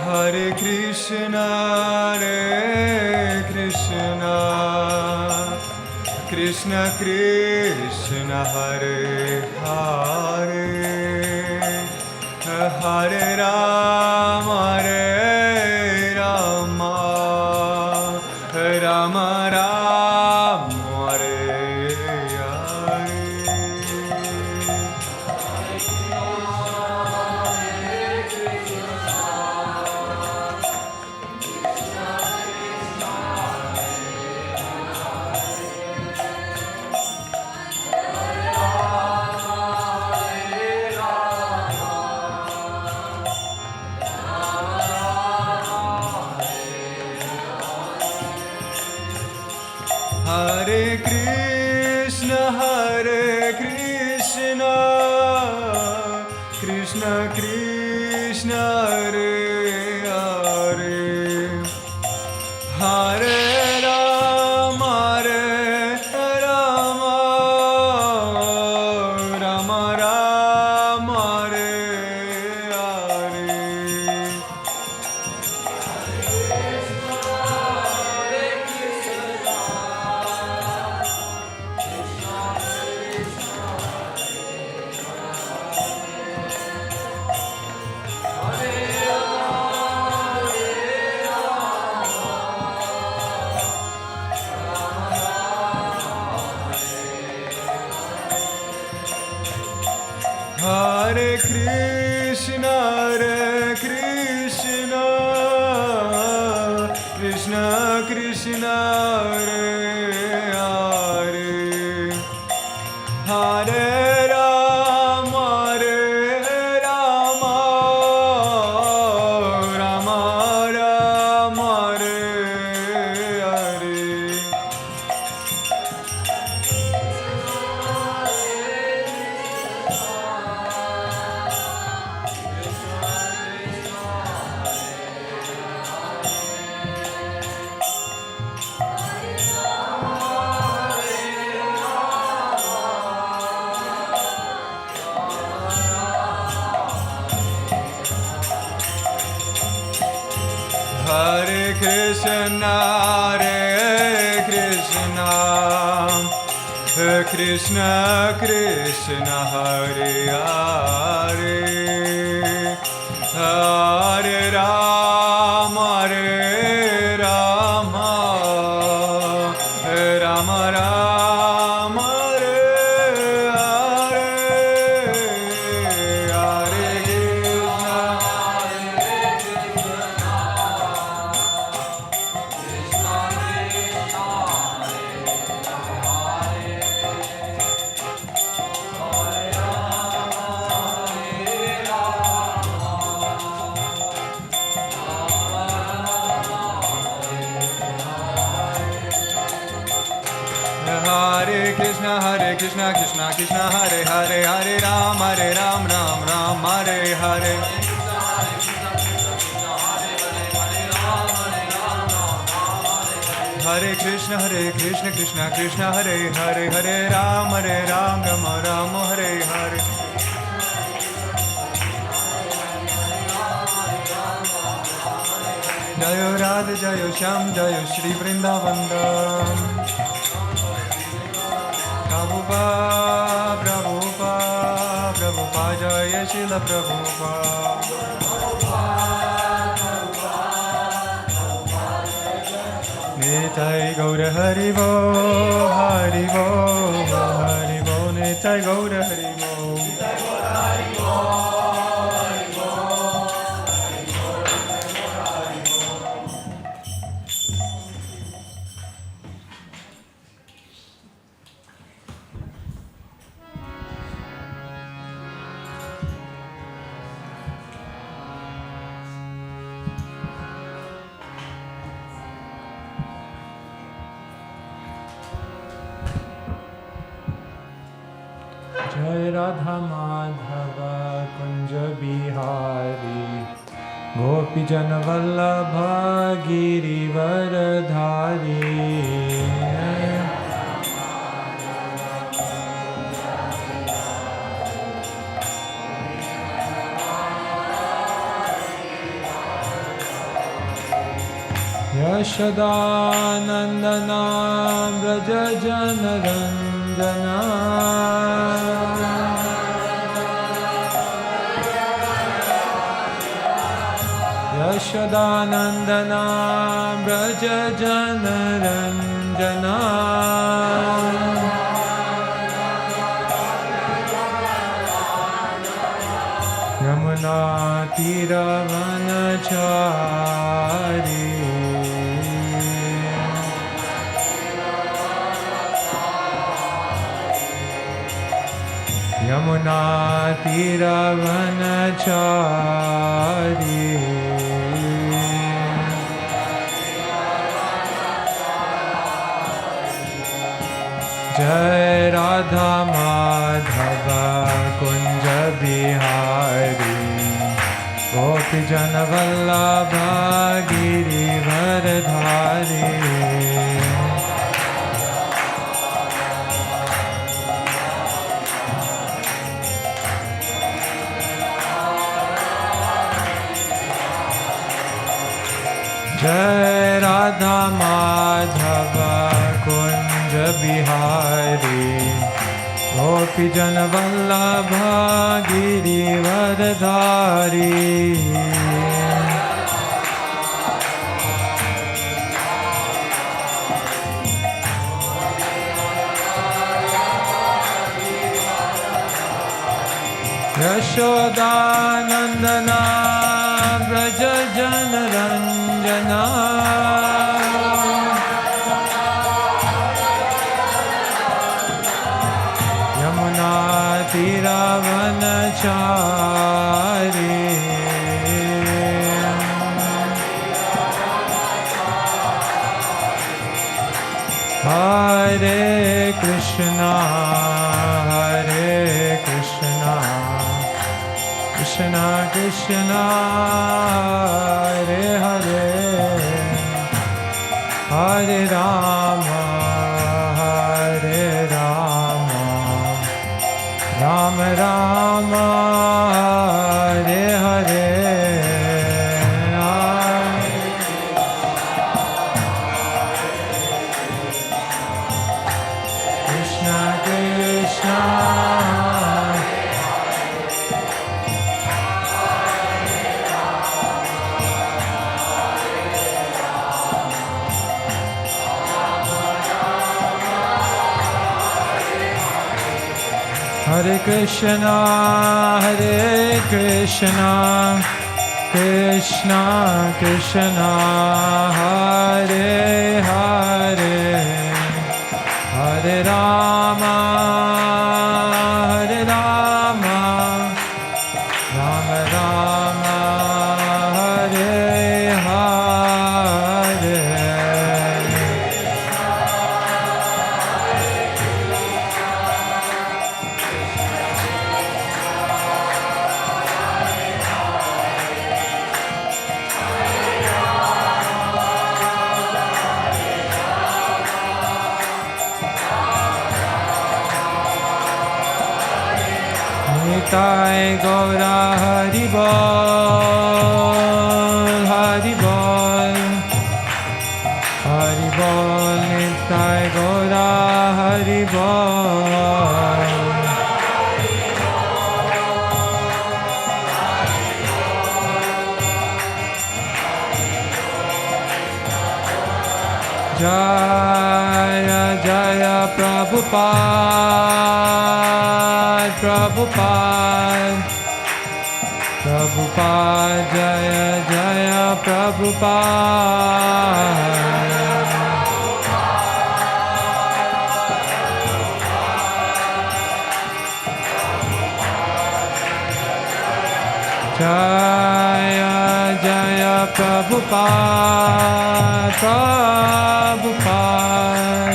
Hare Krishna, Krishna Krishna, Hare Hare, Hare Rama, Rama Rama, Hare Hare. Hare Krishna, Krishna Krishna, Hare Hare, Hare Rama, Rama Rama, Hare Hare. Hare Krishna, Krishna Krishna, Hare Hare, Hare Rama, Rama Rama, Hare Hare. Hare Krishna, Krishna Krishna, Hare Hare, Hare Rama, Rama Rama, Hare Hare, Hare Krishna. Hare Krishna, Krishna Krishna, Hare Hare, Hare Ram, Ram Ram, Hare Hare. Hare Krishna, Krishna Krishna, Hare Hare, Hare Ram, Ram Ram, Hare Hare. Jayo Radha, Jayo Shyam, Jayo Shri Vrindavan Dham. Prabhupada, Jaya Shila Prabhupada. Nitai Gaura Haribo, Haribo, Haribo, Nitai Gaura Haribo. Jai Radha Madhava Kunja Bihari Gopi Jana Vallabha Giri Varadhari. Yashodanandana Vraja Janaranjana Yashodanandana Vraja Janaranjana Yamuna Tiravanachari Yamuna Tiravanachari Jai Radha Madhava Kunja Bihari Gopi Jana Vallabha Giri Varadhari Jai Radha Madhava Kunja Bihari Gopi Jana Vallabha Giri Varadhari Yashodanandana Vraja Janaranjana Yamuna Tiravanachari Hare Krishna Hare Krishna Krishna Krishna Hare Hare Hare Rama Hare Rama Rama Rama Hare Hare Krishna Krishna Hare Krishna, Hare Krishna, Krishna Krishna, Hare Hare, Hare Rama, Hare Rama, Rama Rama, Hare Hare. Nitai Gaura Hari Bol, Hari Bol, Hari Bol, Nitai Gaura Hari Bol. Jaya Jaya Prabhupada, Prabhupada, Prabhupada, Jaya Jaya Prabhupada. Jaya Jaya Prabhupada, Prabhupada,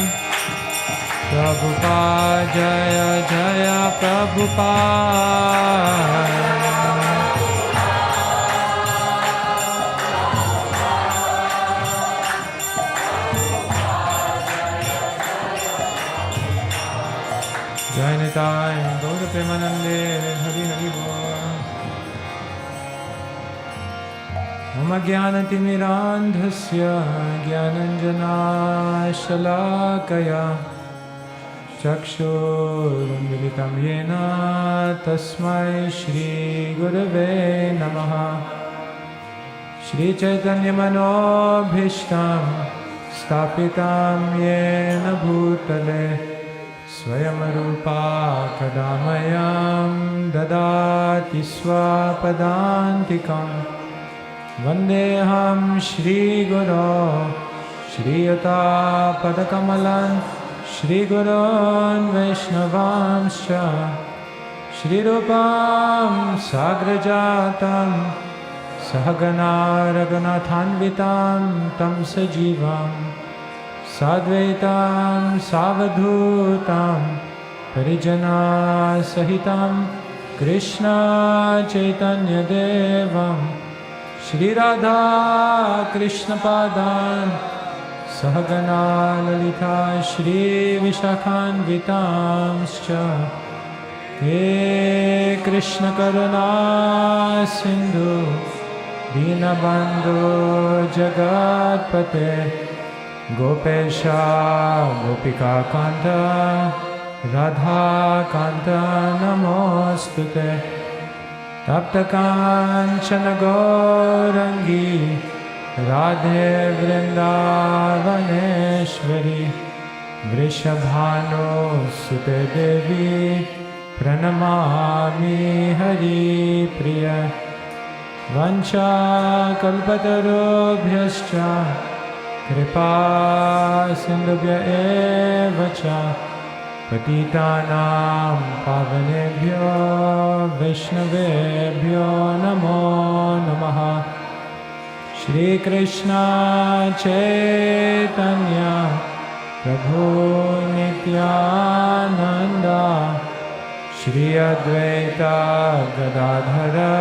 Prabhupada, Jaya Jaya Prabhupada. Jai Nitai Gaura Premanande, Hari Hari Bol. Mama Jnanatimirandhasya Jnananjanashalakaya Chakshurunmilitam Yena Tasmai Shri Gurave Namaha Shri Chaitanya Manobhishtam Stapitam Yena Bhutale Swayam Rupa Kadamayam Dadati Swapadantikam Vandeham Shri Guru Shri Yata Padakamalan Shri Gurun Vaishnavamscha Shri Rupam Sagrajatam Sahagana Raghunathanvitam Tam Sajivam Sadvaitam Savadhutam Parijana Sahitam Krishna Chaitanya Devam Shri Radha Krishna Padan Sahagana Lalita Shri Vishakhan Vitamscha He Krishna Karuna Sindhu Dinabandhu Jagatpate Gopesha Gopika Kanta Radha Kanta Namostute Tapta Kanchana Gaurangi Radhe Vrindavaneshwari Vrishabhanu Sute Devi Pranamami Hari Priya Vancha Kalpatarubhyascha Kripa Sindhubhya Evacha Patitanam Pavanebhyo Vaishnavebhyo Namo Namaha Shri Krishna Chaitanya Prabhu Nityananda Shri Advaita Gadadhara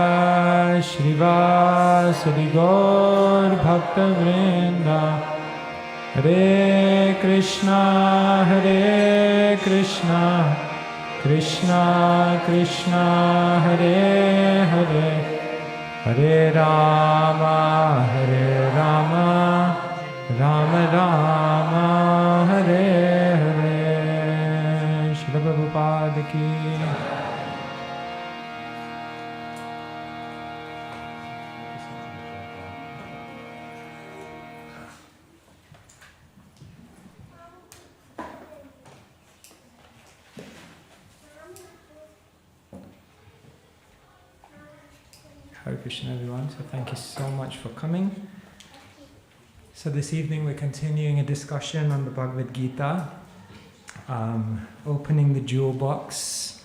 Shrivasadi Gaur Bhakta Vrinda Hare Krishna Krishna Krishna Hare Hare Hare Rama Rama Rama Hare Hare Śrīla Prabhupada ki Hare Krishna everyone, so thank you so much for coming. So this evening we're continuing a discussion on the Bhagavad Gita, opening the jewel box.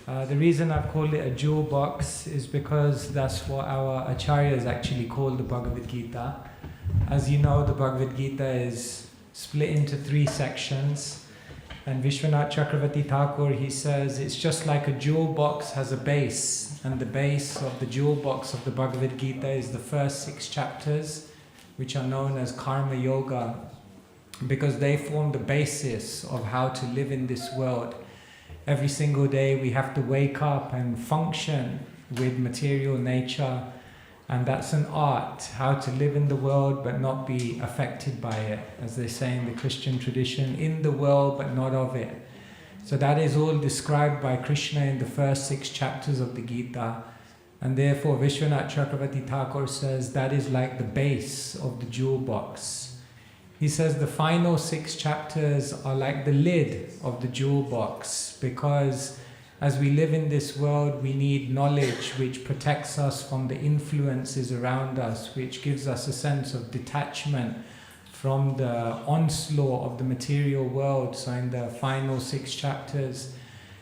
The reason I've called it a jewel box is because that's what our acharyas actually call the Bhagavad Gita. As you know, the Bhagavad Gita is split into 3 sections, and Vishwanath Chakravarti Thakur, he says it's just like a jewel box has a base. And the base of the jewel box of the Bhagavad Gita is the first 6 chapters, which are known as Karma Yoga, because they form the basis of how to live in this world. Every single day we have to wake up and function with material nature, and that's an art, how to live in the world but not be affected by it, as they say in the Christian tradition, in the world but not of it. So that is all described by Krishna in the first 6 chapters of the Gita. And therefore Vishwanath Chakravarti Thakur says that is like the base of the jewel box. He says the final 6 chapters are like the lid of the jewel box, because as we live in this world we need knowledge which protects us from the influences around us, which gives us a sense of detachment from the onslaught of the material world. So in the final 6 chapters,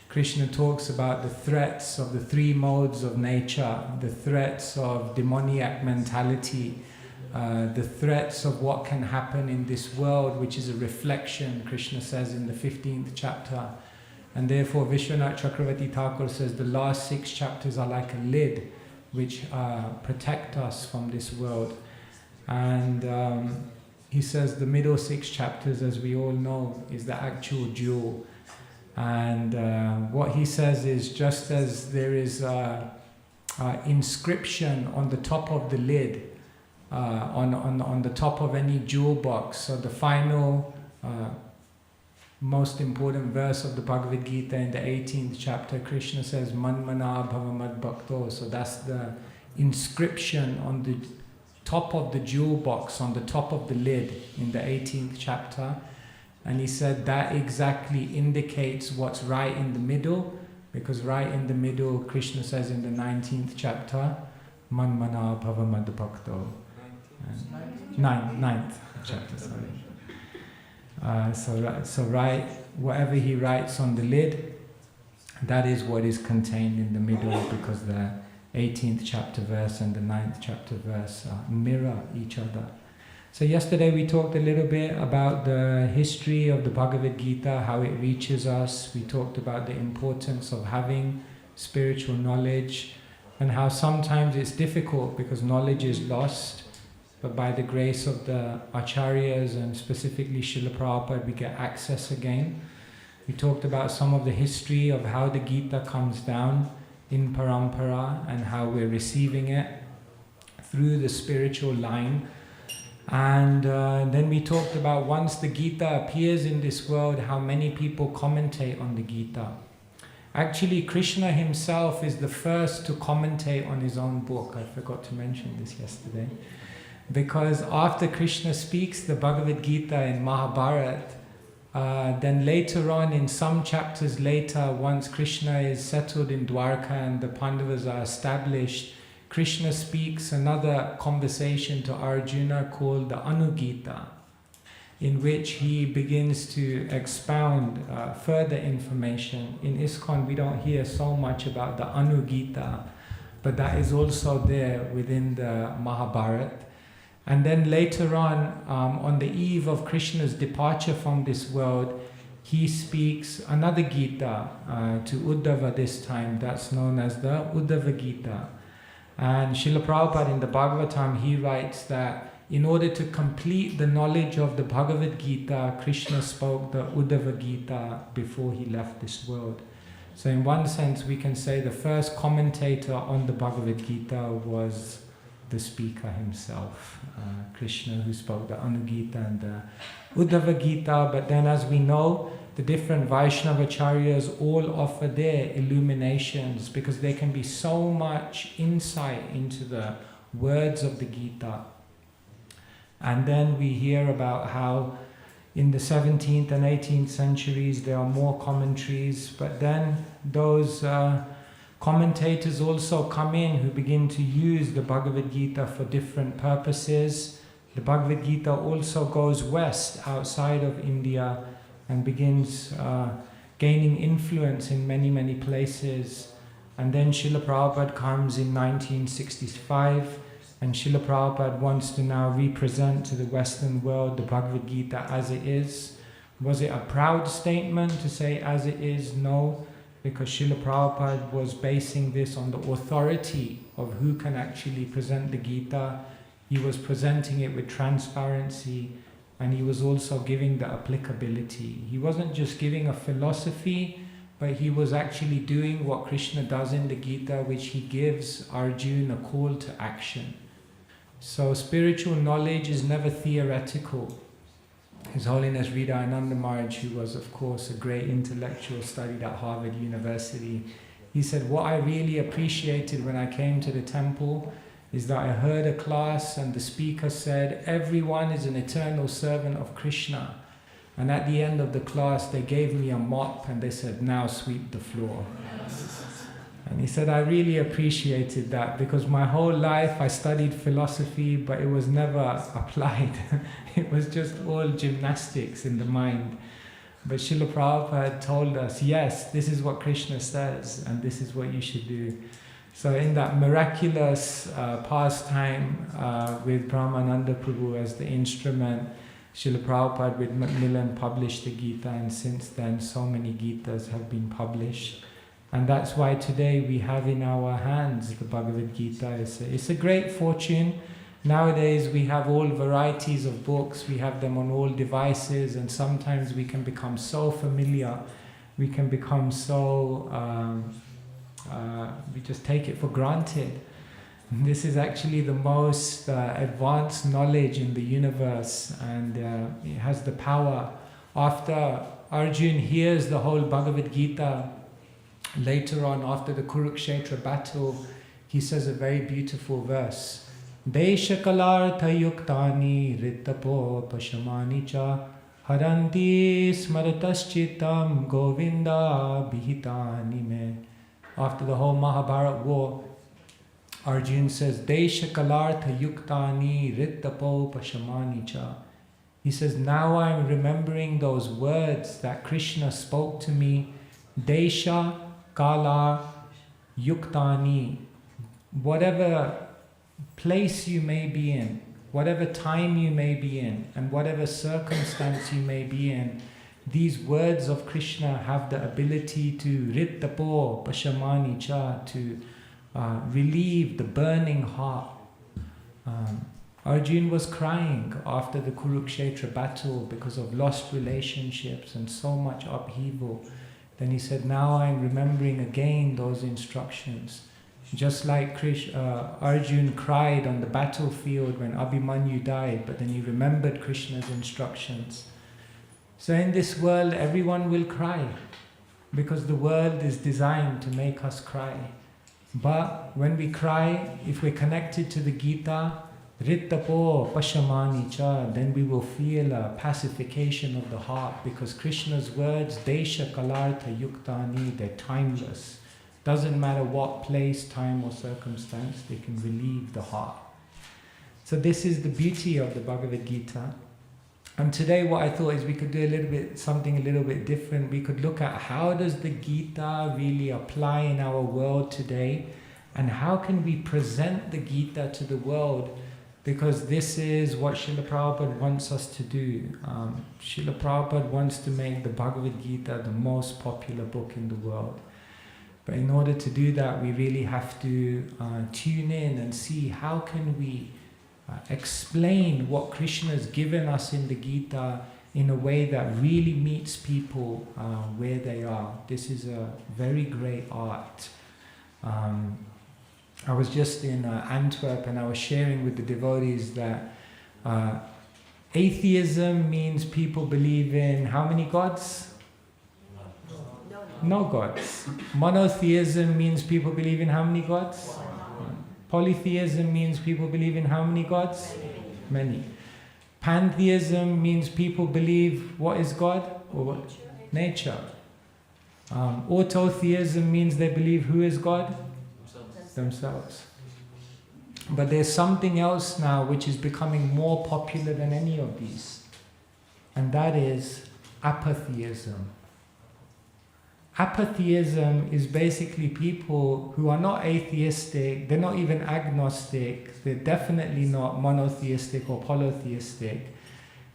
Krishna talks about the threats of the 3 modes of nature, the threats of demoniac mentality, the threats of what can happen in this world, which is a reflection, Krishna says in the 15th chapter. And therefore Vishwanath Chakravarti Thakur says the last 6 chapters are like a lid which protect us from this world. And he says the middle 6 chapters, as we all know, is the actual jewel. And what he says is, just as there is inscription on the top of the lid, on the top of any jewel box. So the final most important verse of the Bhagavad Gita in the 18th chapter, Krishna says, Manmana bhavamad bhakto. So that's the inscription on the top of the jewel box, on the top of the lid in the 18th chapter. And he said that exactly indicates what's right in the middle, because right in the middle, Krishna says in the 19th chapter, Manmana bhavamad bhakto. Ninth chapter, sorry. So right, whatever he writes on the lid, that is what is contained in the middle, because the 18th chapter verse and the 9th chapter verse mirror each other. So yesterday we talked a little bit about the history of the Bhagavad Gita, how it reaches us. We talked about the importance of having spiritual knowledge and how sometimes it's difficult because knowledge is lost. But by the grace of the Acharyas and specifically Srila Prabhupada, we get access again. We talked about some of the history of how the Gita comes down in Parampara and how we're receiving it through the spiritual line. And then we talked about once the Gita appears in this world, how many people commentate on the Gita. Actually, Krishna himself is the first to commentate on his own book. I forgot to mention this yesterday. Because after Krishna speaks the Bhagavad Gita in Mahabharata, then later on, in some chapters later, once Krishna is settled in Dwarka and the Pandavas are established, Krishna speaks another conversation to Arjuna called the Anugita, in which he begins to expound further information. In ISKCON, we don't hear so much about the Anugita, but that is also there within the Mahabharata. And then later on the eve of Krishna's departure from this world, he speaks another Gita to Uddhava this time. That's known as the Uddhava Gita. And Srila Prabhupada in the Bhagavatam, he writes that in order to complete the knowledge of the Bhagavad Gita, Krishna spoke the Uddhava Gita before he left this world. So in one sense, we can say the first commentator on the Bhagavad Gita was the speaker himself, Krishna, who spoke the Anugita and the Uddhava Gita. But then, as we know, the different Vaishnava Acharyas all offer their illuminations, because there can be so much insight into the words of the Gita. And then we hear about how in the 17th and 18th centuries there are more commentaries, but then those commentators also come in who begin to use the Bhagavad Gita for different purposes. The Bhagavad Gita also goes west outside of India and begins gaining influence in many, many places. And then Srila Prabhupada comes in 1965, and Srila Prabhupada wants to now represent to the Western world the Bhagavad Gita as it is. Was it a proud statement to say as it is? No. Because Srila Prabhupada was basing this on the authority of who can actually present the Gita. He was presenting it with transparency, and he was also giving the applicability. He wasn't just giving a philosophy, but he was actually doing what Krishna does in the Gita, which he gives Arjuna a call to action. So spiritual knowledge is never theoretical. His Holiness Hridayananda Maharaj, who was of course a great intellectual, studied at Harvard University, he said, what I really appreciated when I came to the temple is that I heard a class and the speaker said, everyone is an eternal servant of Krishna. And at the end of the class, they gave me a mop and they said, now sweep the floor. And he said, I really appreciated that, because my whole life I studied philosophy, but it was never applied. It was just all gymnastics in the mind. But Srila Prabhupada told us, yes, this is what Krishna says, and this is what you should do. So in that miraculous pastime with Brahmananda Prabhu as the instrument, Srila Prabhupada with Macmillan published the Gita, and since then so many Gitas have been published. And that's why today we have in our hands the Bhagavad Gita. It's a great fortune. Nowadays we have all varieties of books, we have them on all devices, and sometimes we can become so familiar, we can become so, we just take it for granted. This is actually the most advanced knowledge in the universe, and it has the power. After Arjun hears the whole Bhagavad Gita, later on after the Kurukshetra battle, he says a very beautiful verse. Deshakalartha yuktani rittapo pashamani cha haranti smarataschitam govinda bihitani me. After the whole Mahabharat war, Arjun says, Deshakalartha yuktani rittapo pashamani cha. He says, now I'm remembering those words that Krishna spoke to me. Desha kala yuktani. Whatever place you may be in, whatever time you may be in, and whatever circumstance you may be in, these words of Krishna have the ability to rittapo pashamani cha, to relieve the burning heart. Arjun was crying after the Kurukshetra battle because of lost relationships and so much upheaval. Then he said, now I'm remembering again those instructions. Just like Arjun cried on the battlefield when Abhimanyu died, but then he remembered Krishna's instructions. So in this world, everyone will cry, because the world is designed to make us cry. But when we cry, if we're connected to the Gita, rittapo pashamani cha, then we will feel a pacification of the heart, because Krishna's words, desha kalartha yuktani, they're timeless. Doesn't matter what place, time or circumstance, they can relieve the heart. So this is the beauty of the Bhagavad Gita. And today what I thought is we could do something a little bit different. We could look at how does the Gita really apply in our world today, and how can we present the Gita to the world, because this is what Srila Prabhupada wants us to do. Srila Prabhupada wants to make the Bhagavad Gita the most popular book in the world. But in order to do that, we really have to tune in and see how can we explain what Krishna has given us in the Gita in a way that really meets people where they are. This is a very great art. I was just in Antwerp, and I was sharing with the devotees that atheism means people believe in how many gods? No gods. Monotheism means people believe in how many gods? Polytheism means people believe in how many gods? Many. Pantheism means people believe what is God? Or what? Nature. Autotheism means they believe who is God? Themselves. But there's something else now which is becoming more popular than any of these, and that is apatheism. Apatheism is basically people who are not atheistic, they're not even agnostic, they're definitely not monotheistic or polytheistic.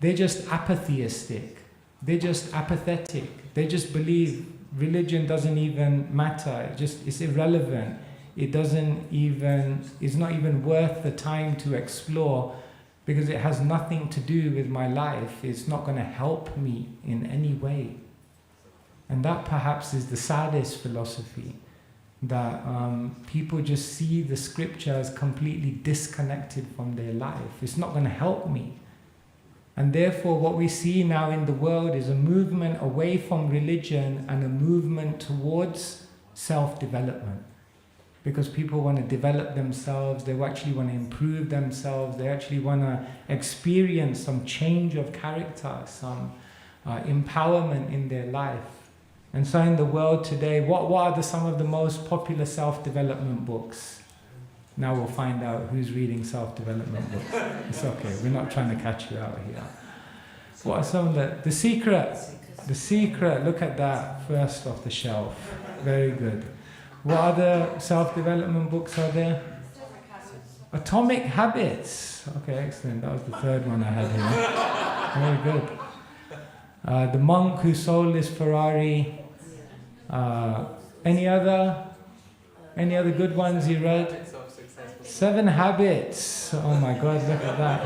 They're just apatheistic. They're just apathetic. They just believe religion doesn't even matter. It's irrelevant. It's not even worth the time to explore, because it has nothing to do with my life. It's not going to help me in any way. And that perhaps is the saddest philosophy, that people just see the scripture as completely disconnected from their life. It's not going to help me. And therefore what we see now in the world is a movement away from religion and a movement towards self-development. Because people want to develop themselves, they actually want to improve themselves, they actually want to experience some change of character, some empowerment in their life. And so in the world today, what are some of the most popular self-development books? Now we'll find out who's reading self-development books. It's okay, we're not trying to catch you out here. What are some of the Secret? The Secret, look at that first off the shelf. Very good. What other self-development books are there? Atomic Habits. Okay, excellent. That was the third one I had here. Very good. The Monk Who Sold His Ferrari. Any other good ones you read? 7 Habits. Oh my God, look at that.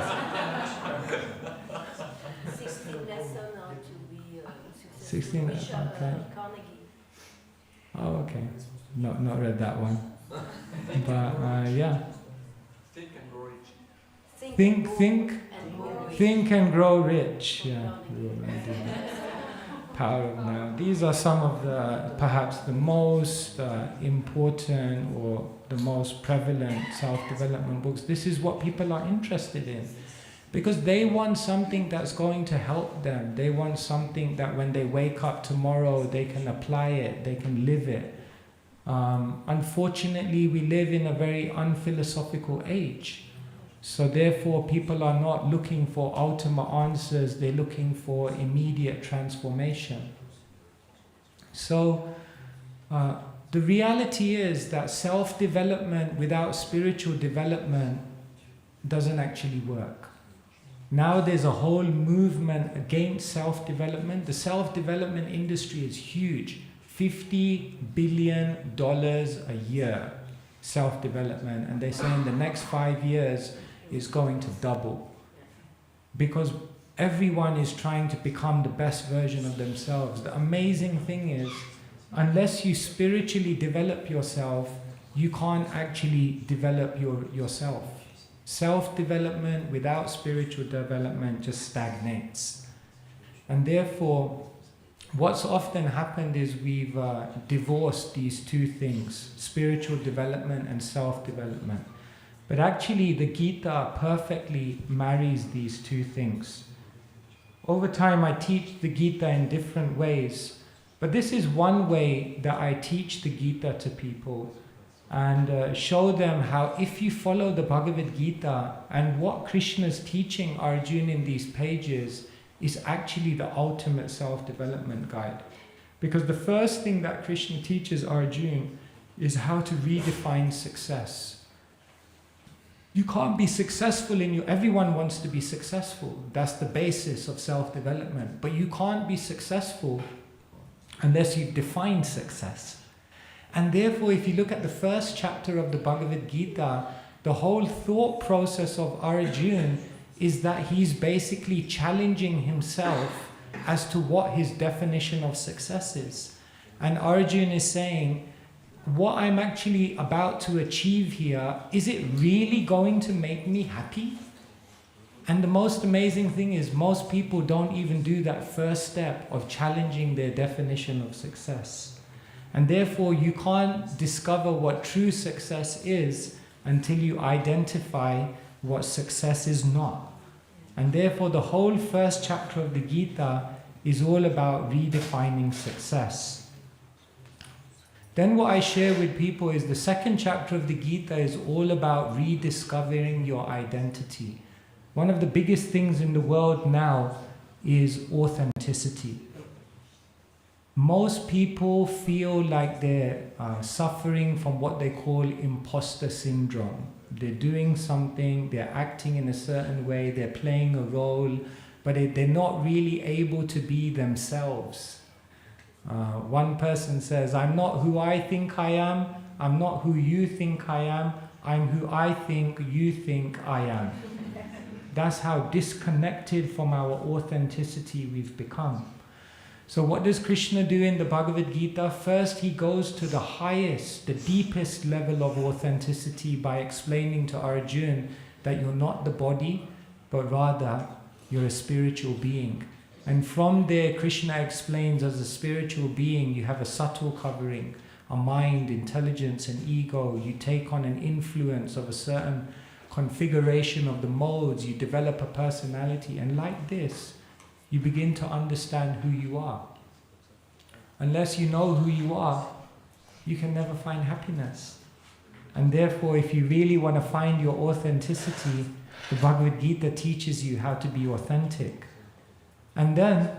16 lessons how to be successful. 16, okay. Carnegie. Oh, okay. Not read that one. But yeah. Think and grow rich. Yeah. Power of Now. These are some of the, perhaps the most important or the most prevalent self-development books. This is what people are interested in. Because they want something that's going to help them. They want something that when they wake up tomorrow, they can apply it, they can live it. Unfortunately, we live in a very unphilosophical age. So therefore, people are not looking for ultimate answers, they're looking for immediate transformation. So, the reality is that self-development without spiritual development doesn't actually work. Now there's a whole movement against self-development. The self-development industry is huge. $50 billion a year, self-development. And they say in the next 5 years, it's going to double. Because everyone is trying to become the best version of themselves. The amazing thing is, unless you spiritually develop yourself, you can't actually develop yourself. Self-development without spiritual development just stagnates. And therefore, what's often happened is we've divorced these two things, spiritual development and self-development. But actually, the Gita perfectly marries these two things. Over time, I teach the Gita in different ways. But this is one way that I teach the Gita to people and show them how if you follow the Bhagavad Gita and what Krishna is teaching Arjuna in these pages is actually the ultimate self-development guide. Because the first thing that Krishna teaches Arjuna is how to redefine success. You can't be successful everyone wants to be successful. That's the basis of self-development. But you can't be successful unless you've defined success. And therefore, if you look at the first chapter of the Bhagavad Gita, the whole thought process of Arjuna is that he's basically challenging himself as to what his definition of success is. And Arjuna is saying, what I'm actually about to achieve here, is it really going to make me happy? And the most amazing thing is most people don't even do that first step of challenging their definition of success. And therefore you can't discover what true success is until you identify what success is not. And therefore the whole first chapter of the Gita is all about redefining success. Then what I share with people is the second chapter of the Gita is all about rediscovering your identity. One of the biggest things in the world now is authenticity. Most people feel like they're suffering from what they call imposter syndrome. They're doing something, they're acting in a certain way, they're playing a role, but they're not really able to be themselves. One person says, I'm not who I think I am, I'm not who you think I am, I'm who I think you think I am. That's how disconnected from our authenticity we've become. So what does Krishna do in the Bhagavad Gita? First, he goes to the highest, the deepest level of authenticity by explaining to Arjuna that you're not the body, but rather you're a spiritual being. And from there, Krishna explains as a spiritual being, you have a subtle covering, a mind, intelligence, and ego. You take on an influence of a certain configuration of the modes. You develop a personality. And like this, you begin to understand who you are. Unless you know who you are, you can never find happiness. And therefore, if you really want to find your authenticity, the Bhagavad Gita teaches you how to be authentic. And then,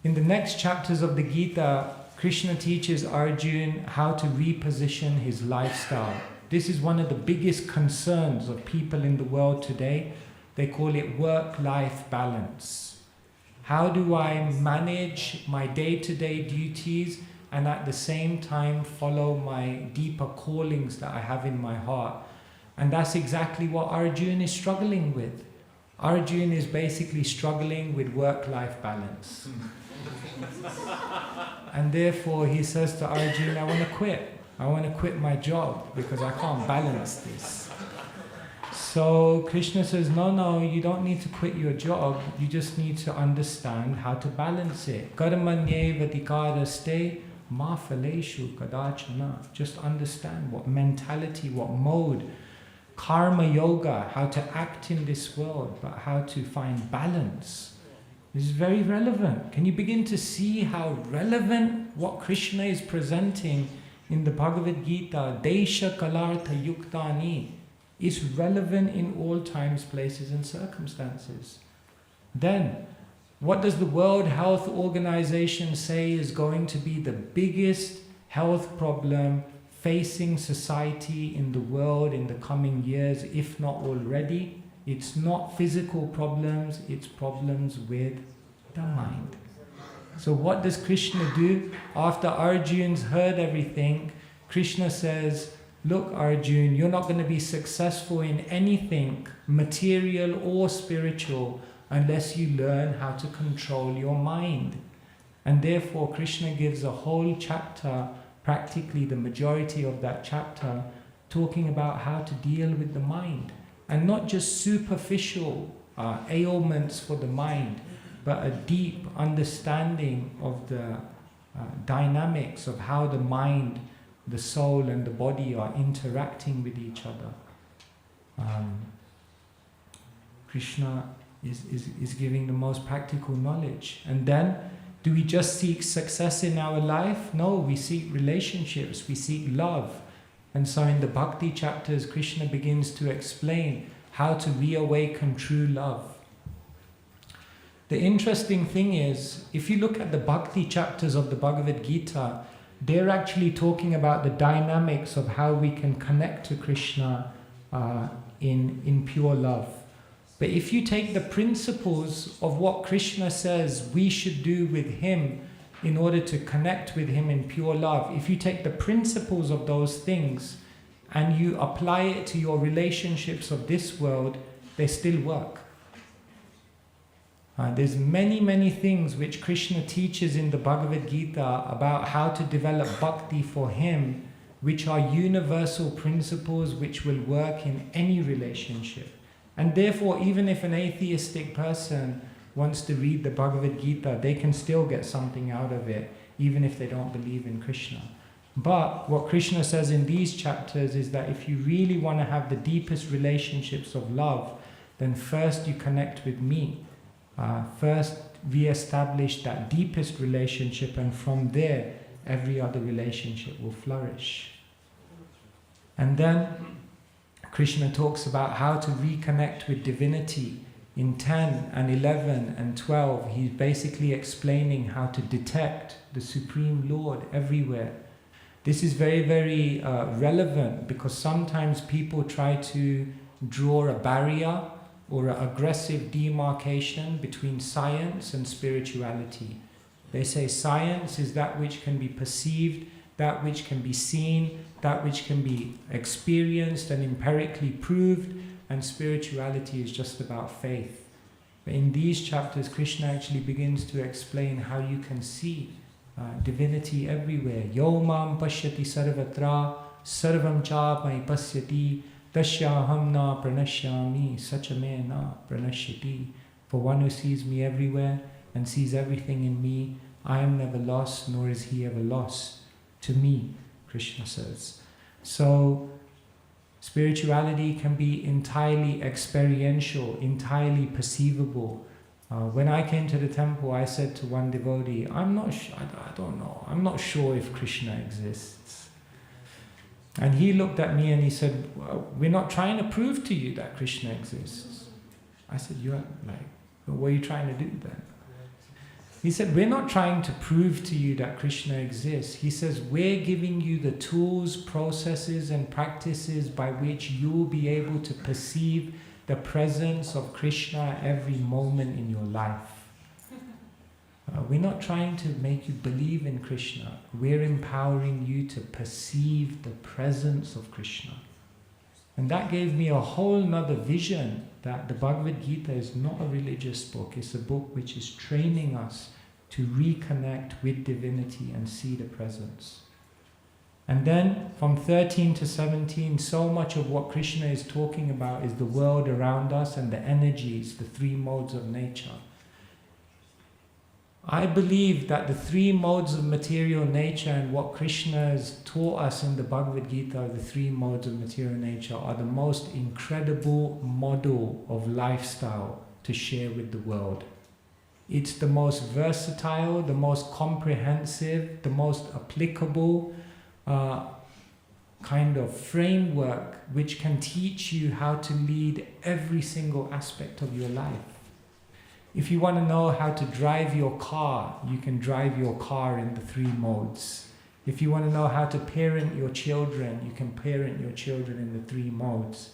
in the next chapters of the Gita, Krishna teaches Arjuna how to reposition his lifestyle. This is one of the biggest concerns of people in the world today. They call it work-life balance. How do I manage my day-to-day duties and at the same time follow my deeper callings that I have in my heart? And that's exactly what Arjuna is struggling with. Arjuna is basically struggling with work-life balance. And therefore he says to Arjuna, I want to quit. I want to quit my job because I can't balance this. So Krishna says, no, you don't need to quit your job. You just need to understand how to balance it. Karmanye vadikaraste ma phaleshu kadachana. Just understand what mentality, what mode, karma yoga, how to act in this world, but how to find balance. This is very relevant. Can you begin to see how relevant what Krishna is presenting in the Bhagavad Gita, Desha Kalartha Yuktani, is relevant in all times, places and circumstances. Then, what does the World Health Organization say is going to be the biggest health problem facing society in the world in the coming years, if not already? It's not physical problems, it's problems with the mind. So what does Krishna do? After Arjun's heard everything, Krishna says, look Arjun, you're not going to be successful in anything, material or spiritual, unless you learn how to control your mind. And therefore Krishna gives a whole chapter, practically the majority of that chapter, talking about how to deal with the mind. And not just superficial ailments for the mind, but a deep understanding of the dynamics of how the mind, the soul and the body are interacting with each other. Krishna is giving the most practical knowledge. And then, do we just seek success in our life? No, we seek relationships, we seek love. And so in the Bhakti chapters, Krishna begins to explain how to reawaken true love. The interesting thing is, if you look at the Bhakti chapters of the Bhagavad Gita, they're actually talking about the dynamics of how we can connect to Krishna in pure love. But if you take the principles of what Krishna says we should do with him in order to connect with him in pure love, if you take the principles of those things and you apply it to your relationships of this world, they still work. There's many things which Krishna teaches in the Bhagavad Gita about how to develop bhakti for him, which are universal principles which will work in any relationship. And therefore, even if an atheistic person wants to read the Bhagavad Gita, they can still get something out of it, even if they don't believe in Krishna. But what Krishna says in these chapters is that if you really want to have the deepest relationships of love, then first you connect with me. First we establish that deepest relationship, and from there every other relationship will flourish. And then Krishna talks about how to reconnect with divinity. In 10 and 11 and 12, he's basically explaining how to detect the Supreme Lord everywhere. This is very relevant, because sometimes people try to draw a barrier or an aggressive demarcation between science and spirituality. They say science is that which can be perceived, that which can be seen, that which can be experienced and empirically proved, and spirituality is just about faith. But in these chapters, Krishna actually begins to explain how you can see divinity everywhere. Yo mam pashyati sarvatra sarvam cha mai pasyati tasyaham na pranashyami sachame na pranashyati. For one who sees me everywhere and sees everything in me, I am never lost, nor is he ever lost to me, Krishna says. So spirituality can be entirely experiential, entirely perceivable. When I came to the temple, I said to one devotee, I don't know, I'm not sure if Krishna exists. And he looked at me and he said, well, we're not trying to prove to you that Krishna exists. I said, what are you trying to do then? He said, we're not trying to prove to you that Krishna exists. He says, we're giving you the tools, processes and practices by which you'll be able to perceive the presence of Krishna every moment in your life. We're not trying to make you believe in Krishna. We're empowering you to perceive the presence of Krishna. And that gave me a whole nother vision that the Bhagavad Gita is not a religious book. It's a book which is training us to reconnect with divinity and see the presence. And then from 13 to 17, so much of what Krishna is talking about is the world around us and the energies, the three modes of nature. I believe that the three modes of material nature and what Krishna has taught us in the Bhagavad Gita, the three modes of material nature, are the most incredible model of lifestyle to share with the world. It's the most versatile, the most comprehensive, the most applicable kind of framework which can teach you how to lead every single aspect of your life. If you want to know how to drive your car, you can drive your car in the three modes. If you want to know how to parent your children, you can parent your children in the three modes.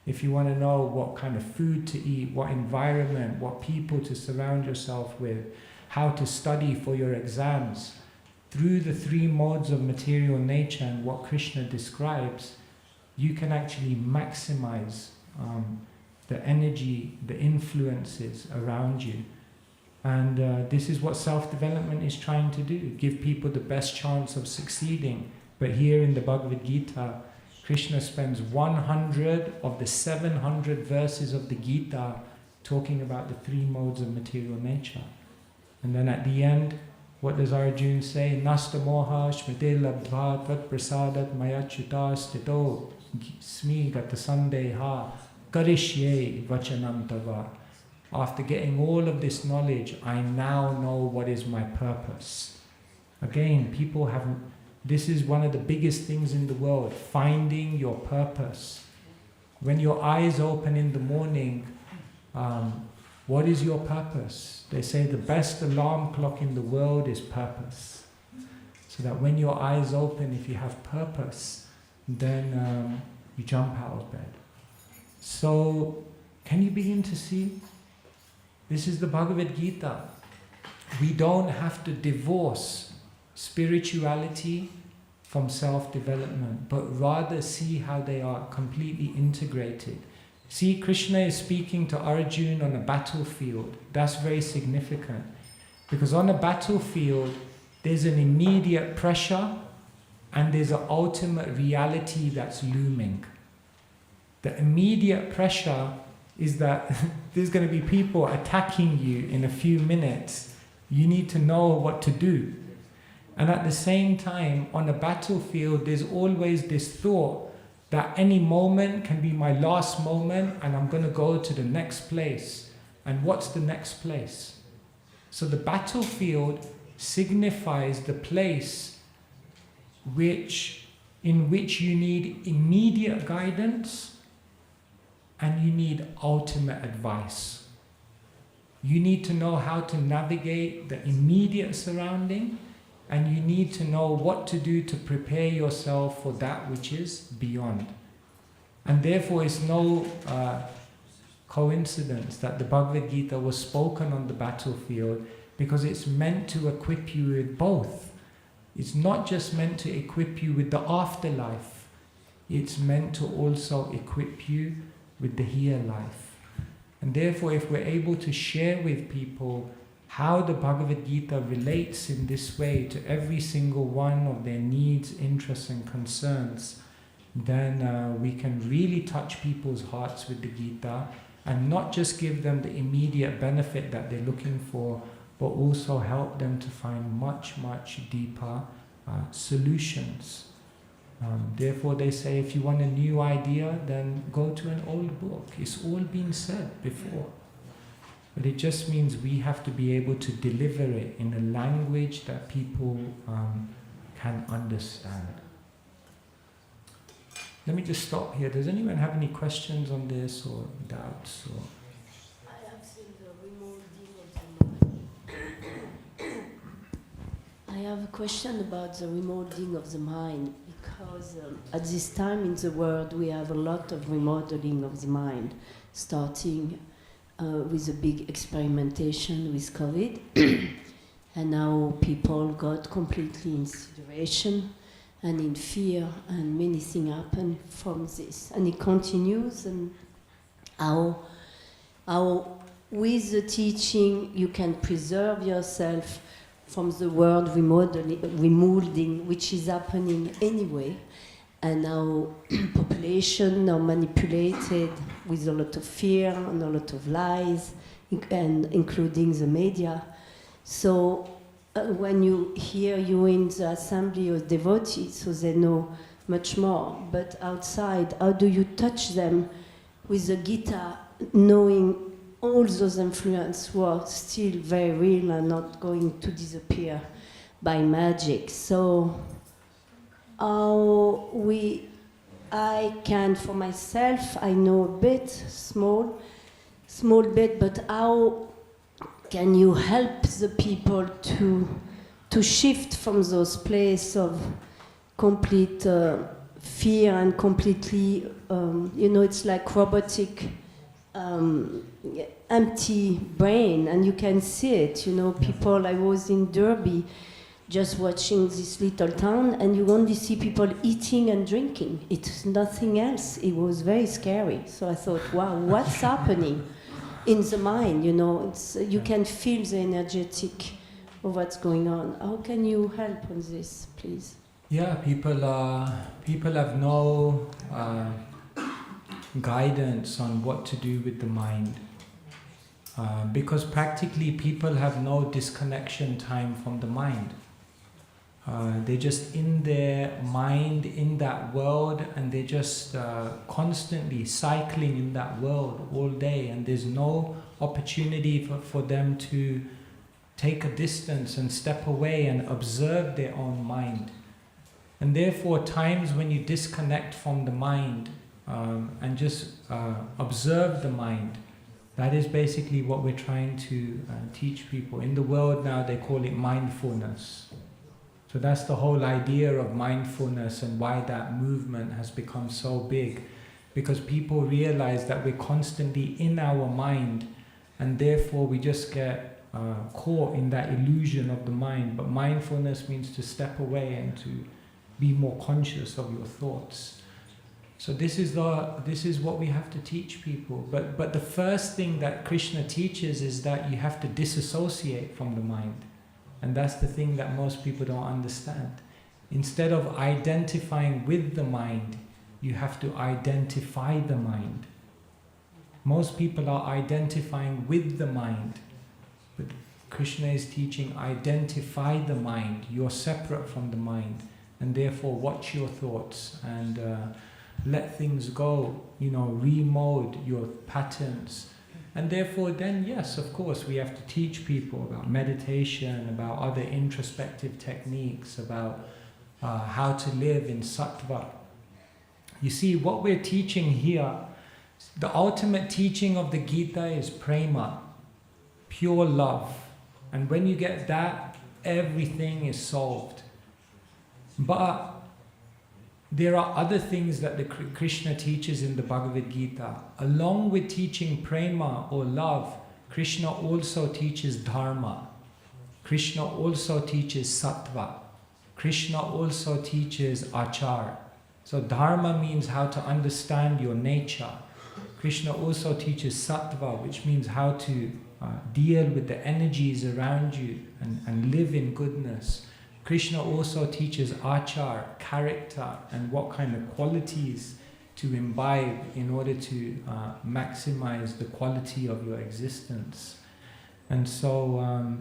If you want to know what kind of food to eat, what environment, what people to surround yourself with, how to study for your exams, through the three modes of material nature and what Krishna describes, you can actually maximize the energy, the influences around you. And this is what self-development is trying to do, give people the best chance of succeeding. But here in the Bhagavad Gita, Krishna spends 100 of the 700 verses of the Gita talking about the three modes of material nature. And then at the end, what does Arjuna say? Nasta moha smriti labdha tat prasadat mayachuta stito smi gata sandeha karishye vachanam tava. After getting all of this knowledge, I now know what is my purpose. Again, people haven't. This is one of the biggest things in the world, finding your purpose. When your eyes open in the morning, what is your purpose? They say the best alarm clock in the world is purpose. So that when your eyes open, if you have purpose, then you jump out of bed. So, can you begin to see? This is the Bhagavad Gita. We don't have to divorce spirituality from self-development, but rather see how they are completely integrated. See, Krishna is speaking to Arjuna on a battlefield. That's very significant. Because on a battlefield, there's an immediate pressure and there's an ultimate reality that's looming. The immediate pressure is that there's going to be people attacking you in a few minutes. You need to know what to do. And at the same time, on a battlefield, there's always this thought that any moment can be my last moment and I'm going to go to the next place. And what's the next place? So the battlefield signifies the place in which you need immediate guidance and you need ultimate advice. You need to know how to navigate the immediate surrounding, and you need to know what to do to prepare yourself for that which is beyond. And therefore it's no coincidence that the Bhagavad Gita was spoken on the battlefield, because it's meant to equip you with both. It's not just meant to equip you with the afterlife, it's meant to also equip you with the here life. And therefore, if we're able to share with people how the Bhagavad Gita relates in this way to every single one of their needs, interests and concerns, then we can really touch people's hearts with the Gita and not just give them the immediate benefit that they're looking for, but also help them to find much, much deeper solutions. Therefore they say, if you want a new idea, then go to an old book. It's all been said before. But it just means we have to be able to deliver it in a language that people can understand. Let me just stop here. Does anyone have any questions on this or doubts? Or I have seen the remolding of the mind. I have a question about the remolding of the mind, because at this time in the world we have a lot of remodeling of the mind, starting with a big experimentation with COVID, and now people got completely in situation and in fear, and many things happen from this, and it continues. And how with the teaching you can preserve yourself from the world remolding, which is happening anyway, and how population are manipulated with a lot of fear and a lot of lies, and including the media. So when you hear you in the assembly of devotees, so they know much more, but outside, how do you touch them with the Gita, knowing all those influences who are still very real and not going to disappear by magic? So I can, for myself, I know a bit, small bit, but how can you help the people to shift from those places of complete fear and completely, it's like robotic, empty brain, and you can see it, people. I was in Derby just watching this little town, and you only see people eating and drinking. It's nothing else. It was very scary. So I thought, wow, what's happening in the mind? You can feel the energetic of what's going on. How can you help on this, please? Yeah, people have no guidance on what to do with the mind, because practically people have no disconnection time from the mind. They're just in their mind, in that world, and they're just constantly cycling in that world all day, and there's no opportunity for them to take a distance and step away and observe their own mind. And therefore, times when you disconnect from the mind and just observe the mind, that is basically what we're trying to teach people. In the world now, they call it mindfulness. So that's the whole idea of mindfulness, and why that movement has become so big. Because people realize that we're constantly in our mind, and therefore we just get caught in that illusion of the mind. But mindfulness means to step away and to be more conscious of your thoughts. So this is what we have to teach people. But the first thing that Krishna teaches is that you have to disassociate from the mind. And that's the thing that most people don't understand. Instead of identifying with the mind, you have to identify the mind. Most people are identifying with the mind, but Krishna is teaching, identify the mind. You're separate from the mind, and therefore watch your thoughts and let things go, remode your patterns. And therefore then, yes, of course, we have to teach people about meditation, about other introspective techniques, about how to live in sattva. You see, what we're teaching here, the ultimate teaching of the Gita is prema, pure love. And when you get that, everything is solved. But there are other things that the Krishna teaches in the Bhagavad Gita. Along with teaching prema or love, Krishna also teaches dharma. Krishna also teaches sattva. Krishna also teaches achar. So dharma means how to understand your nature. Krishna also teaches sattva, which means how to deal with the energies around you and live in goodness. Krishna also teaches achar, character, and what kind of qualities to imbibe in order to maximize the quality of your existence. And so,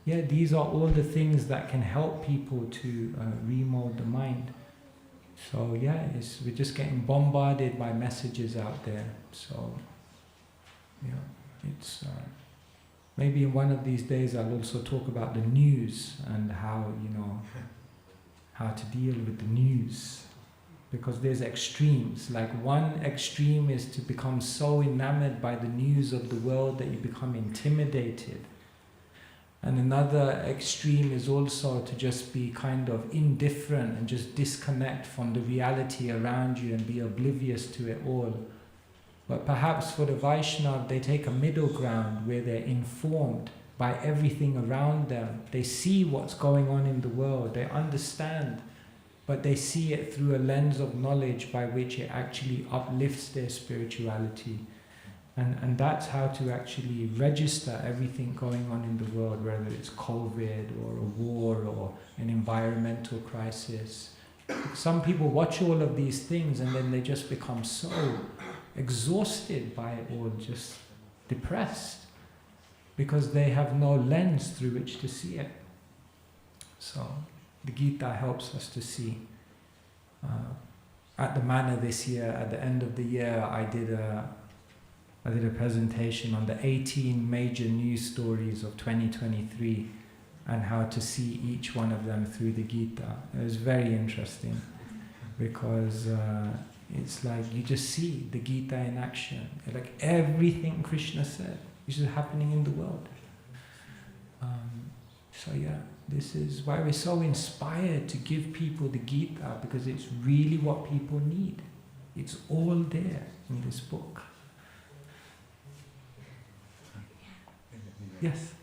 these are all the things that can help people to remold the mind. So we're just getting bombarded by messages out there. So, it's... maybe in one of these days I'll also talk about the news and how to deal with the news. Because there's extremes. Like one extreme is to become so enamored by the news of the world that you become intimidated. And another extreme is also to just be kind of indifferent and just disconnect from the reality around you and be oblivious to it all. But perhaps for the Vaishnava, they take a middle ground where they're informed by everything around them. They see what's going on in the world, they understand, but they see it through a lens of knowledge by which it actually uplifts their spirituality. And that's how to actually register everything going on in the world, whether it's COVID or a war or an environmental crisis. Some people watch all of these things and then they just become so exhausted by it all, just depressed, because they have no lens through which to see it. So the Gita helps us to see. At the Manor this year, at the end of the year, I did a presentation on the 18 major news stories of 2023 and how to see each one of them through the Gita. It was very interesting because it's like you just see the Gita in action. Like everything Krishna said is just happening in the world. So yeah, this is why we're so inspired to give people the Gita, because it's really what people need. It's all there in this book. Yes?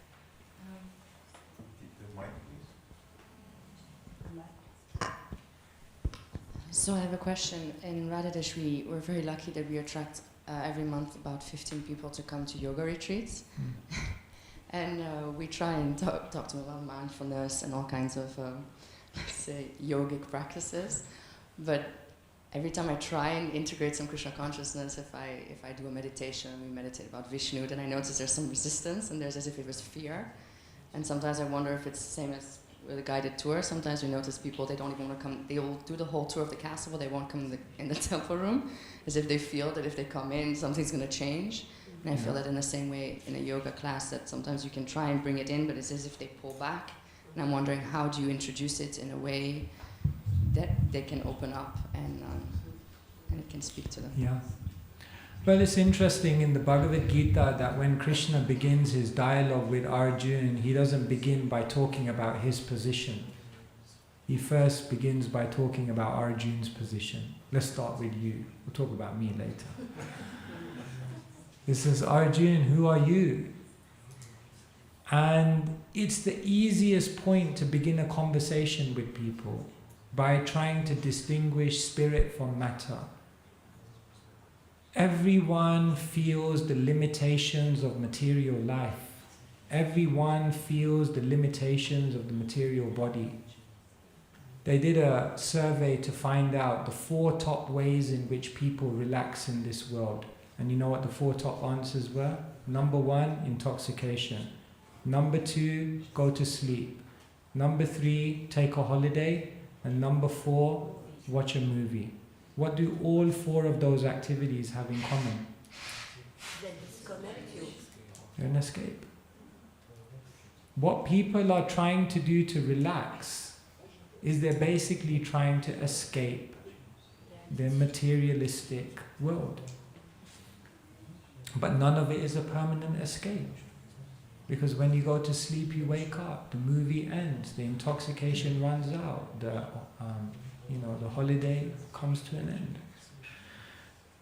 So I have a question. In Radhadesh, we're very lucky that we attract every month about 15 people to come to yoga retreats. And we try and talk to them about mindfulness and all kinds of, let's say, yogic practices. But every time I try and integrate some Krishna consciousness, if I do a meditation, we meditate about Vishnu, then I notice there's some resistance and there's as if it was fear. And sometimes I wonder if it's the same as with a guided tour. Sometimes we notice people, they don't even want to come, they will do the whole tour of the castle, but they won't come in the temple room, as if they feel that if they come in, something's going to change. And I feel that in the same way in a yoga class, that sometimes you can try and bring it in, but it's as if they pull back. And I'm wondering, how do you introduce it in a way that they can open up and it can speak to them? Yeah. Well, it's interesting in the Bhagavad Gita that when Krishna begins his dialogue with Arjuna, he doesn't begin by talking about his position. He first begins by talking about Arjuna's position. Let's start with you. We'll talk about me later. He says, Arjuna, who are you? And it's the easiest point to begin a conversation with people, by trying to distinguish spirit from matter. Everyone feels the limitations of material life. Everyone feels the limitations of the material body. They did a survey to find out the 4 top ways in which people relax in this world. And you know what the 4 top answers were? Number 1, intoxication. Number 2, go to sleep. Number 3, take a holiday. And number 4, watch a movie. What do all 4 of those activities have in common? They disconnect you. They're an escape. What people are trying to do to relax is they're basically trying to escape their materialistic world. But none of it is a permanent escape. Because when you go to sleep, you wake up, the movie ends, the intoxication runs out, the holiday comes to an end.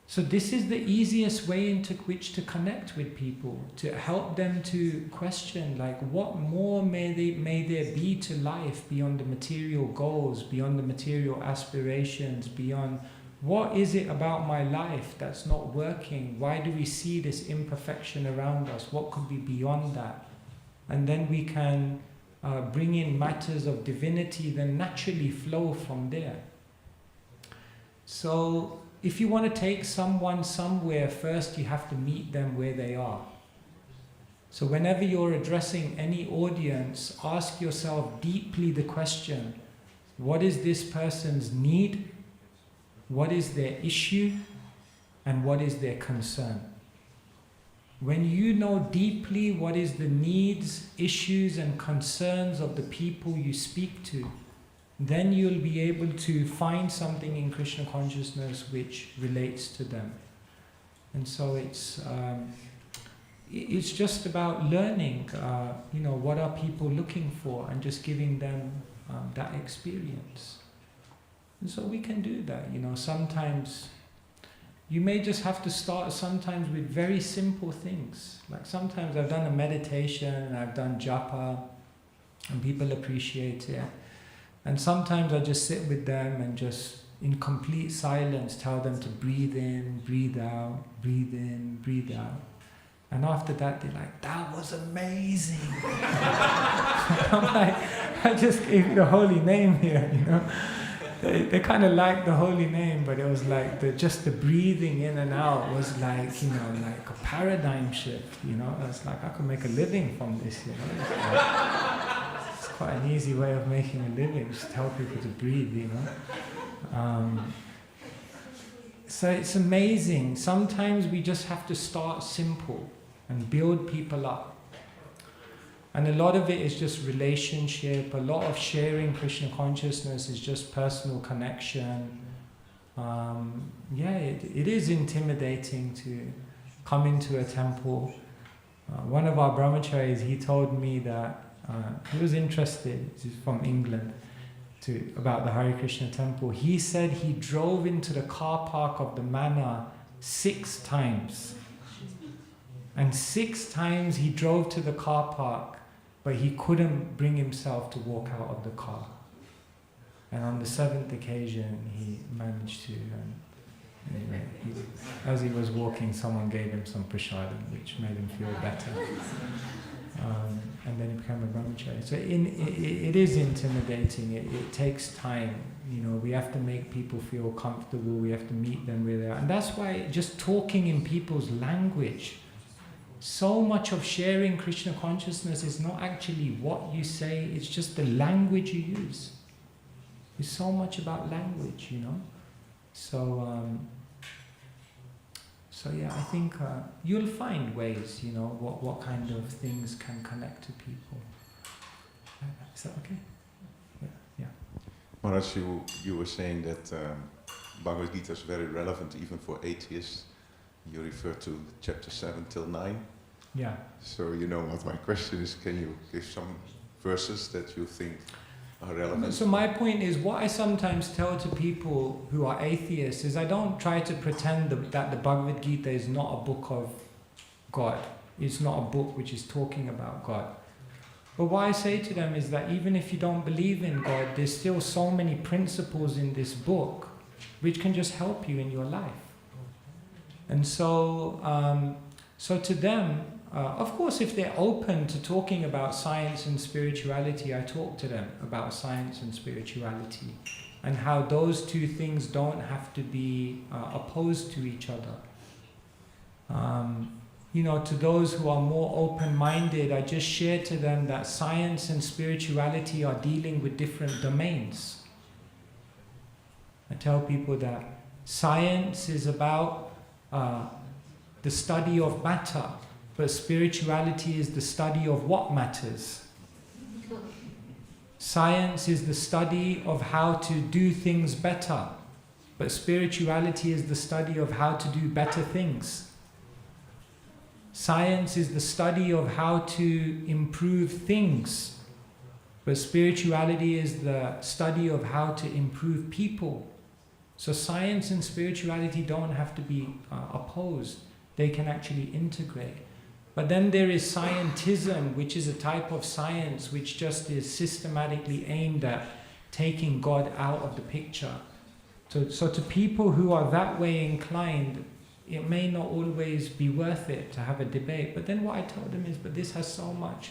So this is the easiest way into which to connect with people, to help them to question, like, what more may there be to life beyond the material goals, beyond the material aspirations, beyond what is it about my life that's not working? Why do we see this imperfection around us? What could be beyond that? And then we can bring in matters of divinity, then naturally flow from there. So if you want to take someone somewhere, first you have to meet them where they are. So whenever you're addressing any audience, ask yourself deeply the question, what is this person's need? What is their issue? And what is their concern? When you know deeply what is the needs, issues and concerns of the people you speak to, then you'll be able to find something in Krishna consciousness which relates to them. And so it's just about learning, what are people looking for, and just giving them that experience. And so we can do that. Sometimes you may just have to start sometimes with very simple things. Like sometimes I've done a meditation and I've done japa and people appreciate it. And sometimes I just sit with them and just in complete silence, tell them to breathe in, breathe out, breathe in, breathe out. And after that, they're like, that was amazing. I'm like, I just gave you the holy name here, you know. They kind of liked the holy name, but it was like just the breathing in and out was like, you know, like a paradigm shift, you know. It's like I could make a living from this, you know. It's quite an easy way of making a living, just tell people to breathe, you know. So it's amazing. Sometimes we just have to start simple and build people up. And a lot of it is just relationship. A lot of sharing Krishna consciousness is just personal connection. It is intimidating to come into a temple. One of our brahmacharis, he told me that he was interested, he's from England, about the Hare Krishna temple. He said he drove into the car park of the manor 6 times. And 6 times he drove to the car park, but he couldn't bring himself to walk out of the car. And on the 7th occasion, he managed to. Anyway, as he was walking, someone gave him some prasadam, which made him feel better. And then he became a brahmachari. So it is intimidating. It takes time. You know, we have to make people feel comfortable. We have to meet them where they are. And that's why just talking in people's language. So much of sharing Krishna consciousness is not actually what you say, it's just the language you use. It's so much about language, you know. So yeah, I think you'll find ways, you know, what kind of things can connect to people. Is that okay? Yeah. Maharaj, you were saying that Bhagavad Gita is very relevant even for atheists. You refer to chapter 7 till 9. Yeah. So you know what my question is. Can you give some verses that you think are relevant? So my point is, what I sometimes tell to people who are atheists is I don't try to pretend that the Bhagavad Gita is not a book of God. It's not a book which is talking about God. But what I say to them is that even if you don't believe in God, there's still so many principles in this book which can just help you in your life. And so to them, of course, if they're open to talking about science and spirituality, I talk to them about science and spirituality and how those two things don't have to be opposed to each other. You know, to those who are more open-minded, I just share to them that science and spirituality are dealing with different domains. I tell people that science is about the study of matter, but spirituality is the study of what matters. Science is the study of how to do things better, but spirituality is the study of how to do better things. Science is the study of how to improve things, but spirituality is the study of how to improve people. So science and spirituality don't have to be opposed. They can actually integrate. But then there is scientism, which is a type of science which just is systematically aimed at taking God out of the picture. So to people who are that way inclined, it may not always be worth it to have a debate. But then what I tell them is, but this has so much.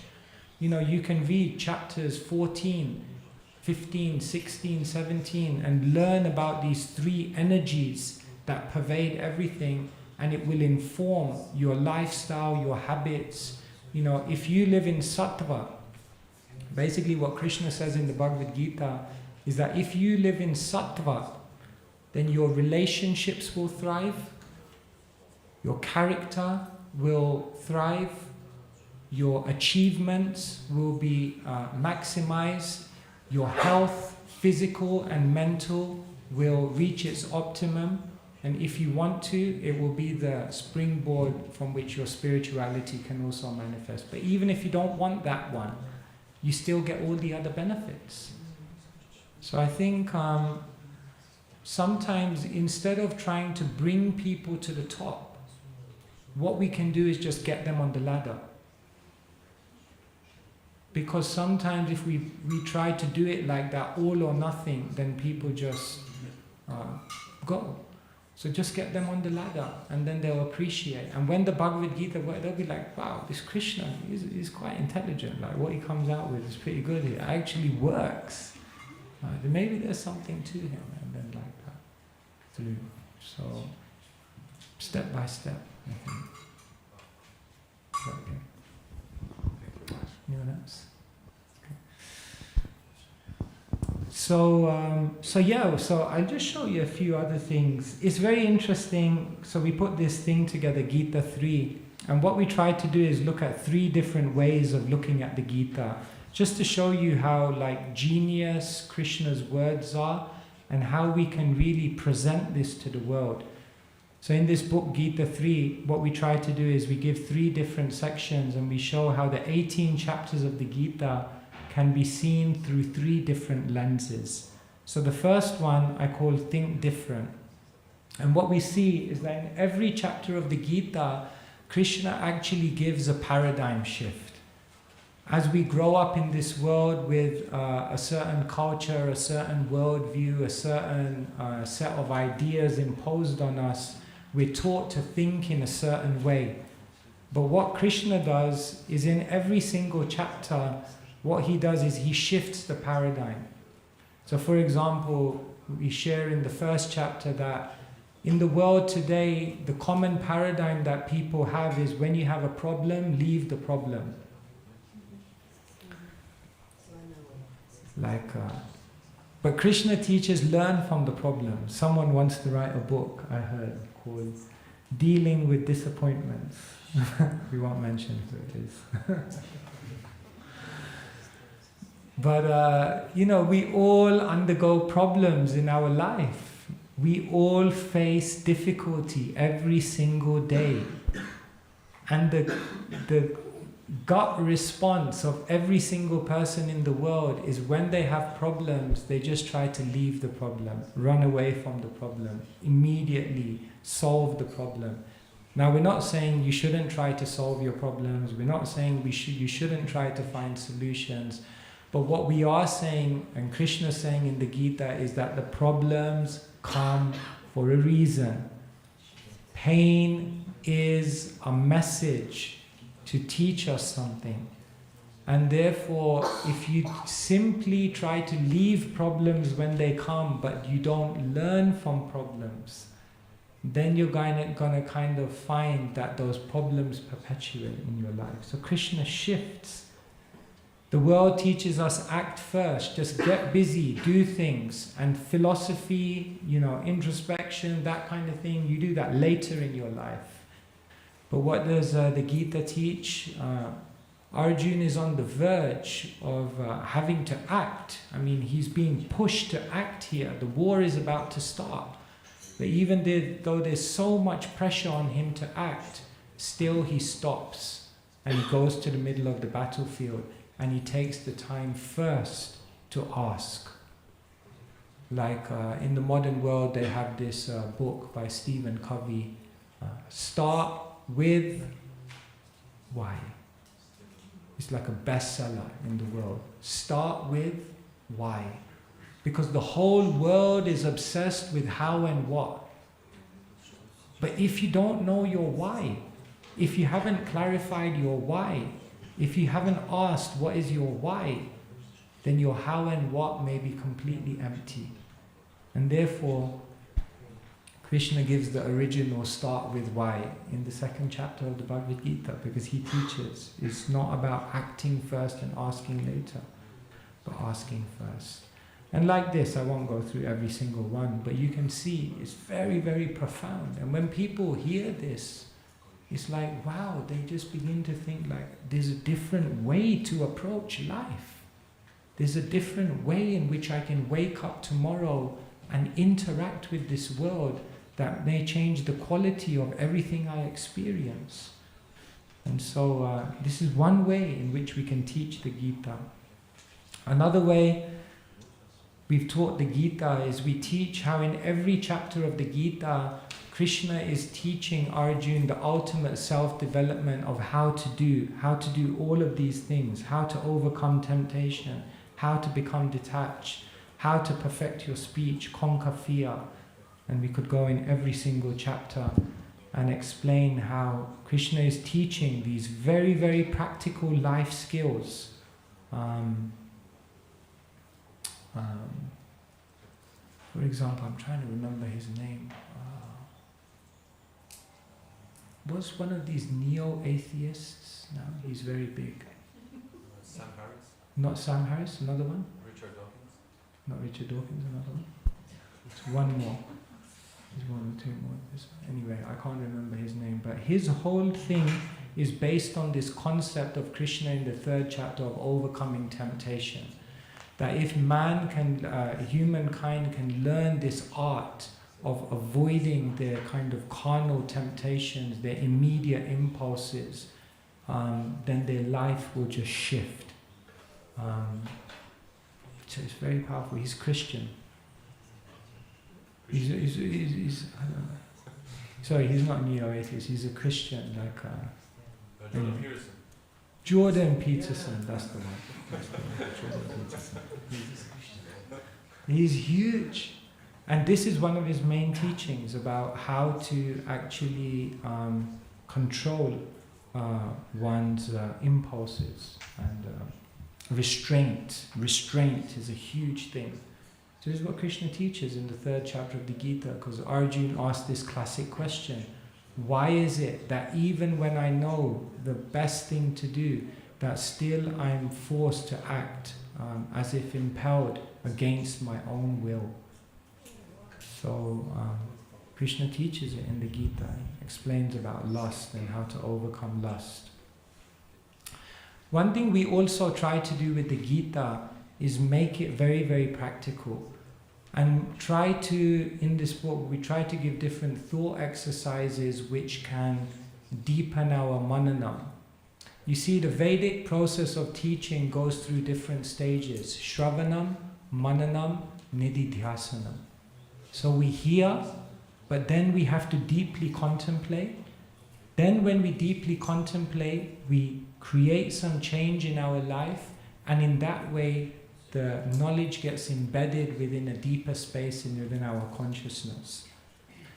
You know, you can read chapters 14, 15, 16, 17 and learn about these 3 energies that pervade everything, and it will inform your lifestyle, your habits. You know, if you live in sattva, basically what Krishna says in the Bhagavad Gita is that if you live in sattva, then your relationships will thrive, your character will thrive, your achievements will be maximized, your health, physical and mental, will reach its optimum. And if you want to, it will be the springboard from which your spirituality can also manifest. But even if you don't want that one, you still get all the other benefits. So I think sometimes instead of trying to bring people to the top, what we can do is just get them on the ladder. Because sometimes if we try to do it like that, all or nothing, then people just go. So just get them on the ladder, and then they'll appreciate. And when the Bhagavad Gita, they'll be like, wow, this Krishna is quite intelligent. Like what he comes out with is pretty good. It actually works. Maybe there's something to him, and then like that through. So step by step, I think. Okay. Anyone else? So I'll just show you a few other things. It's very interesting. So we put this thing together, Gita 3, and what we try to do is look at 3 different ways of looking at the Gita, just to show you how like genius Krishna's words are and how we can really present this to the world. So in this book, Gita 3, what we try to do is we give 3 different sections, and we show how the 18 chapters of the Gita can be seen through 3 different lenses. So the first one I call Think Different. And what we see is that in every chapter of the Gita, Krishna actually gives a paradigm shift. As we grow up in this world with a certain culture, a certain worldview, a certain set of ideas imposed on us, we're taught to think in a certain way. But what Krishna does is in every single chapter, what he does is he shifts the paradigm. So for example, we share in the first chapter that in the world today, the common paradigm that people have is when you have a problem, leave the problem. But Krishna teaches learn from the problem. Someone wants to write a book, I heard, called Dealing with Disappointments. We won't mention who it is. But, we all undergo problems in our life. We all face difficulty every single day. And the gut response of every single person in the world is when they have problems, they just try to leave the problem, run away from the problem, immediately solve the problem. Now, we're not saying you shouldn't try to solve your problems. We're not saying you shouldn't try to find solutions. But what we are saying, and Krishna is saying in the Gita, is that the problems come for a reason. Pain is a message to teach us something. And therefore, if you simply try to leave problems when they come, but you don't learn from problems, then you're gonna kind of find that those problems perpetuate in your life. So Krishna shifts. The world teaches us act first, just get busy, do things. And philosophy, introspection, that kind of thing, you do that later in your life. But what does the Gita teach? Arjuna is on the verge of having to act. I mean, he's being pushed to act here. The war is about to start. But even though there's so much pressure on him to act, still he stops and he goes to the middle of the battlefield. And he takes the time first to ask. Like in the modern world, they have this book by Stephen Covey, Start with Why. It's like a bestseller in the world. Start with why. Because the whole world is obsessed with how and what. But if you don't know your why, if you haven't clarified your why, if you haven't asked what is your why, then your how and what may be completely empty. And therefore, Krishna gives the original start with why in the second chapter of the Bhagavad Gita, because he teaches it's not about acting first and asking later, but asking first. And like this, I won't go through every single one, but you can see it's very, very profound. And when people hear this, it's like, wow, they just begin to think like there's a different way to approach life. There's a different way in which I can wake up tomorrow and interact with this world that may change the quality of everything I experience. And so this is one way in which we can teach the Gita. Another way we've taught the Gita is we teach how in every chapter of the Gita, Krishna is teaching Arjuna the ultimate self-development of how to do all of these things, how to overcome temptation, how to become detached, how to perfect your speech, conquer fear. And we could go in every single chapter and explain how Krishna is teaching these very, very practical life skills. For example, I'm trying to remember his name. Was one of these neo-atheists? No, he's very big. Sam Harris? Not Sam Harris, another one? Richard Dawkins? Not Richard Dawkins, another one. It's one more. There's one or two more. Anyway, I can't remember his name, but his whole thing is based on this concept of Krishna in the 3rd chapter of overcoming temptation. That if humankind can learn this art of avoiding their kind of carnal temptations, their immediate impulses, then their life will just shift. So it's very powerful. He's Christian. He's I don't know. Sorry, he's not neo-atheist. He's a Christian, like Jordan Peterson. Jordan Peterson. That's the one. Jordan Peterson. He's huge, and this is one of his main teachings about how to actually control one's impulses and restraint. Restraint is a huge thing. So this is what Krishna teaches in the 3rd chapter of the Gita, because Arjuna asked this classic question: why is it that even when I know the best thing to do, that still I'm forced to act as if impelled against my own will? So Krishna teaches it in the Gita. He explains about lust and how to overcome lust. One thing we also try to do with the Gita is make it very, very practical. And try to, in this book, we try to give different thought exercises which can deepen our mananam. You see, the Vedic process of teaching goes through different stages: Shravanam, Mananam, Nididhyasanam. So we hear, but then we have to deeply contemplate. Then when we deeply contemplate, we create some change in our life, and in that way the knowledge gets embedded within a deeper space and within our consciousness.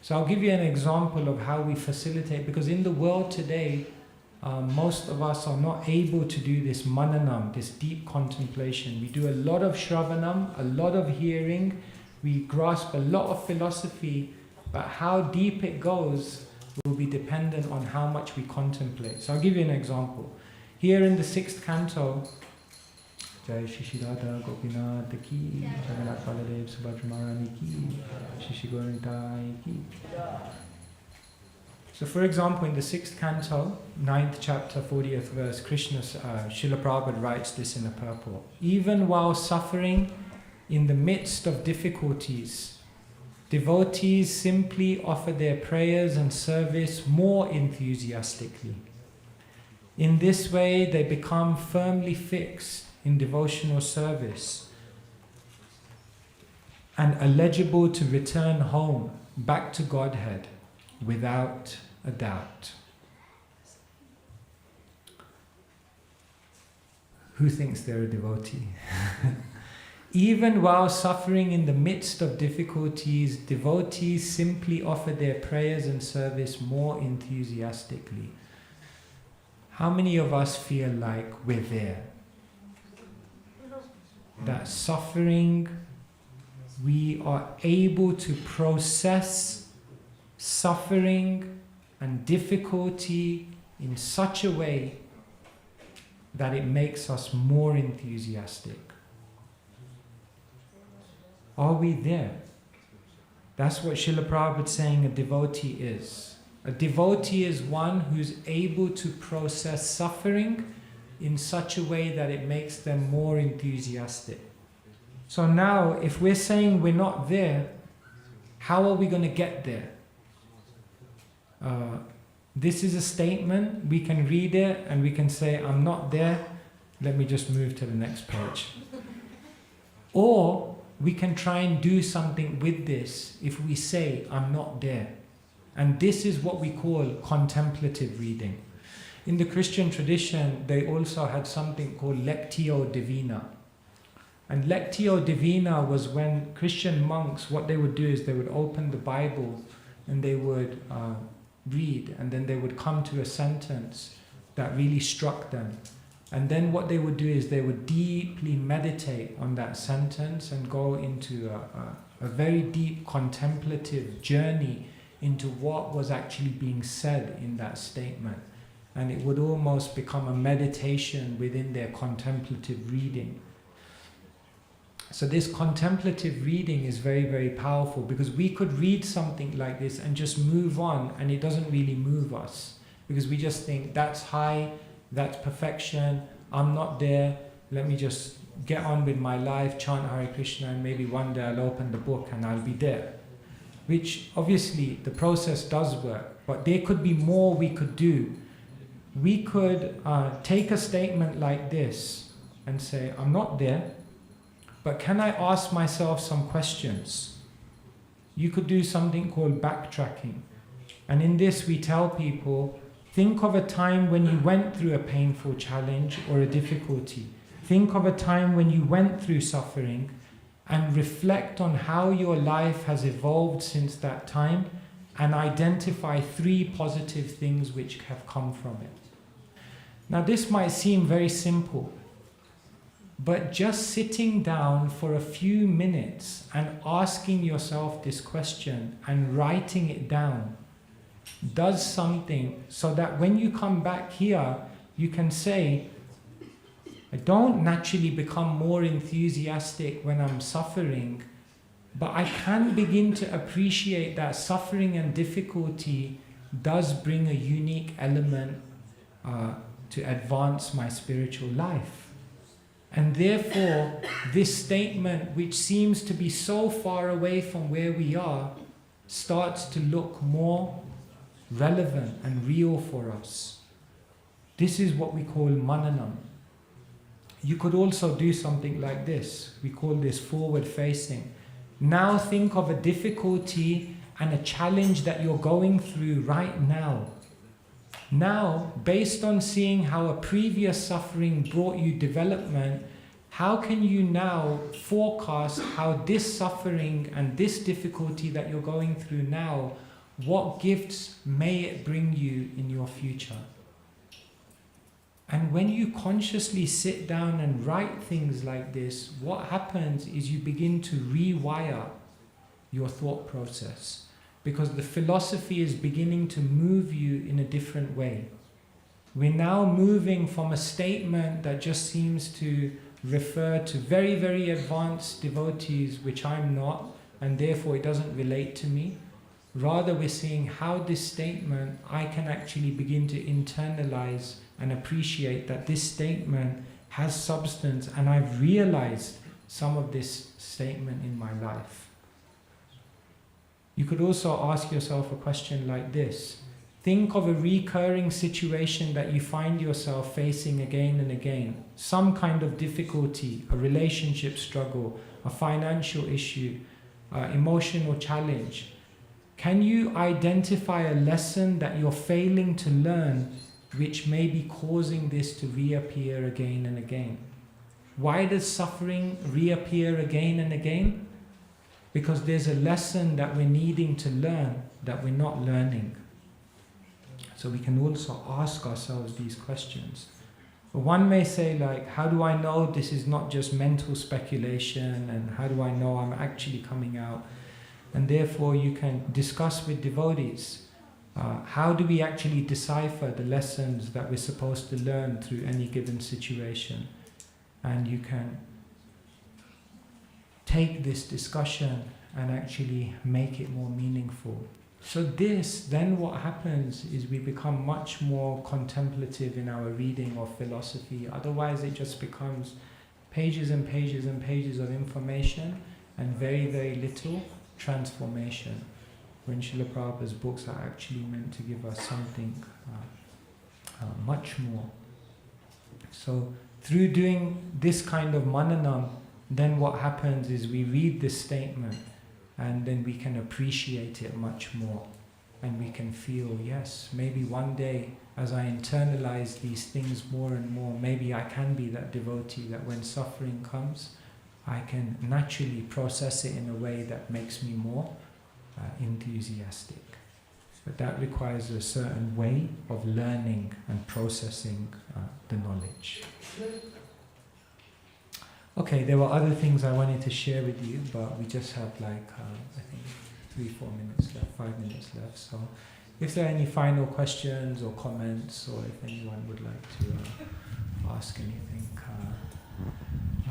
So I'll give you an example of how we facilitate, because in the world today, most of us are not able to do this mananam, this deep contemplation. We do a lot of shravanam, a lot of hearing, we grasp a lot of philosophy, but how deep it goes will be dependent on how much we contemplate. So I'll give you an example. Here in the 6th canto, Jai Shri Radha Gopinath ki, Jagannath Baladev Subhadra Maharani ki, Shri Govinda ki. So for example, in the 6th canto, 9th chapter, 40th verse, Krishna, Srila Prabhupada writes this in a purport. Even while suffering in the midst of difficulties, devotees simply offer their prayers and service more enthusiastically. In this way, they become firmly fixed in devotional service and eligible to return home, back to Godhead, without a doubt. Who thinks they're a devotee? Even while suffering in the midst of difficulties, devotees simply offer their prayers and service more enthusiastically. How many of us feel like we're there? That suffering, we are able to process suffering and difficulty in such a way that it makes us more enthusiastic. Are we there? That's what Srila Prabhupada is saying a devotee is. A devotee is one who's able to process suffering in such a way that it makes them more enthusiastic. So now, if we're saying we're not there, how are we going to get there? This is a statement, we can read it and we can say, I'm not there, let me just move to the next page. Or we can try and do something with this if we say, I'm not there. And this is what we call contemplative reading. In the Christian tradition, they also had something called Lectio Divina. And Lectio Divina was when Christian monks, what they would do is they would open the Bible and they would read, and then they would come to a sentence that really struck them. And then what they would do is they would deeply meditate on that sentence and go into a very deep contemplative journey into what was actually being said in that statement. And it would almost become a meditation within their contemplative reading. So this contemplative reading is very, very powerful, because we could read something like this and just move on, and it doesn't really move us, because we just think that's high, that's perfection, I'm not there, let me just get on with my life, chant Hare Krishna, and maybe one day I'll open the book and I'll be there. Which obviously the process does work, but there could be more we could do. We could take a statement like this and say, I'm not there, but can I ask myself some questions? You could do something called backtracking. And in this we tell people, think of a time when you went through a painful challenge or a difficulty. Think of a time when you went through suffering, and reflect on how your life has evolved since that time, and identify 3 positive things which have come from it. Now this might seem very simple, but just sitting down for a few minutes and asking yourself this question and writing it down does something, so that when you come back here, you can say, I don't naturally become more enthusiastic when I'm suffering, but I can begin to appreciate that suffering and difficulty does bring a unique element to advance my spiritual life. And therefore, this statement, which seems to be so far away from where we are, starts to look more relevant and real for us. This is what we call mananam. You could also do something like this. We call this forward facing. Now think of a difficulty and a challenge that you're going through right now. Now, based on seeing how a previous suffering brought you development, how can you now forecast how this suffering and this difficulty that you're going through now, what gifts may it bring you in your future? And when you consciously sit down and write things like this, what happens is you begin to rewire your thought process, because the philosophy is beginning to move you in a different way. We're now moving from a statement that just seems to refer to very, very advanced devotees, which I'm not, and therefore it doesn't relate to me. Rather, we're seeing how this statement, I can actually begin to internalize and appreciate that this statement has substance, and I've realized some of this statement in my life. You could also ask yourself a question like this. Think of a recurring situation that you find yourself facing again and again. Some kind of difficulty, a relationship struggle, a financial issue, emotional challenge. Can you identify a lesson that you're failing to learn which may be causing this to reappear again and again? Why does suffering reappear again and again? Because there's a lesson that we're needing to learn that we're not learning. So we can also ask ourselves these questions. But one may say, like, how do I know this is not just mental speculation, and how do I know I'm actually coming out? And therefore you can discuss with devotees. How do we actually decipher the lessons that we're supposed to learn through any given situation? And you can take this discussion and actually make it more meaningful. So this, then what happens is we become much more contemplative in our reading of philosophy. Otherwise it just becomes pages and pages and pages of information and very, very little transformation. When Srila Prabhupada's books are actually meant to give us something much more. So through doing this kind of mananam, then what happens is we read this statement and then we can appreciate it much more, and we can feel, yes, maybe one day as I internalize these things more and more, maybe I can be that devotee that when suffering comes, I can naturally process it in a way that makes me more enthusiastic. But that requires a certain way of learning and processing the knowledge. Okay, there were other things I wanted to share with you, but we just have I think 3-4 minutes left, 5 minutes left. So if there are any final questions or comments, or if anyone would like to ask anything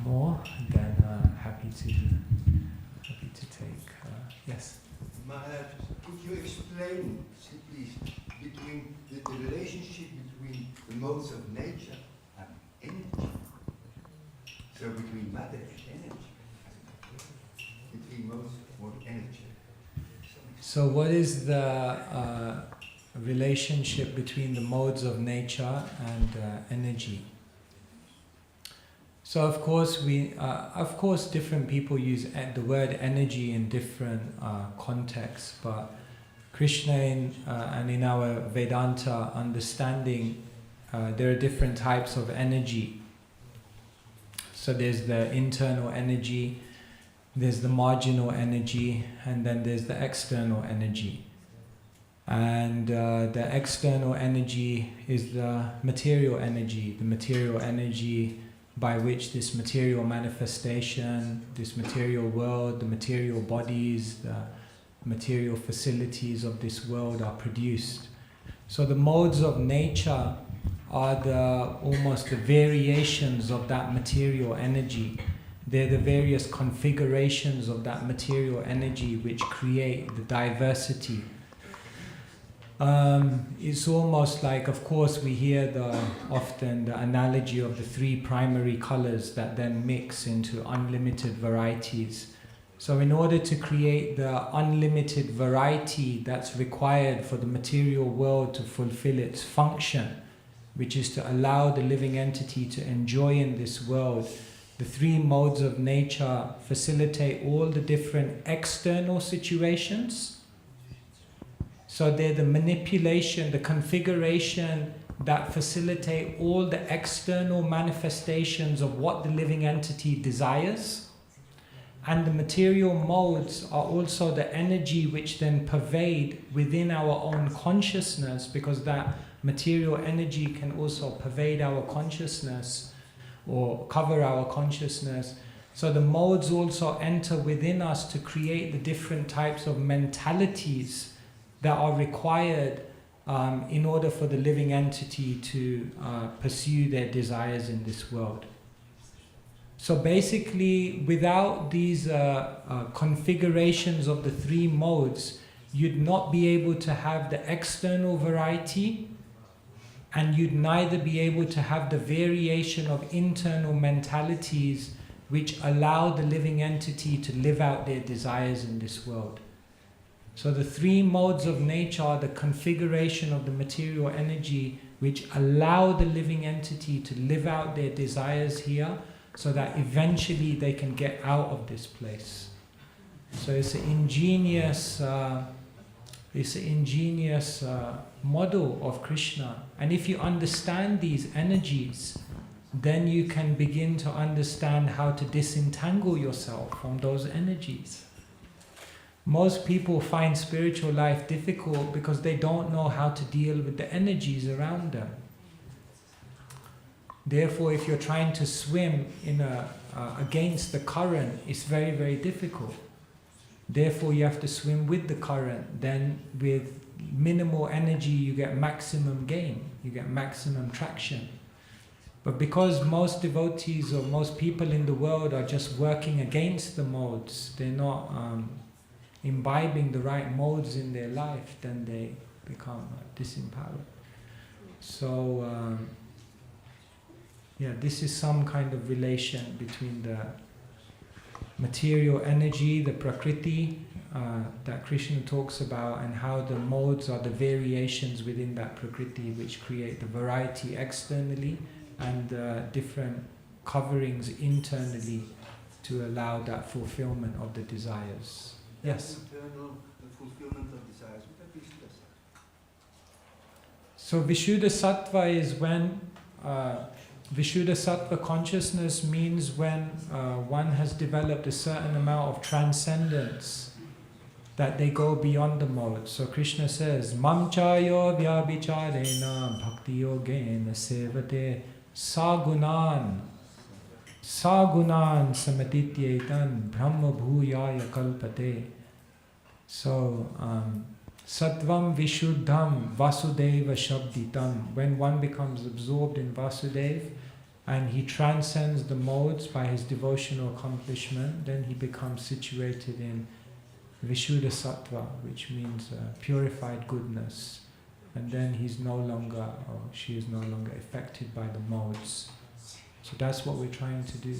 more, then happy to take. Yes? Maharaj, could you explain, please, between the relationship between the modes of nature and energy? So between matter and energy, between modes of energy. So what is the relationship between the modes of nature and energy? So of course different people use the word energy in different contexts, but Krishna and in our Vedanta understanding, there are different types of energy. So there's the internal energy, there's the marginal energy, and then there's the external energy. And the external energy is the material energy by which this material manifestation, this material world, the material bodies, the material facilities of this world are produced. So the modes of nature are almost the variations of that material energy. They're the various configurations of that material energy which create the diversity. It's almost like, of course, we hear often the analogy of the 3 primary colors that then mix into unlimited varieties. So in order to create the unlimited variety that's required for the material world to fulfill its function, which is to allow the living entity to enjoy in this world, the 3 modes of nature facilitate all the different external situations. So they're the manipulation, the configuration that facilitate all the external manifestations of what the living entity desires. And the material modes are also the energy which then pervade within our own consciousness, because that material energy can also pervade our consciousness or cover our consciousness. So the modes also enter within us to create the different types of mentalities that are required in order for the living entity to pursue their desires in this world. So basically, without these configurations of the 3 modes, you'd not be able to have the external variety, and you'd neither be able to have the variation of internal mentalities which allow the living entity to live out their desires in this world. So the 3 modes of nature are the configuration of the material energy which allow the living entity to live out their desires here, so that eventually they can get out of this place. So it's an ingenious model of Krishna. And if you understand these energies, then you can begin to understand how to disentangle yourself from those energies. Most people find spiritual life difficult because they don't know how to deal with the energies around them. Therefore, if you're trying to swim against the current, it's very, very difficult. Therefore, you have to swim with the current. Then with minimal energy, you get maximum gain, you get maximum traction. But because most devotees or most people in the world are just working against the modes, they're not imbibing the right modes in their life, then they become disempowered. So, this is some kind of relation between the material energy, the prakriti, that Krishna talks about, and how the modes are the variations within that prakriti which create the variety externally and different coverings internally to allow that fulfillment of the desires. Yes? Internal fulfillment of desires. Would that be so Vishuddha Sattva is when Vishuddha Sattva consciousness means when one has developed a certain amount of transcendence, that they go beyond the modes. So Krishna says, Mam chayo vyabhicharena bhakti yogena sevate sagunan samatityetan brahma bhuyaya kalpate. So, Sattvam Vishuddham Vasudeva Shabditam. When one becomes absorbed in Vasudeva and he transcends the modes by his devotional accomplishment, then he becomes situated in Vishuddha Sattva, which means purified goodness. And then he's no longer, or she is no longer affected by the modes. So that's what we're trying to do.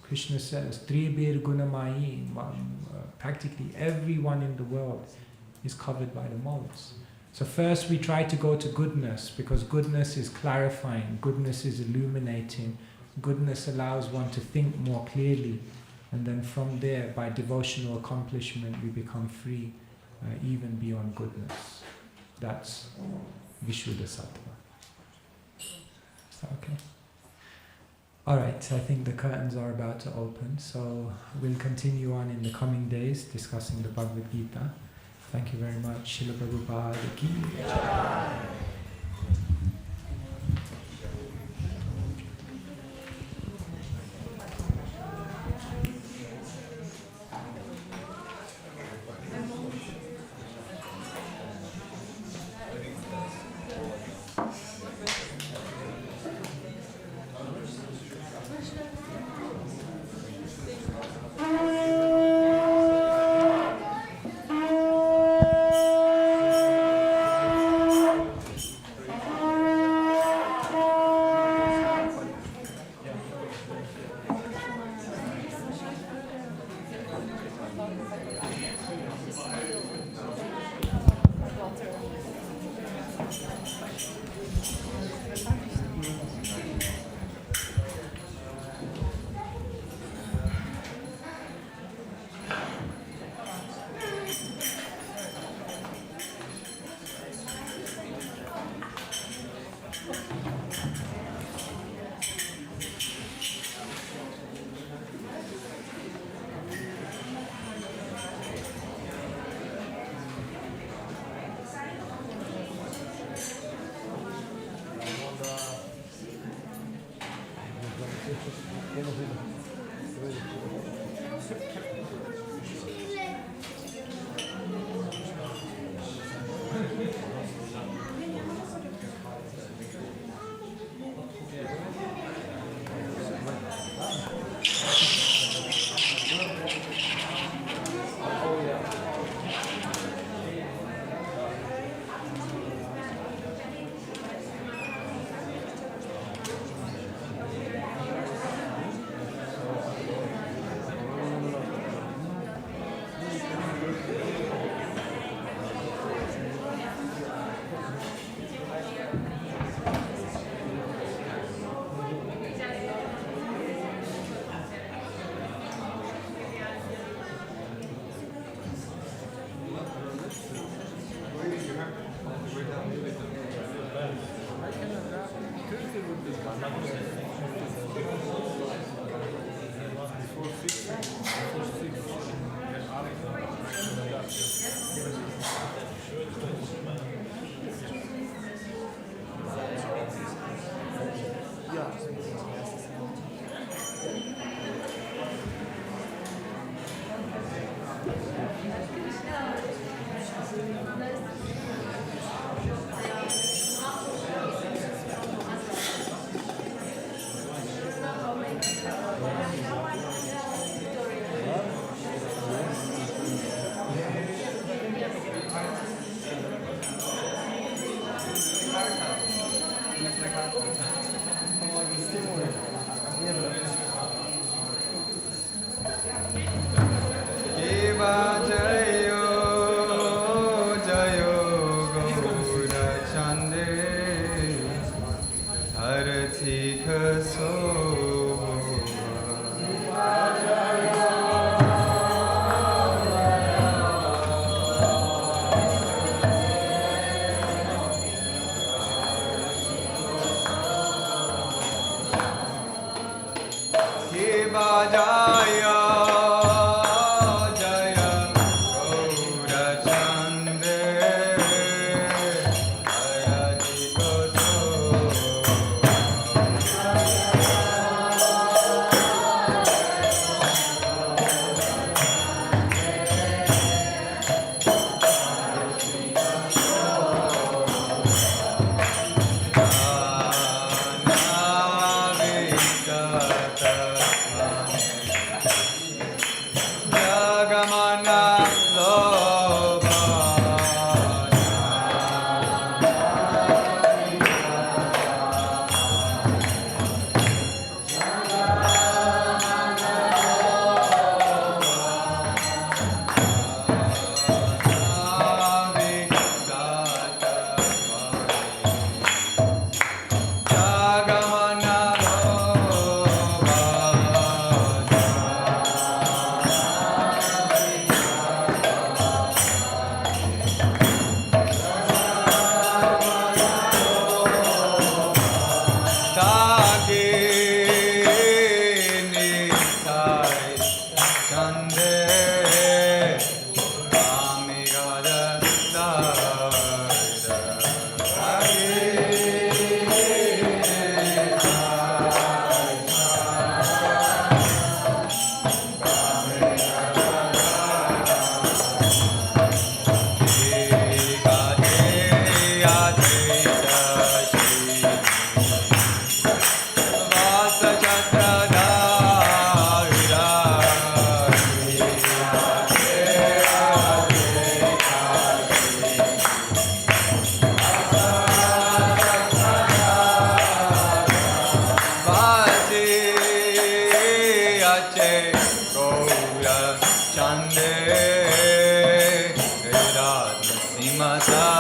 Krishna says, Tribir Gunamayi, practically everyone in the world is covered by the modes. So first we try to go to goodness, because goodness is clarifying, goodness is illuminating, goodness allows one to think more clearly, and then from there, by devotional accomplishment, we become free, even beyond goodness. That's Vishuddha Sattva. Is that okay? Alright, I think the curtains are about to open, so we'll continue on in the coming days discussing the Bhagavad Gita. Thank you very much. Srila Prabhupada ki jai.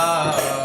Hare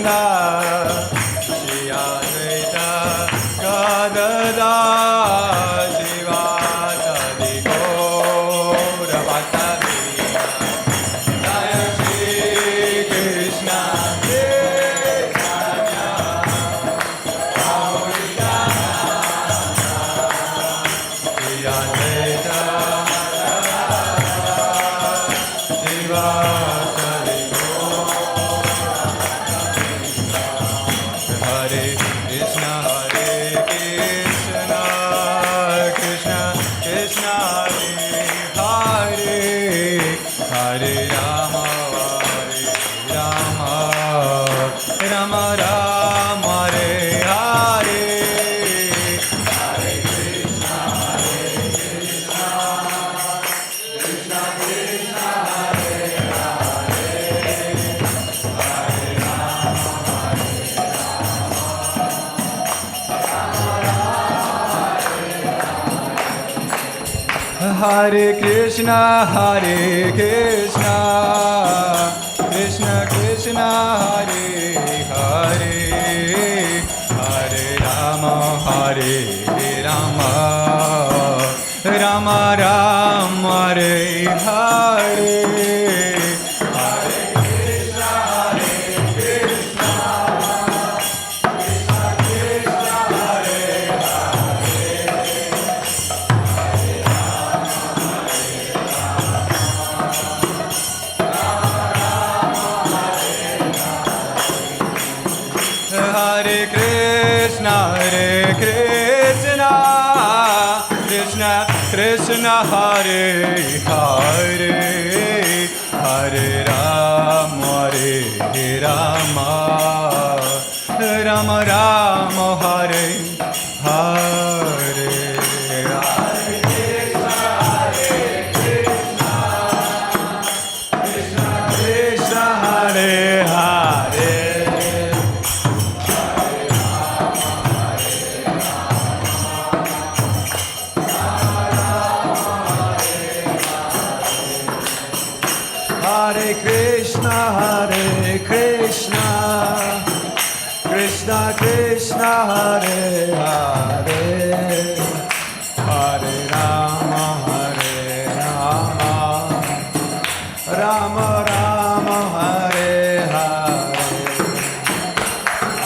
Krishna Shri Advaita Gadada Srivasadi Gaura Bhattavina Jaya Shri Krishna Chaitanya Gauranga Shri Advaita Srivasadi Hare Krishna, Hare Krishna, Krishna Krishna, Hare Hare, Hare Rama, Hare Rama, Rama Rama, Hare Hare. Hare Krishna, Hare Krishna, Krishna Krishna, Hare Hare, Hare Hare Krishna, Hare Krishna, Krishna Krishna, Hare Hare, Hare Rama, Hare Rama, Rama Rama, Hare Hare. Hare Krishna, Hare Krishna, Krishna Krishna, Hare Hare Krishna, Hare Krishna, Krishna Krishna, Hare Hare, Hare Rama, Hare Rama, Rama Rama, Hare Hare.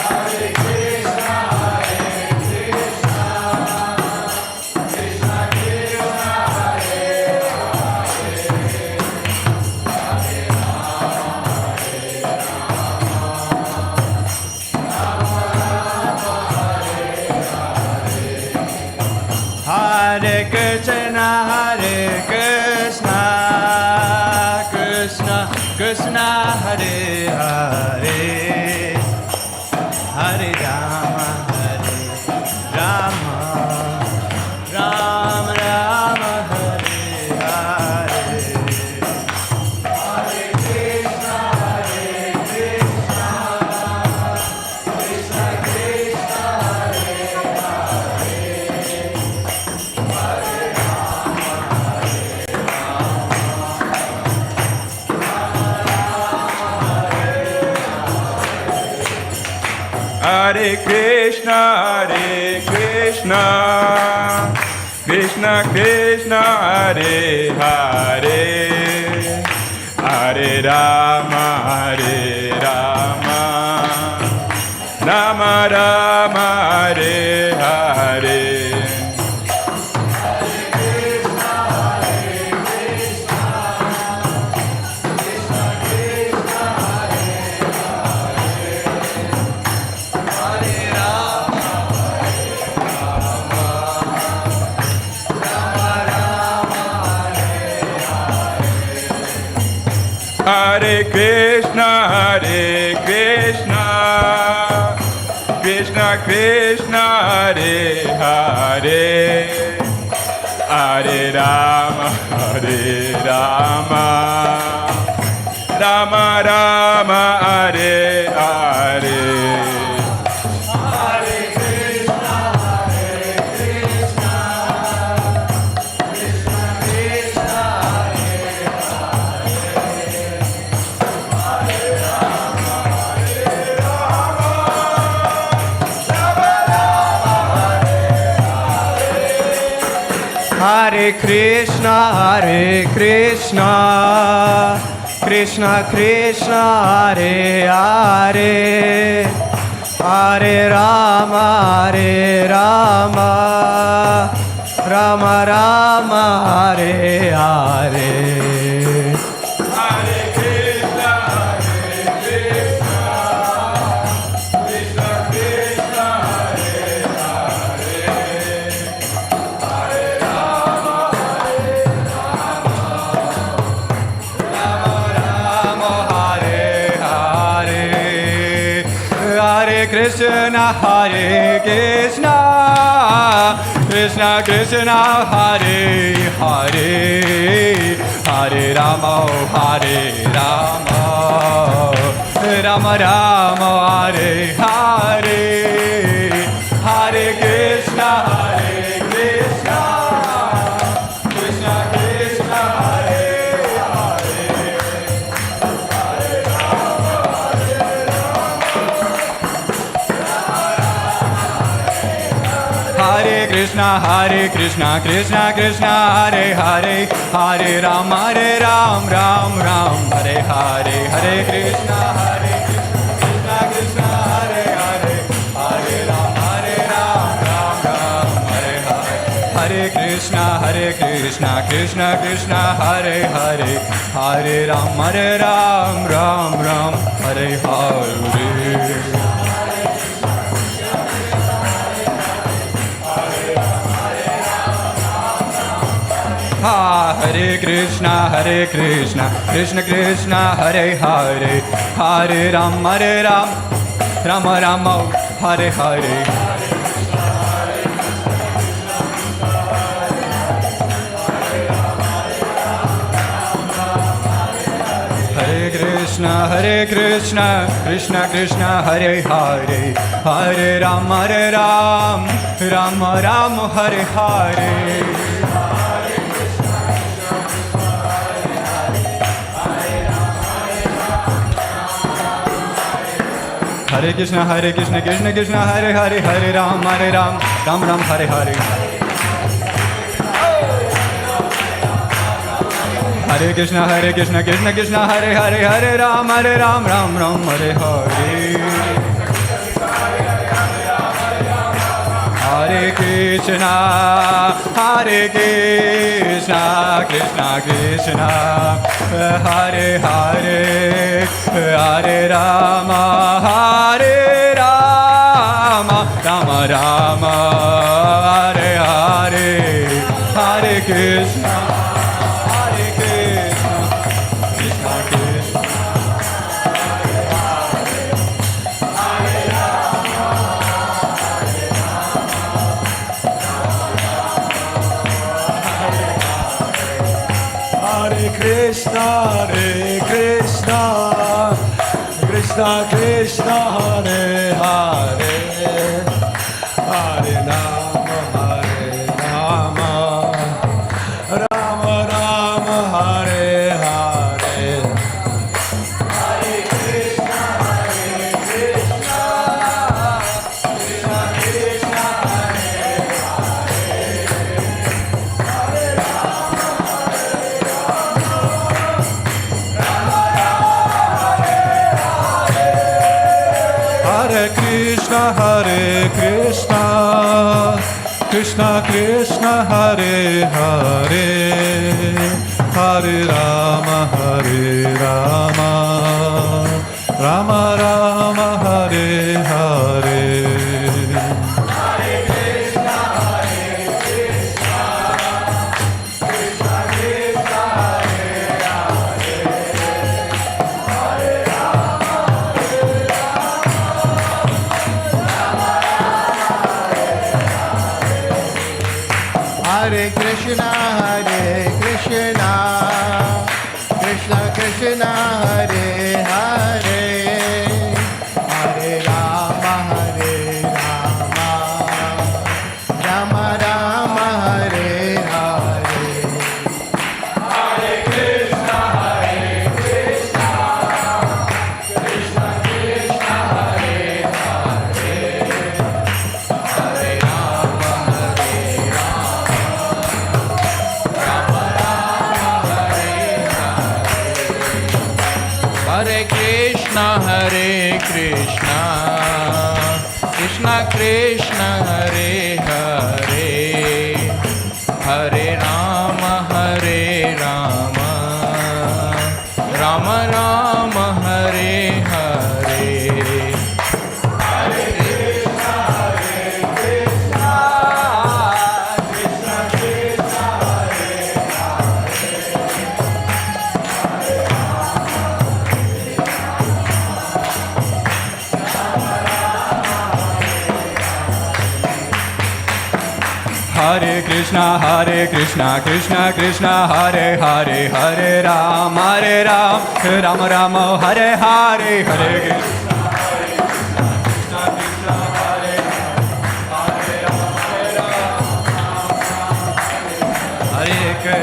Hare Krishna, Hare Krishna, Krishna Krishna, Hare Hare. Hare Krishna, Hare Krishna, Krishna Krishna, Hare Hare, Hare Rama, Hare Rama, Rama Rama, Hare Hare. Hare Krishna, Hare Krishna, Krishna Krishna, Hare Hare Krishna, Hare Krishna, Krishna Krishna, Hare Hare, Hare Rama, Hare Rama, Rama Rama, Hare Hare. Hare Krishna, Hare Krishna, Krishna Krishna, Hare Hare Krishna, Hare Krishna, Krishna Krishna, Hare Hare, Hare Rama, Hare Rama, Rama Rama, Hare Hare. Hare Krishna, Hare Krishna, Krishna Krishna, Hare Hare, Hare Rama, Hare Rama, Rama Rama, Hare Hare. Hare Krishna, Krishna Krishna, Hare Hare, Hare Rama, Rama Rama, Hare Hare. Hare Krishna, Krishna Krishna, Hare Hare, Hare Rama, Rama Hare Hare. Hare Krishna, Krishna Krishna, Hare Hare, Hare Rama, Rama Rama, Hare Hare, Hare Krishna, Krishna Krishna, Hare Hare, Hare Hare Krishna, Krishna Krishna, Hare Hare, Hare Ram, Ram Ram, Hare Hare, Hare Krishna, Krishna Krishna, Hare Hare, Hare Ram, Ram Ram, Hare Hare, Hare Krishna, Krishna Krishna, Hare Hare, Hare Ram, Ram Ram, Hare Hare. Hare Krishna, Krishna Krishna, Hare Hare, Hare Ram, Rama Rama, Hare Hare. Hare Krishna, Krishna Krishna, Hare Hare, Hare Ram, Rama Rama, Hare Hare. Hare Krishna, Krishna Krishna, Hare Hare, Hare Ram, Ram Ram, Hare Hare. Hare Krishna, Krishna Krishna, Hare Hare, Hare Ram, Ram Ram, Hare Hare. Hare Krishna, Krishna Krishna, Hare Hare, Hare Rama, Rama Rama, Hare Hare, Hare Krishna, Krishna Krishna. Hare Krishna, Krishna Krishna, Hare Hare, Hare Rama, Rama Rama, Hare Hare. Hare Krishna, Krishna Krishna, Hare Hare, Hare Hare Krishna, Krishna Krishna, Hare Hare, Hare Rama, Rama Rama, Hare Hare. Hare Krishna, Krishna Krishna, Hare Hare, Hare Hare Krishna, Krishna Krishna, Hare Hare, Hare Rama, Rama Rama, Hare Hare. Hare Krishna, Krishna Krishna, Hare Hare, Hare Rama, Krishna Krishna Hare Hare, Hare Rama Hare Rama, Rama Rama Hare Hare. Hare Krishna, Krishna Krishna, Hare Hare, Hare Ram, Rama Rama, Hare Hare, Hare Krishna, Krishna Hare Hare,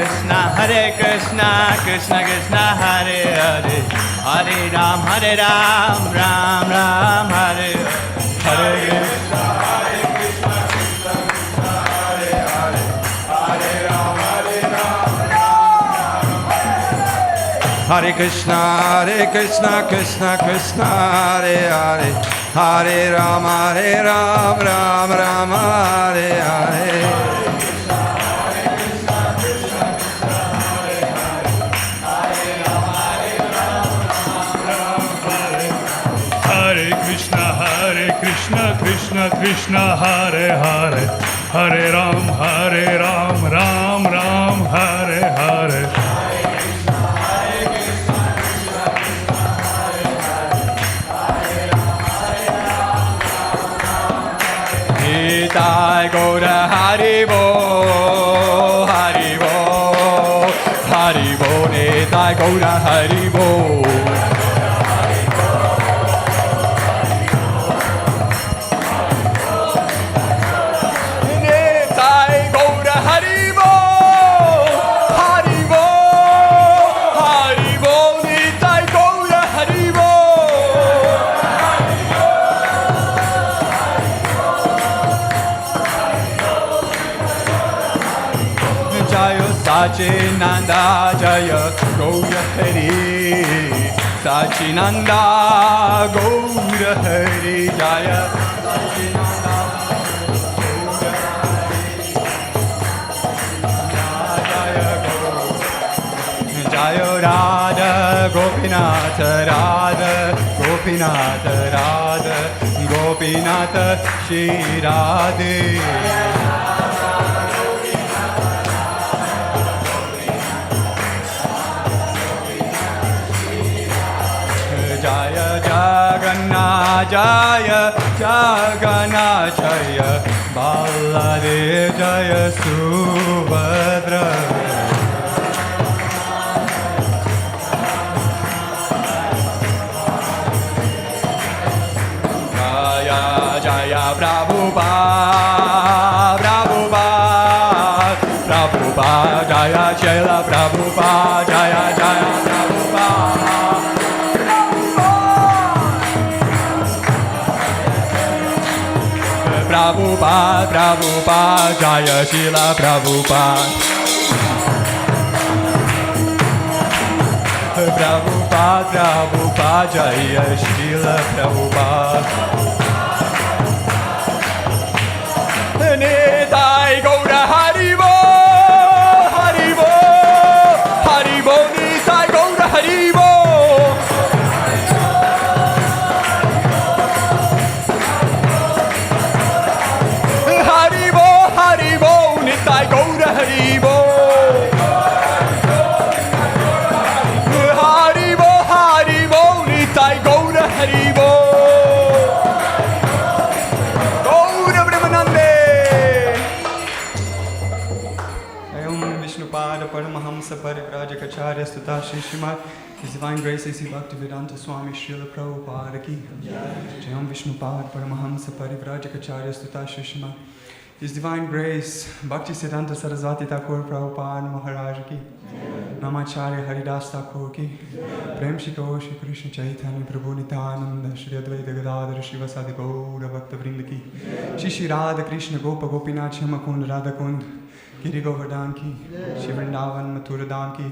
Hare Krishna, Krishna Krishna, Hare Hare, Hare Ram, Ram Ram, Hare Hare Krishna. Hare Krishna, Krishna Krishna, Hare Hare, Hare Ram, Ram Ram, Hare Hare. Hare Krishna, Krishna Krishna, Hare Hare, Hare Ram, Ram Ram, Hare Hare. Nitai Gaura Haribo, Haribo, Haribo, Nitai Gaura Haribo. Nitai Gaura Haribo, Haribo, Haribo, Nitai Gaura Haribo. Jaya Sachinanda, Jaya Gaura Hari, Sachinanda, Gaura Hari, Jaya Sachinanda, Gaura Hari, Jaya Gaura, Jaya Radha, Gopinath, Radha, Gopinath, Radha, Gopinath, Shri Radhe. Jaya Jagannath, Jaya Jagannath, Jaya Baladev, Jaya Subhadra. Jaya Jaya Prabhupada, Prabhupada, Prabhupada, Jaya Srila Prabhupada, Jaya Jaya Prabhupada. Prabhupada, Prabhupada, Jaya Srila Prabhupada. Prabhupada, Prabhupada, Jaya Srila Prabhupada. Nitai Gaura Haribo, Haribo, Haribo, Nitai Gaura Haribo. Haribo, Haribo, Nitai Gaura Haribo. Haribo, Haribo, Nitai Gaura Haribo. Gaura Brahmanande. Ayam Vishnupada Paramahamsa Parivrajacharya Stata Shri Srimad His Divine Grace A.C. Bhaktivedanta Swami Srila Prabhupada Ki Jayam Vishnupada Paramahamsa Parivrajacharya Stata Shri Srimad His Divine Grace Bhaktisiddhanta Saraswati Thakur Prabhupada Maharaj Ki Namacharya Haridas Thakur Ki Prem Shri Gaur Shri Krishna Chaitanya Prabhu Nityananda Shri Advaita Gadadhara Shivasadi Gaura Bhakta Vrinda Ki Shri Shri Radha Krishna Gopa Gopinath Shama Kund Radha Kund Giri Govardhan Ki Shri Vrindavan Mathura Dham Ki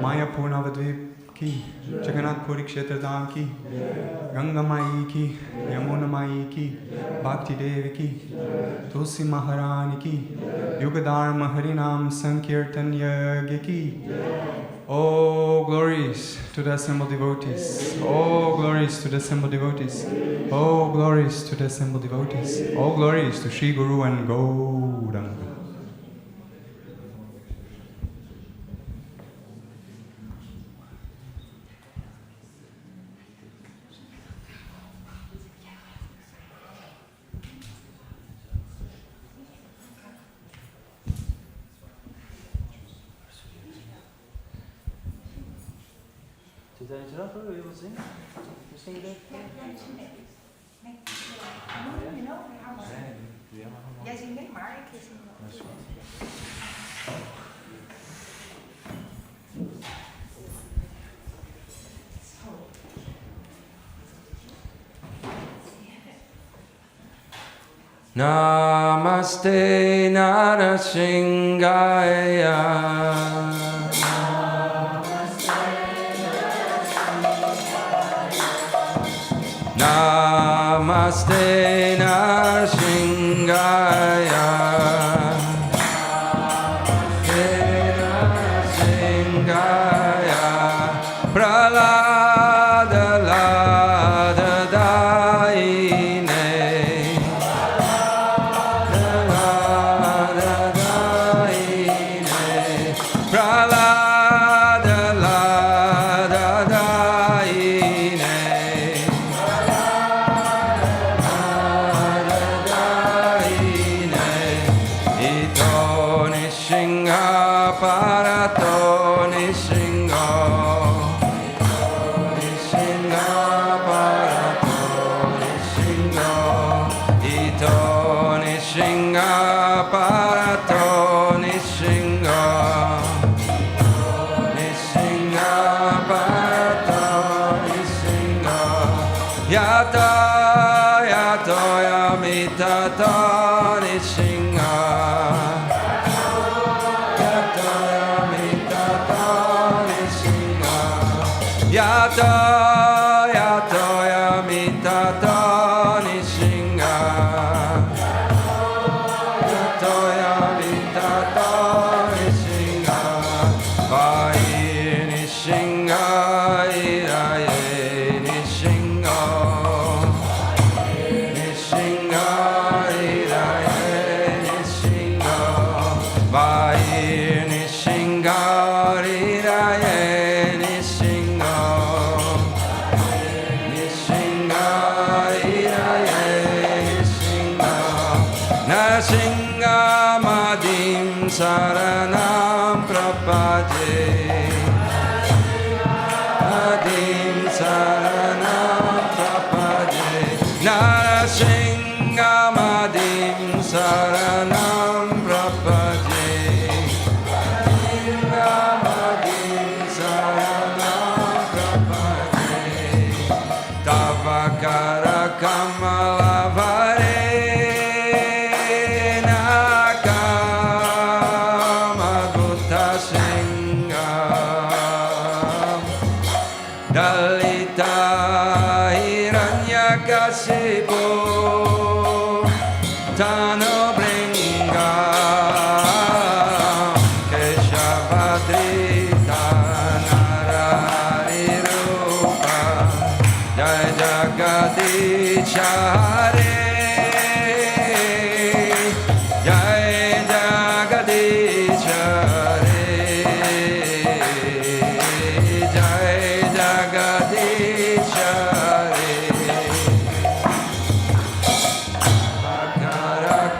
Maya Purnavadvip ki, Jagannath Puri Kshetra Dham ki, Ganga Mai ki, Yamuna Mai ki, Bhakti Devi ki, Tulsi Maharani ki, Yugadharma Harinam Sankirtan Yagya ki. Oh, glories to the assembled devotees. Oh, glories to the assembled devotees. Oh, glories to the assembled devotees. Oh, glories to Sri Guru and Gauranga. Did I interrupt or were you able to sing? You sing it? Jij zingt mee, maar ik zing wel. Namaste Narasingaya. Namaste Narasingaya. Narasingaya. Pralada Lada Daine. Pralada Daine. Pralada Lada Daine. Yata yato yamita tani singa. Yato yamita tani singa. Yato yato yamita tani singa. Yato yamita tani singa. Vai ni singa iraye. Saranam Prapade. Adim Saranam Prapade. Narasingam Adim Saranam Prapade. Adim Saranam Prapade. Tavakara Kamalavare. Tano bringa Keshavadri Tanarari Rupa Jai Jagadish Hare Jai Jagadish Hare Jai Jagadish Hare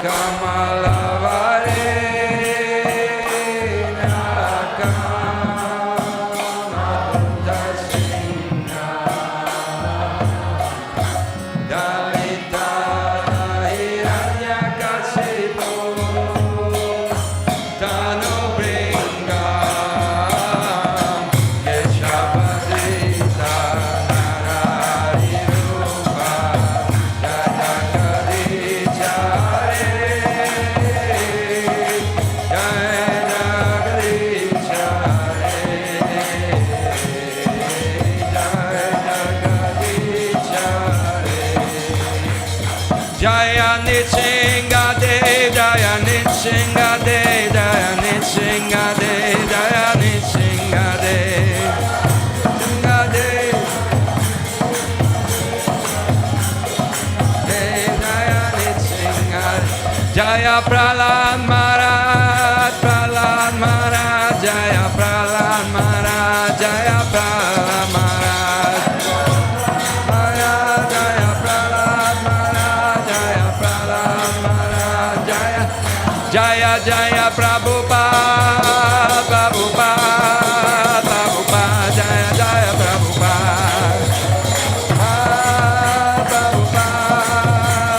Kamalavare Nakamadantasinga Dalita Jaya Nitsingade, Jaya Nitsingade, Jaya Nitsingade, Jaya Nitsingade, Singade, Jaya Nitsingade, Jaya Prahlad Maharaj, Prahlad Maharaj, Jaya Prahlad Maharaj, Jaya Prahlad Maharaj. Jaya Jaya Prabhupada, Prabhupada, Prabhupada, Jaya Jaya Prabhupada, Prabhupada,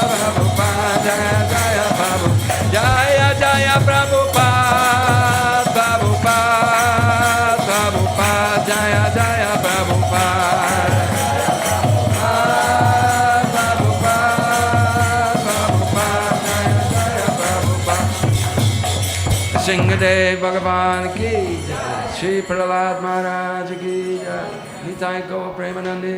Prabhupada, Jaya Jaya Prabhupada, Jaya Jaya Prabhupada, Prabhupada, Prabhupada, Jaya Jaya Prabhupada. Singadev Bhagavan ki jai, Shri Prahlad Maharaj ki jai, Nitai Gaur Premanande.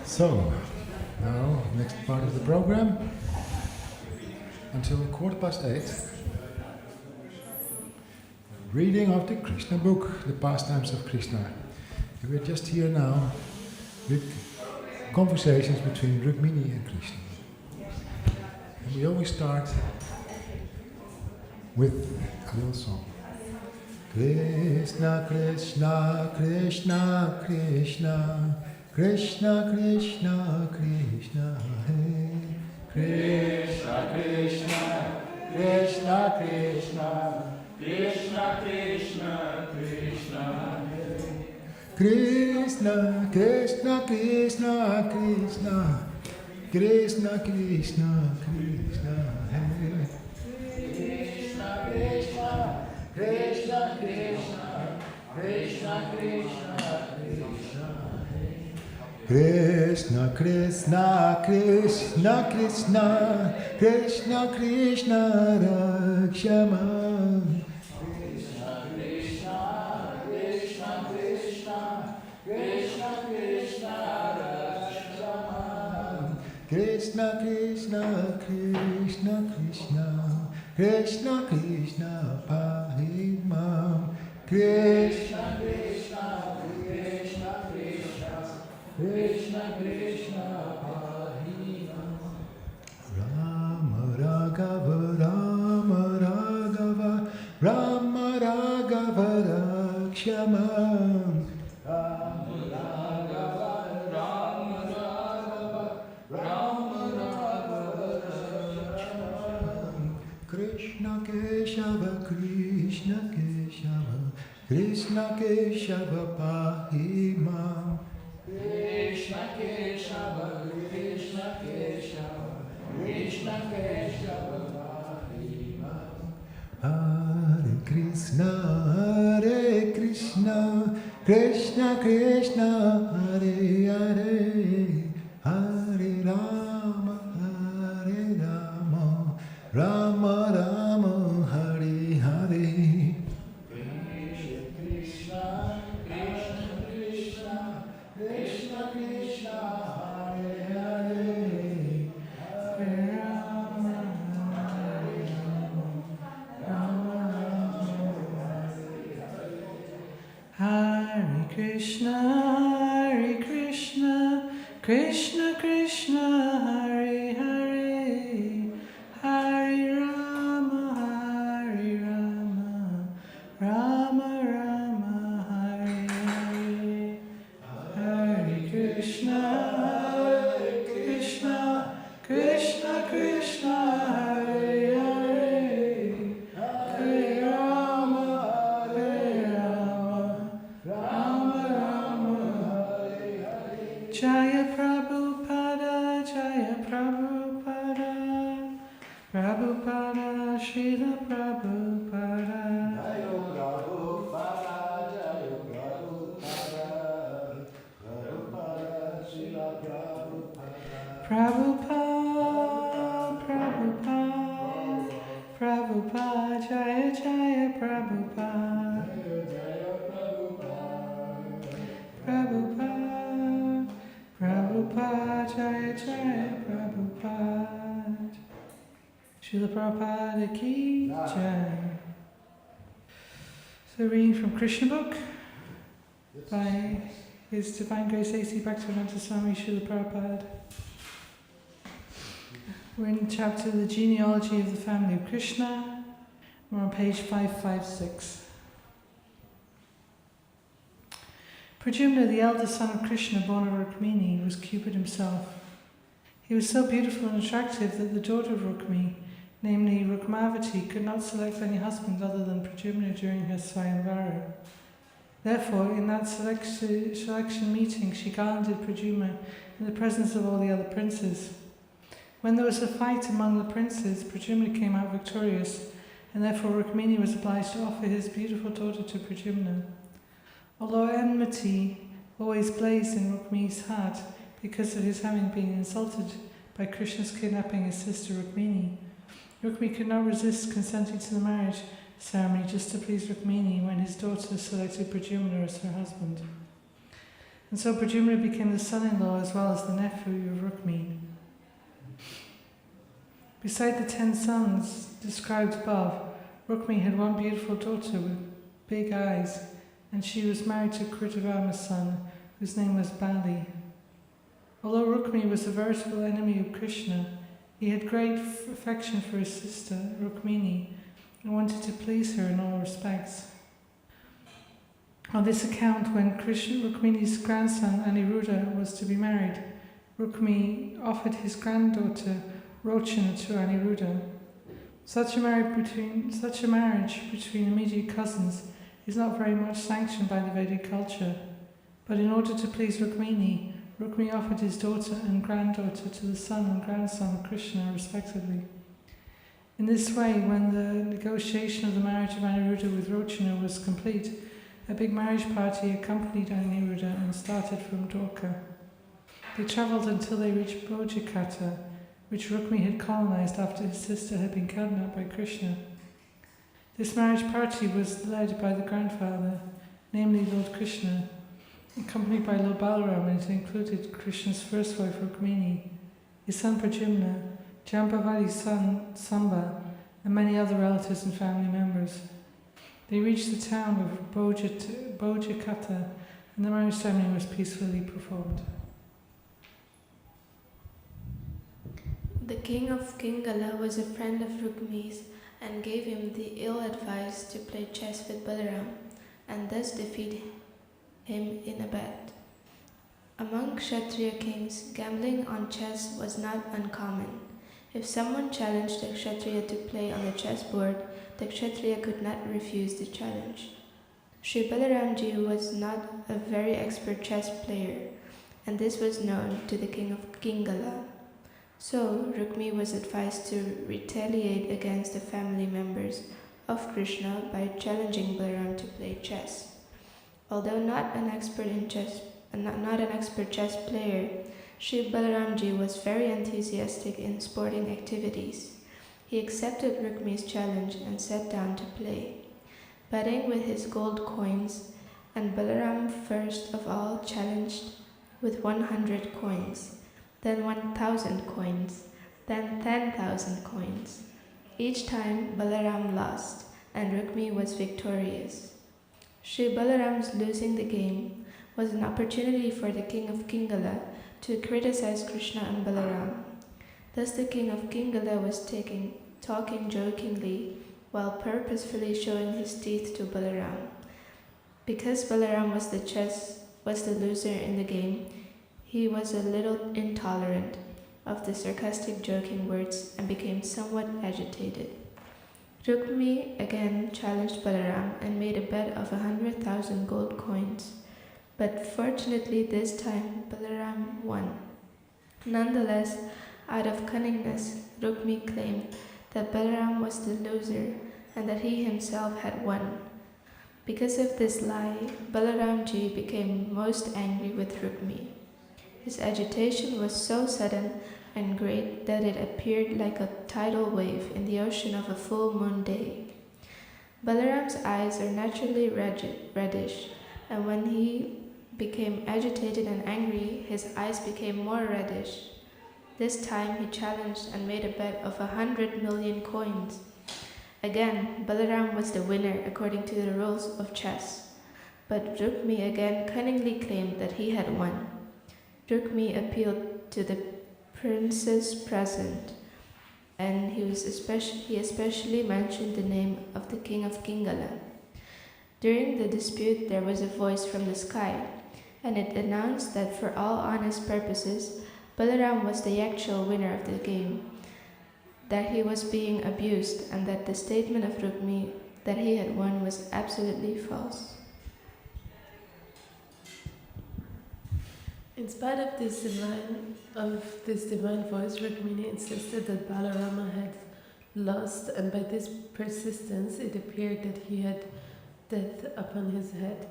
So, now, next part of the program, until 8:15, reading of the Krishna book, the Pastimes of Krishna. And we're just here now with conversations between Rukmini and Krishna. And we always start with a little song. Krishna, Krishna, Krishna, Krishna, Krishna, Krishna, Krishna, Hare Krishna, Krishna, Krishna, Krishna, Krishna, Krishna, Krishna, Hare Krishna, Krishna, Krishna, Krishna, Krishna, Krishna, Krishna, Hare Krishna, Krishna, Krishna, Krishna, Krishna, Krishna, Krishna. Krishna, Krishna, Krishna, Krishna, Krishna, Krishna, Rakshama. Krishna, Krishna, Krishna, Krishna, Krishna, Krishna, Rakshama. Krishna, Krishna, Krishna, Krishna, Krishna, Krishna, Pahimam. Krishna, Krishna, Krishna, Krishna, Krishna, Krishna, Pahina. Rama Raghava, Rama Raghava, Rama Raghava, Rakshama. Rama Raghava, Rama Raghava, Rama Raghava, Rakshama. Krishna Keshava, Krishna Keshava, Krishna Keshava, Pahima. Krishna Keshava, Krishna Keshava, Krishna Keshava, Pahima. Hare Krishna, Hare Krishna, Krishna Krishna, Hare Hare, Hare Rama, Hare Rama, Rama Rama, Hare Hare. Krishna, Krishna, Krishna, Krishna Krishna, Hare Hare, Hare Rama, Hare Rama, Rama Rama, Hare Krishna, Hare Krishna, Krishna Krishna, Hare Hare, Hare Rama, Hare Rama, Rama Rama, Hare Hare. Hare Krishna, Krishna, Krishna Krishna, Hare Hare, Hare Rama, Hare Rama, Rama Rama, Hare Hare. Jaya Prabhupada, Jaya Prabhupada, Prabhupada, Srila Prabhupada. Jaya Prabhupada, Jaya Prabhupada, Prabhupada, Srila Prabhupada. Prabhupada, Prabhupada, Prabhupada, Jaya Jaya Prabhupada. Jaya Prabhupada, Prabhupada, Prabhupada, Jaya Jaya Prabhupada. Srila Prabhupada ki jai. So reading from Krishna book by His Divine Grace A.C. Bhaktivedanta Swami Srila Prabhupada. We're in chapter The Genealogy of the Family of Krishna. We're on page 556. Pradyumna, the eldest son of Krishna, born of Rukmini, was Cupid himself. He was so beautiful and attractive that the daughter of Rukmi, namely Rukmavati, could not select any husband other than Pradyumna during her Swayamvara. Therefore, in that selection meeting, she garlanded Pradyumna in the presence of all the other princes. When there was a fight among the princes, Pradyumna came out victorious, and therefore Rukmini was obliged to offer his beautiful daughter to Pradyumna. Although enmity always blazed in Rukmini's heart because of his having been insulted by Krishna's kidnapping his sister Rukmini, Rukmini could not resist consenting to the marriage ceremony just to please Rukmini when his daughter selected Pradyumna as her husband. And so Pradyumna became the son-in-law as well as the nephew of Rukmini. Beside the 10 sons described above, Rukmini had one beautiful daughter with big eyes, and she was married to Kritavarma's son, whose name was Bali. Although Rukmini was a veritable enemy of Krishna, he had great affection for his sister, Rukmini, and wanted to please her in all respects. On this account, when Rukmini's grandson, Aniruddha, was to be married, Rukmini offered his granddaughter, Rochana, to Aniruddha. Such a marriage between immediate cousins is not very much sanctioned by the Vedic culture, but in order to please Rukmini, Rukmini offered his daughter and granddaughter to the son and grandson of Krishna, respectively. In this way, when the negotiation of the marriage of Aniruddha with Rochana was complete, a big marriage party accompanied Aniruddha and started from Dwarka. They travelled until they reached Bojakata, which Rukmini had colonized after his sister had been kidnapped by Krishna. This marriage party was led by the grandfather, namely Lord Krishna, accompanied by Lord Balaram, and it included Krishna's first wife Rukmini, his son Pradyumna, Jambavali's son Samba, and many other relatives and family members. They reached the town of Bojakata, and the marriage ceremony was peacefully performed. The king of Kingala was a friend of Rukmini's and gave him the ill advice to play chess with Balaram and thus defeat him in a bet. Among Kshatriya kings, gambling on chess was not uncommon. If someone challenged a Kshatriya to play on the chessboard, the Kshatriya could not refuse the challenge. Sri Balaramji was not a very expert chess player, and this was known to the king of Kingala. So, Rukmini was advised to retaliate against the family members of Krishna by challenging Balaram to play chess. Although not an expert chess player, Sri Balaramji was very enthusiastic in sporting activities. He accepted Rukmini's challenge and sat down to play, betting with his gold coins, and Balaram first of all challenged with 100 coins. Then 1,000 coins, then 10,000 coins. Each time Balaram lost and Rukmini was victorious. Sri Balaram's losing the game was an opportunity for the king of Kingala to criticize Krishna and Balaram. Thus the king of Kingala was talking jokingly while purposefully showing his teeth to Balaram. Because Balaram was the loser in the game, he was a little intolerant. of the sarcastic joking words and became somewhat agitated. Rukmi again challenged Balaram and made a bet of 100,000 gold coins, but fortunately this time Balaram won. Nonetheless, out of cunningness, Rukmi claimed that Balaram was the loser and that he himself had won. Because of this lie, Balaramji became most angry with Rukmi. His agitation was so sudden and great that it appeared like a tidal wave in the ocean of a full moon day. Balaram's eyes are naturally reddish, and when he became agitated and angry, his eyes became more reddish. This time he challenged and made a bet of 100 million coins. Again, Balaram was the winner according to the rules of chess, but Rukmi again cunningly claimed that he had won. Rukmi appealed to the princes present, and he especially mentioned the name of the king of Kingala. During the dispute, there was a voice from the sky, and it announced that for all honest purposes, Balaram was the actual winner of the game, that he was being abused, and that the statement of Rukmi that he had won was absolutely false. In spite of this divine voice, Rukmini insisted that Balarama had lost, and by this persistence it appeared that he had death upon his head.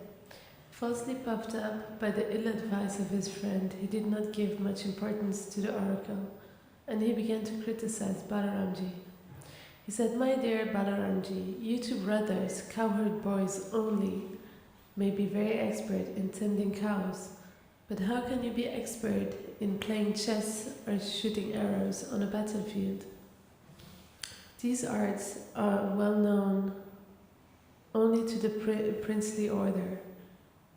Falsely puffed up by the ill advice of his friend, he did not give much importance to the oracle, and he began to criticize Balaramji. He said, "My dear Balaramji, you two brothers, cowherd boys only, may be very expert in tending cows, but how can you be expert in playing chess or shooting arrows on a battlefield? These arts are well known only to the princely order."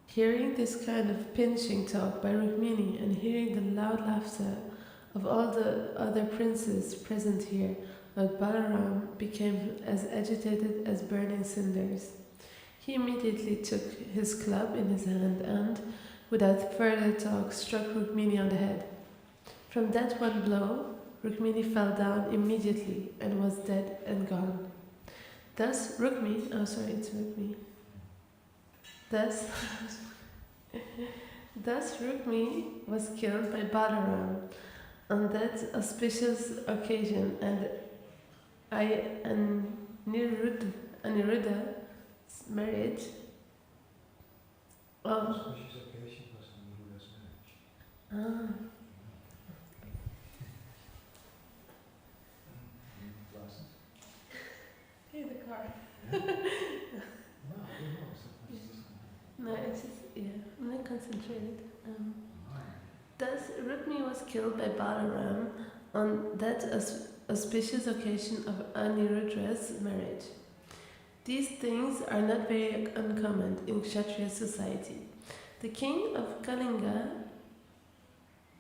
Hearing this kind of pinching talk by Rukmini and hearing the loud laughter of all the other princes present here, Lord Balaram became as agitated as burning cinders. He immediately took his club in his hand and, without further talk, struck Rukmini on the head. From that one blow, Rukmini fell down immediately and was dead and gone. Thus Rukmi was killed by Balaram on that auspicious occasion, and Aniruddha's marriage. Hey, the car. No, it's just, I'm not concentrated. Thus, Rukmi was killed by Balaram on that auspicious occasion of Aniruddha's marriage. These things are not very uncommon in Kshatriya society. The king of Kalinga,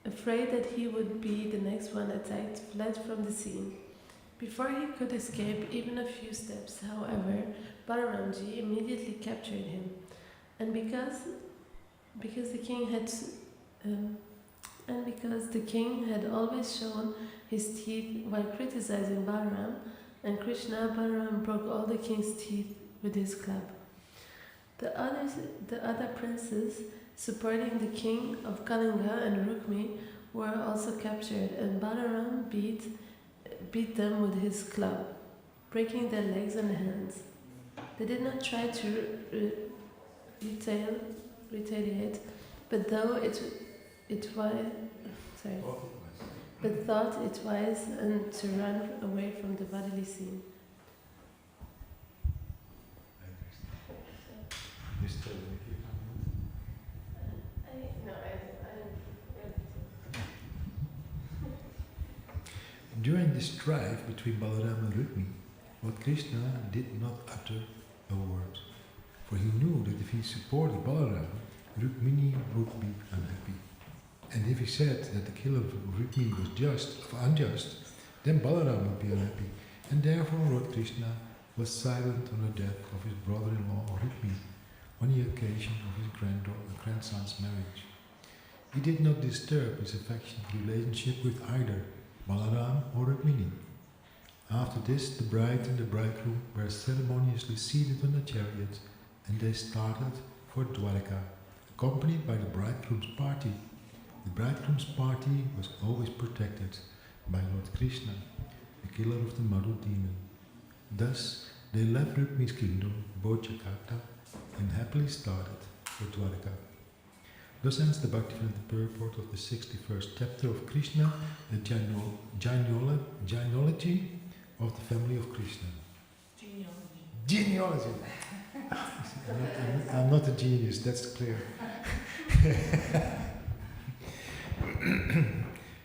afraid that he would be the next one attacked, fled from the scene. Before he could escape even a few steps, however, Balaramji immediately captured him. And because the king had always shown his teeth while criticizing Balaram and Krishna, Balaram broke all the king's teeth with his club. The other princes supporting the king of Kalinga and Rukmi were also captured, and Balaram beat them with his club, breaking their legs and hands. They did not try to retaliate, but thought it wise and to run away from the bodily scene. During the strife between Balaram and Rukmi, Lord Krishna did not utter a word, for he knew that if he supported Balaram, Rukmini would be unhappy. And if he said that the kill of Rukmini was unjust, then Balaram would be unhappy, and therefore Lord Krishna was silent on the death of his brother-in-law Rukmi on the occasion of his grandson's marriage. He did not disturb his affectionate relationship with either Balaram or Rukmini. After this, the bride and the bridegroom were ceremoniously seated on the chariot, and they started for Dwarka, accompanied by the bridegroom's party. The bridegroom's party was always protected by Lord Krishna, the killer of the mother demon. Thus, they left Rukmini's kingdom, Jakarta, and happily started for Dwarka. Thus ends the Bhaktivedanta purport of the 61st chapter of Krishna, the genealogy of the family of Krishna. Genealogy. I'm not a genius, that's clear.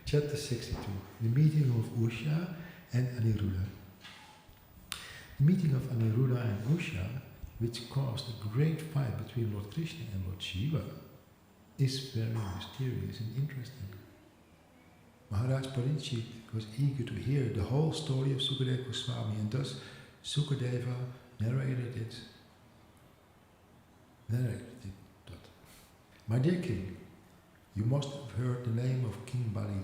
Chapter 62, the meeting of Usha and Aniruddha. The meeting of Aniruddha and Usha, which caused a great fight between Lord Krishna and Lord Shiva, is very mysterious and interesting. Maharaj Parikshit was eager to hear the whole story of Sukadeva Goswami, and thus Sukadeva narrated it. My dear king, you must have heard the name of King Bali.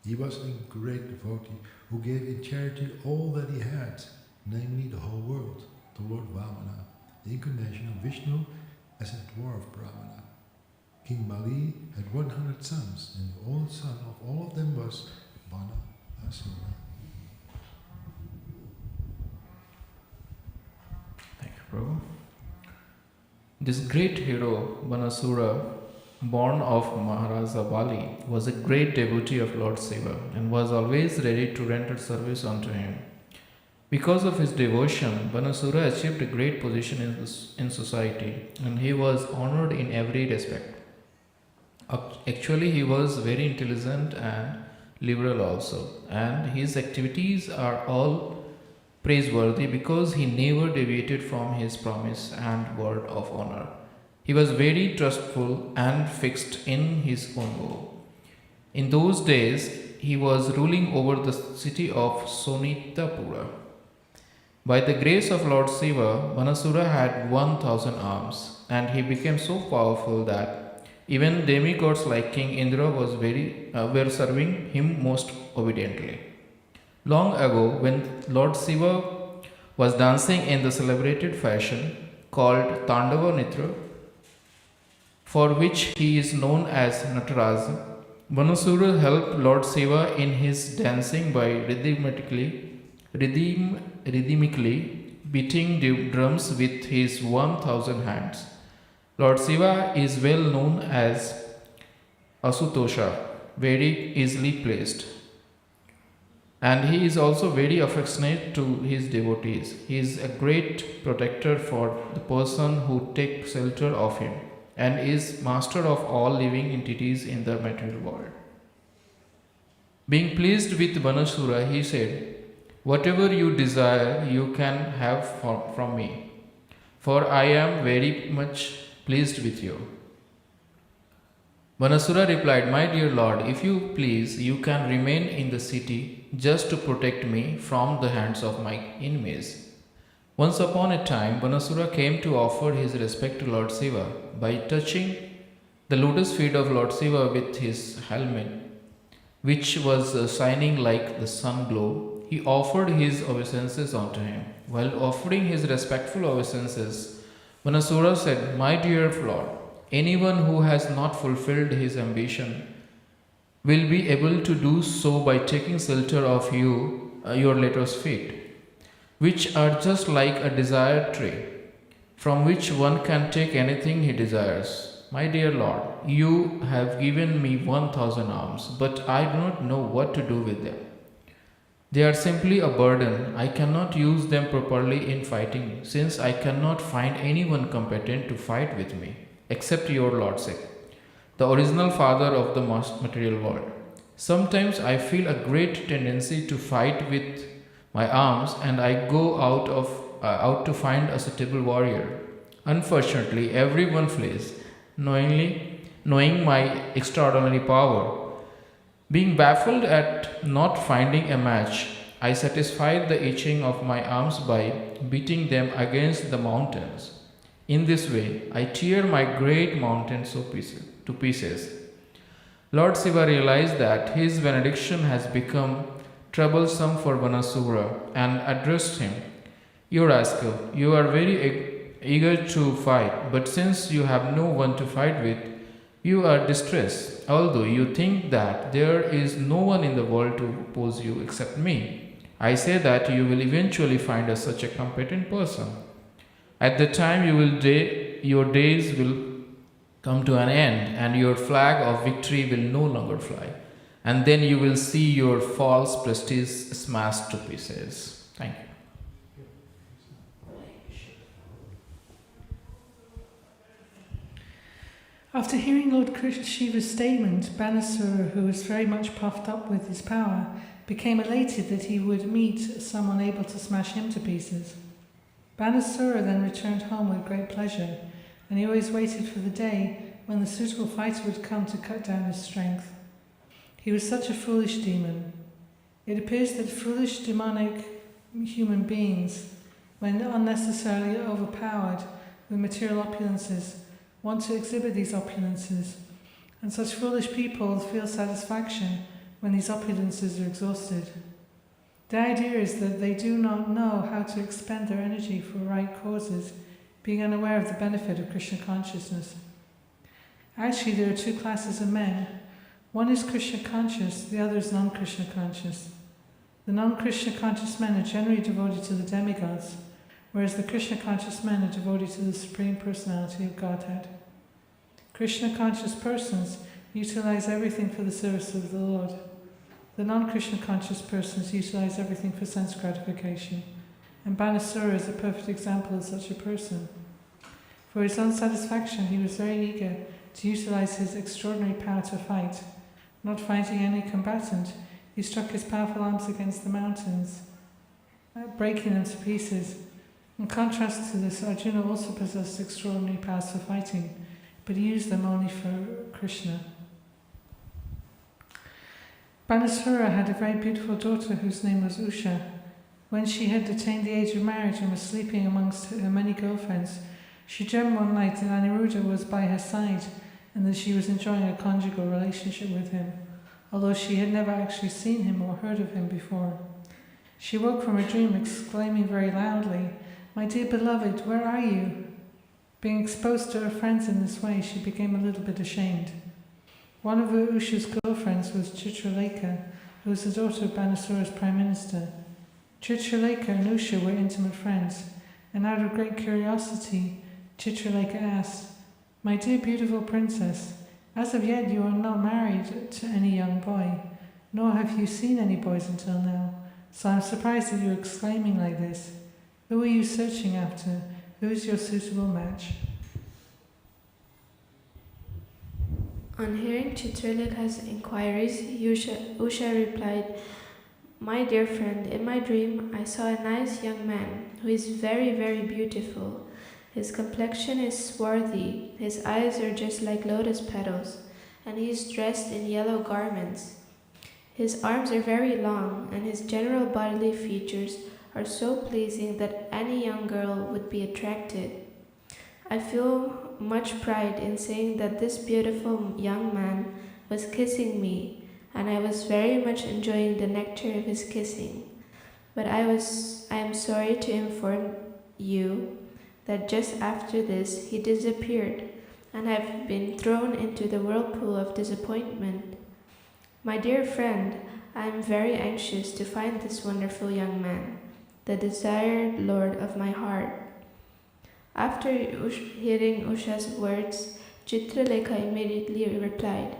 He was a great devotee who gave in charity all that he had, namely the whole world, to Lord Vamana, the incarnation of Vishnu as a dwarf Brahmana. King Bali had 100 sons, and the oldest son of all of them was Banasura. Thank you, Prabhu. This great hero, Banasura, born of Maharaja Bali, was a great devotee of Lord Shiva and was always ready to render service unto him. Because of his devotion, Banasura achieved a great position in society, and he was honored in every respect. Actually, he was very intelligent and liberal also, and his activities are all praiseworthy because he never deviated from his promise and word of honor. He was very trustful and fixed in his own goal. In those days, he was ruling over the city of Sonitapura. By the grace of Lord Shiva, Banasura had 1,000 arms, and he became so powerful that even demigods like King Indra were serving him most obediently. Long ago, when Lord Shiva was dancing in the celebrated fashion called Tandava Nitra, for which he is known as Nataraja, Banasura helped Lord Shiva in his dancing by rhythmically beating the drums with his 1,000 hands. Lord Shiva is well known as Asutosha, very easily placed. And he is also very affectionate to his devotees. He is a great protector for the person who takes shelter of him, and is master of all living entities in the material world. Being pleased with Banasura, he said, "Whatever you desire, you can have from me, for I am very much pleased with you." Banasura replied, "My dear Lord, if you please, you can remain in the city just to protect me from the hands of my enemies." Once upon a time, Banasura came to offer his respect to Lord Shiva by touching the lotus feet of Lord Shiva with his helmet, which was shining like the sun glow. He offered his obeisances unto him. While offering his respectful obeisances, Banasura said, "My dear Lord, anyone who has not fulfilled his ambition will be able to do so by taking shelter of your lotus feet, which are just like a desired tree, from which one can take anything he desires. My dear Lord, you have given me 1,000 arms, but I do not know what to do with them. They are simply a burden. I cannot use them properly in fighting, since I cannot find anyone competent to fight with me, except your Lordship, the original father of the material world. Sometimes I feel a great tendency to fight with my arms, and I go out to find a suitable warrior. Unfortunately, everyone flees, knowing my extraordinary power. Being baffled at not finding a match, I satisfied the itching of my arms by beating them against the mountains. In this way, I tear my great mountains to pieces. Lord Shiva realized that his benediction has become troublesome for Banasura and addressed him. "You rascal, you are very eager to fight, but since you have no one to fight with, you are distressed, although you think that there is no one in the world to oppose you except me. I say that you will eventually find such a competent person. At the time your days will come to an end, and your flag of victory will no longer fly. And then you will see your false prestige smashed to pieces." Thank you. After hearing Lord Shiva's statement, Banasura, who was very much puffed up with his power, became elated that he would meet someone able to smash him to pieces. Banasura then returned home with great pleasure, and he always waited for the day when the suitable fighter would come to cut down his strength. He was such a foolish demon. It appears that foolish demonic human beings, when unnecessarily overpowered with material opulences, want to exhibit these opulences, and such foolish people feel satisfaction when these opulences are exhausted. The idea is that they do not know how to expend their energy for right causes, being unaware of the benefit of Krishna consciousness. Actually, there are two classes of men. One is Krishna conscious, the other is non-Krishna conscious. The non-Krishna conscious men are generally devoted to the demigods, whereas the Krishna conscious men are devoted to the Supreme Personality of Godhead. Krishna conscious persons utilize everything for the service of the Lord. The non-Krishna conscious persons utilize everything for sense gratification, and Banasura is a perfect example of such a person. For his own satisfaction, he was very eager to utilize his extraordinary power to fight. Not finding any combatant, he struck his powerful arms against the mountains, breaking them to pieces. In contrast to this, Arjuna also possessed extraordinary powers for fighting, but he used them only for Krishna. Banasura had a very beautiful daughter whose name was Usha. When she had attained the age of marriage and was sleeping amongst her many girlfriends, she dreamt one night that Aniruddha was by her side and that she was enjoying a conjugal relationship with him, although she had never actually seen him or heard of him before. She woke from her dream exclaiming very loudly, "My dear beloved, where are you?" Being exposed to her friends in this way, she became a little bit ashamed. One of Usha's girlfriends was Chitralekha, who was the daughter of Banasura's prime minister. Chitralekha and Usha were intimate friends, and out of great curiosity, Chitralekha asked, "My dear beautiful princess, as of yet you are not married to any young boy, nor have you seen any boys until now, so I'm surprised that you're exclaiming like this. Who are you searching after? Who is your suitable match?" On hearing Chitralekha's inquiries, Usha replied, "My dear friend, in my dream I saw a nice young man who is very, very beautiful. His complexion is swarthy, his eyes are just like lotus petals, and he is dressed in yellow garments. His arms are very long, and his general bodily features are so pleasing that any young girl would be attracted. I feel much pride in saying that this beautiful young man was kissing me, and I was very much enjoying the nectar of his kissing. But I am sorry to inform you that just after this he disappeared, and I have been thrown into the whirlpool of disappointment. My dear friend, I am very anxious to find this wonderful young man, the desired lord of my heart." After hearing Usha's words, Chitralekha immediately replied,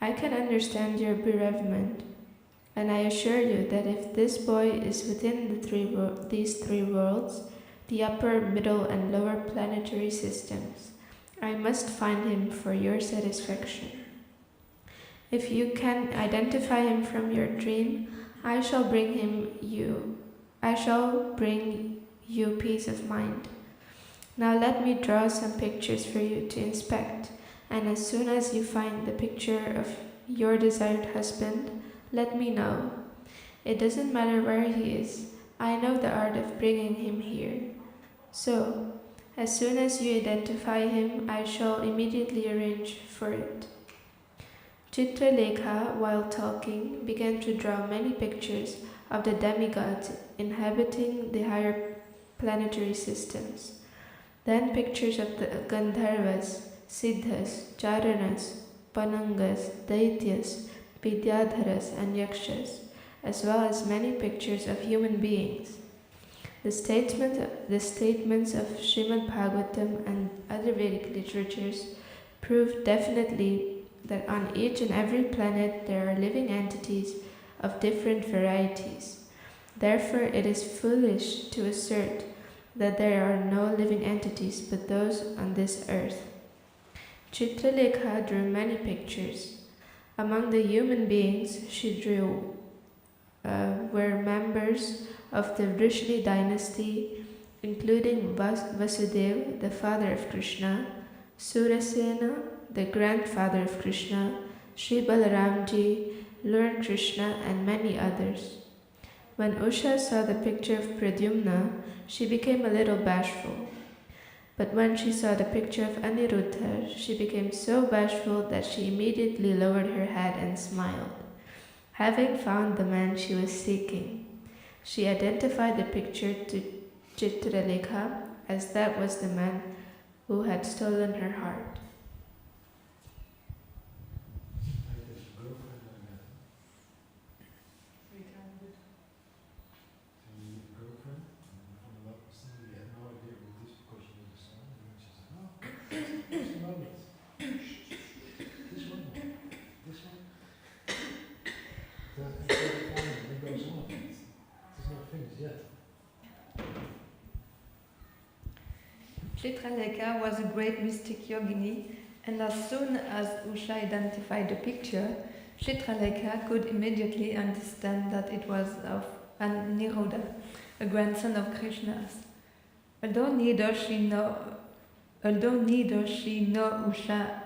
"I can understand your bereavement, and I assure you that if this boy is within these three worlds, the upper, middle, and lower planetary systems, I must find him for your satisfaction. If you can identify him from your dream, I shall bring you peace of mind. Now let me draw some pictures for you to inspect, and as soon as you find the picture of your desired husband, let me know. It doesn't matter where he is, I know the art of bringing him here. So, as soon as you identify him, I shall immediately arrange for it." Chitralekha, while talking, began to draw many pictures of the demigods inhabiting the higher planetary systems. Then pictures of the Gandharvas, Siddhas, Charanas, Panangas, Daityas, Vidyadharas and Yakshas, as well as many pictures of human beings. The statements of Srimad Bhagavatam and other Vedic literatures prove definitely that on each and every planet there are living entities of different varieties. Therefore, it is foolish to assert that there are no living entities but those on this earth. Chitralekha drew many pictures. Among the human beings she drew were members of the Vrishni dynasty, including Vasudeva, the father of Krishna, Surasena, the grandfather of Krishna, Sri Balaramji, Lord Krishna, and many others. When Usha saw the picture of Pradyumna, she became a little bashful. But when she saw the picture of Aniruddha, she became so bashful that she immediately lowered her head and smiled. Having found the man she was seeking, she identified the picture to Chitralekha as that was the man who had stolen her heart. Chitralekha was a great mystic yogini, and as soon as Usha identified the picture, Chitralekha could immediately understand that it was of Aniruddha, a grandson of Krishna's. Although neither she nor Usha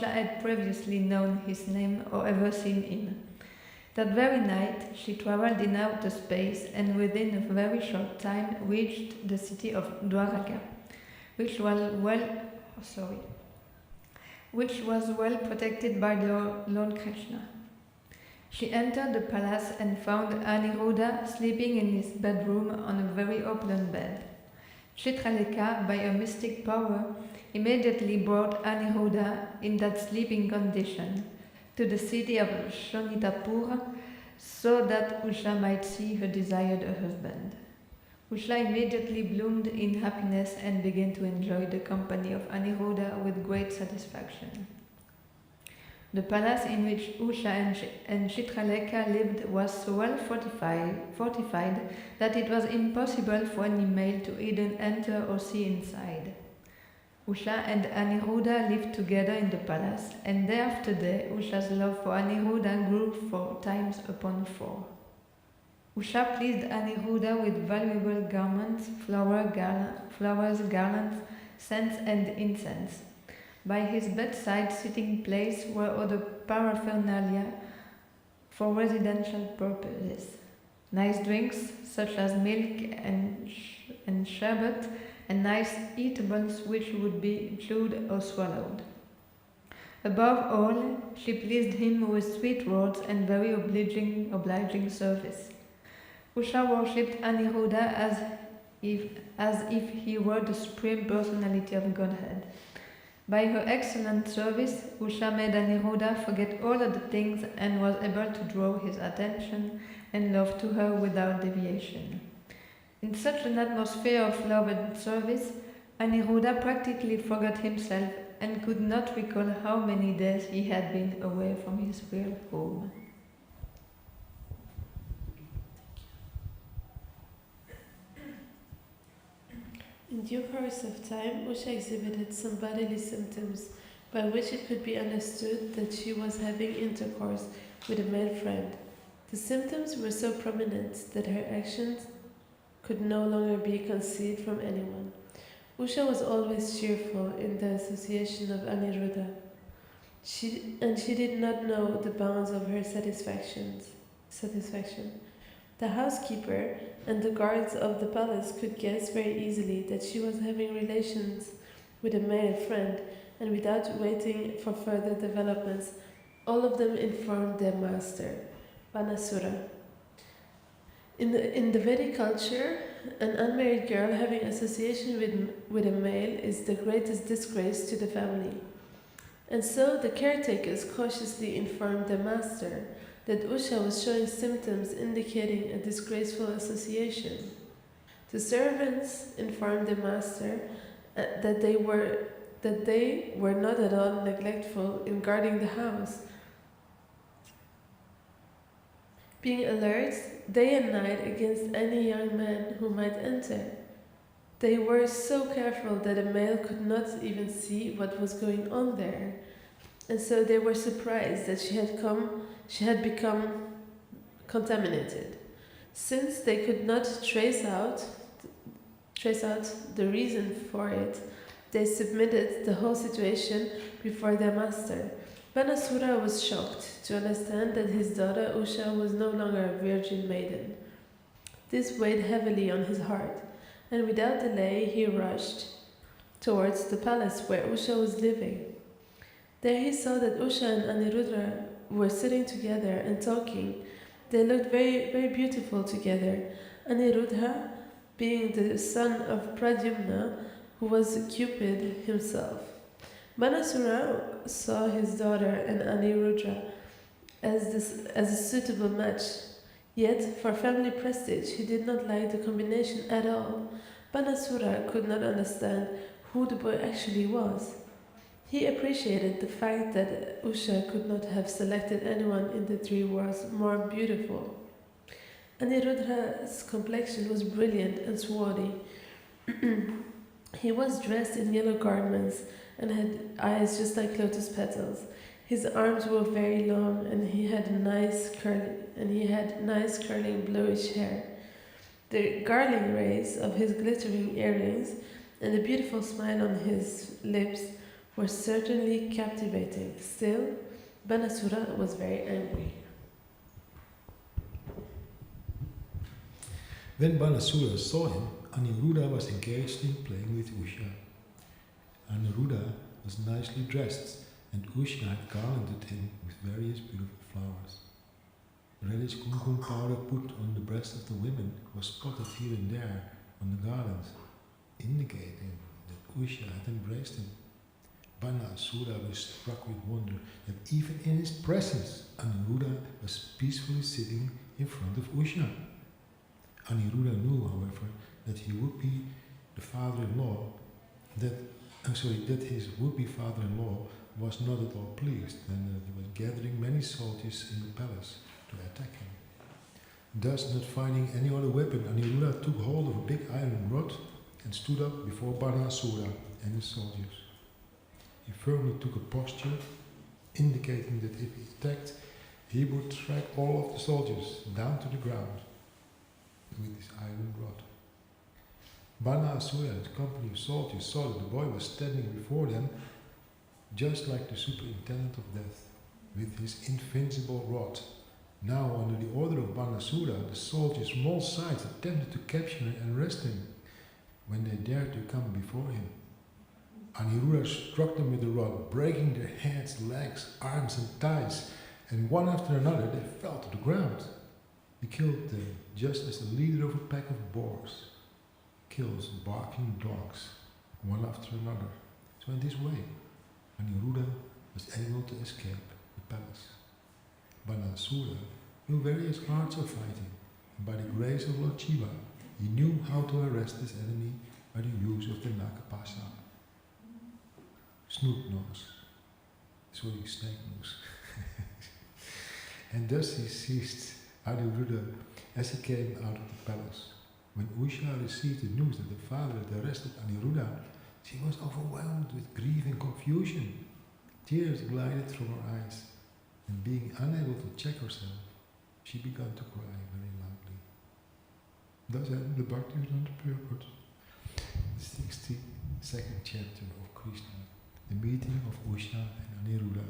had previously known his name or ever seen him. That very night, she traveled in outer space and within a very short time reached the city of Dwaraka, which was well protected by Lord Krishna. She entered the palace and found Aniruddha sleeping in his bedroom on a very open bed. Chitralekha, by a mystic power, immediately brought Aniruddha in that sleeping condition to the city of Shonitapur so that Usha might see her desired husband. Usha immediately bloomed in happiness and began to enjoy the company of Aniruddha with great satisfaction. The palace in which Usha and Chitralekha lived was so well fortified that it was impossible for any male to even enter or see inside. Usha and Aniruddha lived together in the palace, and day after day Usha's love for Aniruddha grew 4 times upon 4. Usha pleased Aniruddha with valuable garments, flowers, garlands, scents and incense. By his bedside sitting place were other paraphernalia for residential purposes. Nice drinks such as milk and sherbet, and nice eatables which would be chewed or swallowed. Above all, she pleased him with sweet words and very obliging service. Usha worshipped Aniruddha as if he were the supreme personality of Godhead. By her excellent service, Usha made Aniruddha forget all other things and was able to draw his attention and love to her without deviation. In such an atmosphere of love and service, Aniruddha practically forgot himself and could not recall how many days he had been away from his real home. In due course of time, Usha exhibited some bodily symptoms by which it could be understood that she was having intercourse with a male friend. The symptoms were so prominent that her actions could no longer be concealed from anyone. Usha was always cheerful in the association of Aniruddha. She did not know the bounds of her satisfaction. The housekeeper and the guards of the palace could guess very easily that she was having relations with a male friend, and without waiting for further developments, all of them informed their master, Banasura. In the Vedic culture, an unmarried girl having association with a male is the greatest disgrace to the family. And so the caretakers cautiously informed their master that Usha was showing symptoms indicating a disgraceful association. The servants informed the master that they were not at all neglectful in guarding the house, being alert day and night against any young man who might enter. They were so careful that a male could not even see what was going on there, and so they were surprised that she had become contaminated. Since they could not trace out the reason for it, they submitted the whole situation before their master. Banasura was shocked to understand that his daughter Usha was no longer a virgin maiden. This weighed heavily on his heart, and without delay he rushed towards the palace where Usha was living. There he saw that Usha and Anirudra were sitting together and talking. They looked very, very beautiful together. Anirudra being the son of Pradyumna, who was Cupid himself. Banasura saw his daughter and Anirudra as a suitable match. Yet, for family prestige, he did not like the combination at all. Banasura could not understand who the boy actually was. He appreciated the fact that Usha could not have selected anyone in the three worlds more beautiful. Anirudra's complexion was brilliant and swarthy. He was dressed in yellow garments and had eyes just like lotus petals. His arms were very long, and he had nice curling bluish hair. The garland rays of his glittering earrings and the beautiful smile on his lips were certainly captivating. Still, Banasura was very angry. When Banasura saw him, Aniruddha was engaged in playing with Usha. Aniruddha was nicely dressed, and Usha had garlanded him with various beautiful flowers. Reddish kumkum powder put on the breasts of the women was spotted here and there on the garlands, indicating that Usha had embraced him. Banasura was struck with wonder that even in his presence, Aniruddha was peacefully sitting in front of Usha. Aniruddha knew, however, that he would be the father-in-law, that his would-be father-in-law was not at all pleased, and that he was gathering many soldiers in the palace to attack him. Thus, not finding any other weapon, Aniruddha took hold of a big iron rod and stood up before Banasura and his soldiers. He firmly took a posture, indicating that if he attacked, he would strike all of the soldiers down to the ground with his iron rod. Banasura and his company of soldiers saw that the boy was standing before them just like the superintendent of death, with his invincible rod. Now, under the order of Banasura, the soldiers from all sides attempted to capture and arrest him when they dared to come before him. Aniruddha struck them with the rod, breaking their heads, legs, arms and thighs, and one after another they fell to the ground. He killed them just as the leader of a pack of boars kills barking dogs, one after another. So in this way, Aniruddha was able to escape the palace. Banasura knew various arts of fighting, and by the grace of Lord Shiva, he knew how to arrest his enemy by the use of the Nakapasa, snoot nose, snake nose. And thus he seized Aniruddha as he came out of the palace. When Usha received the news that the father had arrested Aniruddha, she was overwhelmed with grief and confusion. Tears glided from her eyes, and being unable to check herself, she began to cry very loudly. Thus ended the Bhaktivedanta purport, the 62nd chapter of Krishna, the meeting of Usha and Aniruddha.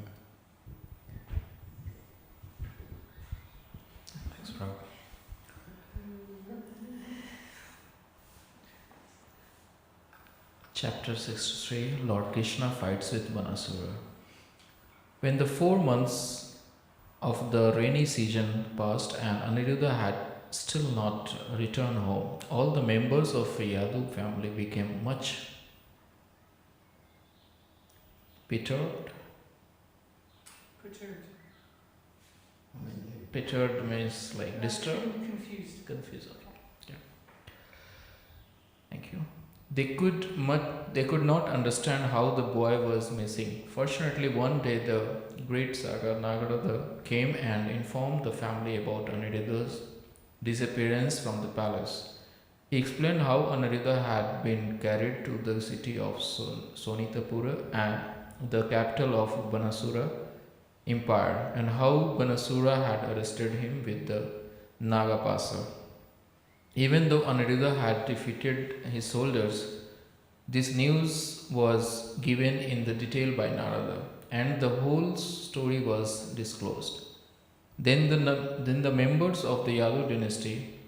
Thanks, Prabhu. Chapter 63, Lord Krishna fights with Banasura. When the 4 months of the rainy season passed and Aniruddha had still not returned home, all the members of the Yadu family became much perturbed. Perturbed means like disturbed? Confused. Confused, okay. Yeah. Thank you. They could not understand how the boy was missing. Fortunately, one day the great Saga Nagarada came and informed the family about Aniruddha's disappearance from the palace. He explained how Aniruddha had been carried to the city of Sonitapura and the capital of Banasura Empire, and how Banasura had arrested him with the Nagapasa. Even though Aniruddha had defeated his soldiers, this news was given in the detail by Narada, and the whole story was disclosed. Then the members of the Yadu dynasty,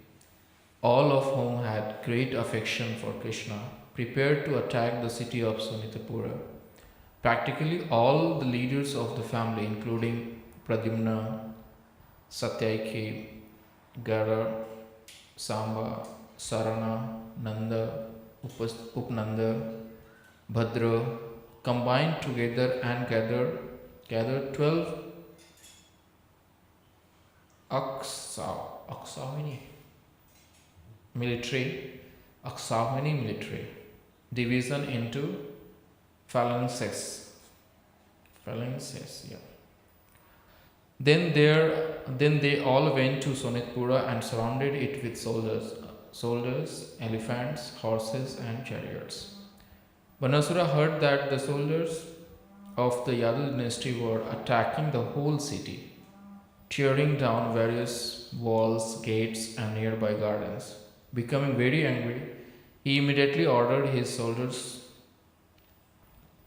all of whom had great affection for Krishna, prepared to attack the city of Sonitapura. Practically all the leaders of the family, including Pradyumna, Satyaki, Gara, Samba, Sarana, Nanda, Upnanda, Bhadra, combined together and gathered 12 Aksavini military division into phalanxes. Yeah. Then they all went to Sonitpura and surrounded it with soldiers, elephants, horses, and chariots. Banasura heard that the soldiers of the Yadu dynasty were attacking the whole city, tearing down various walls, gates, and nearby gardens. Becoming very angry, he immediately ordered his soldiers,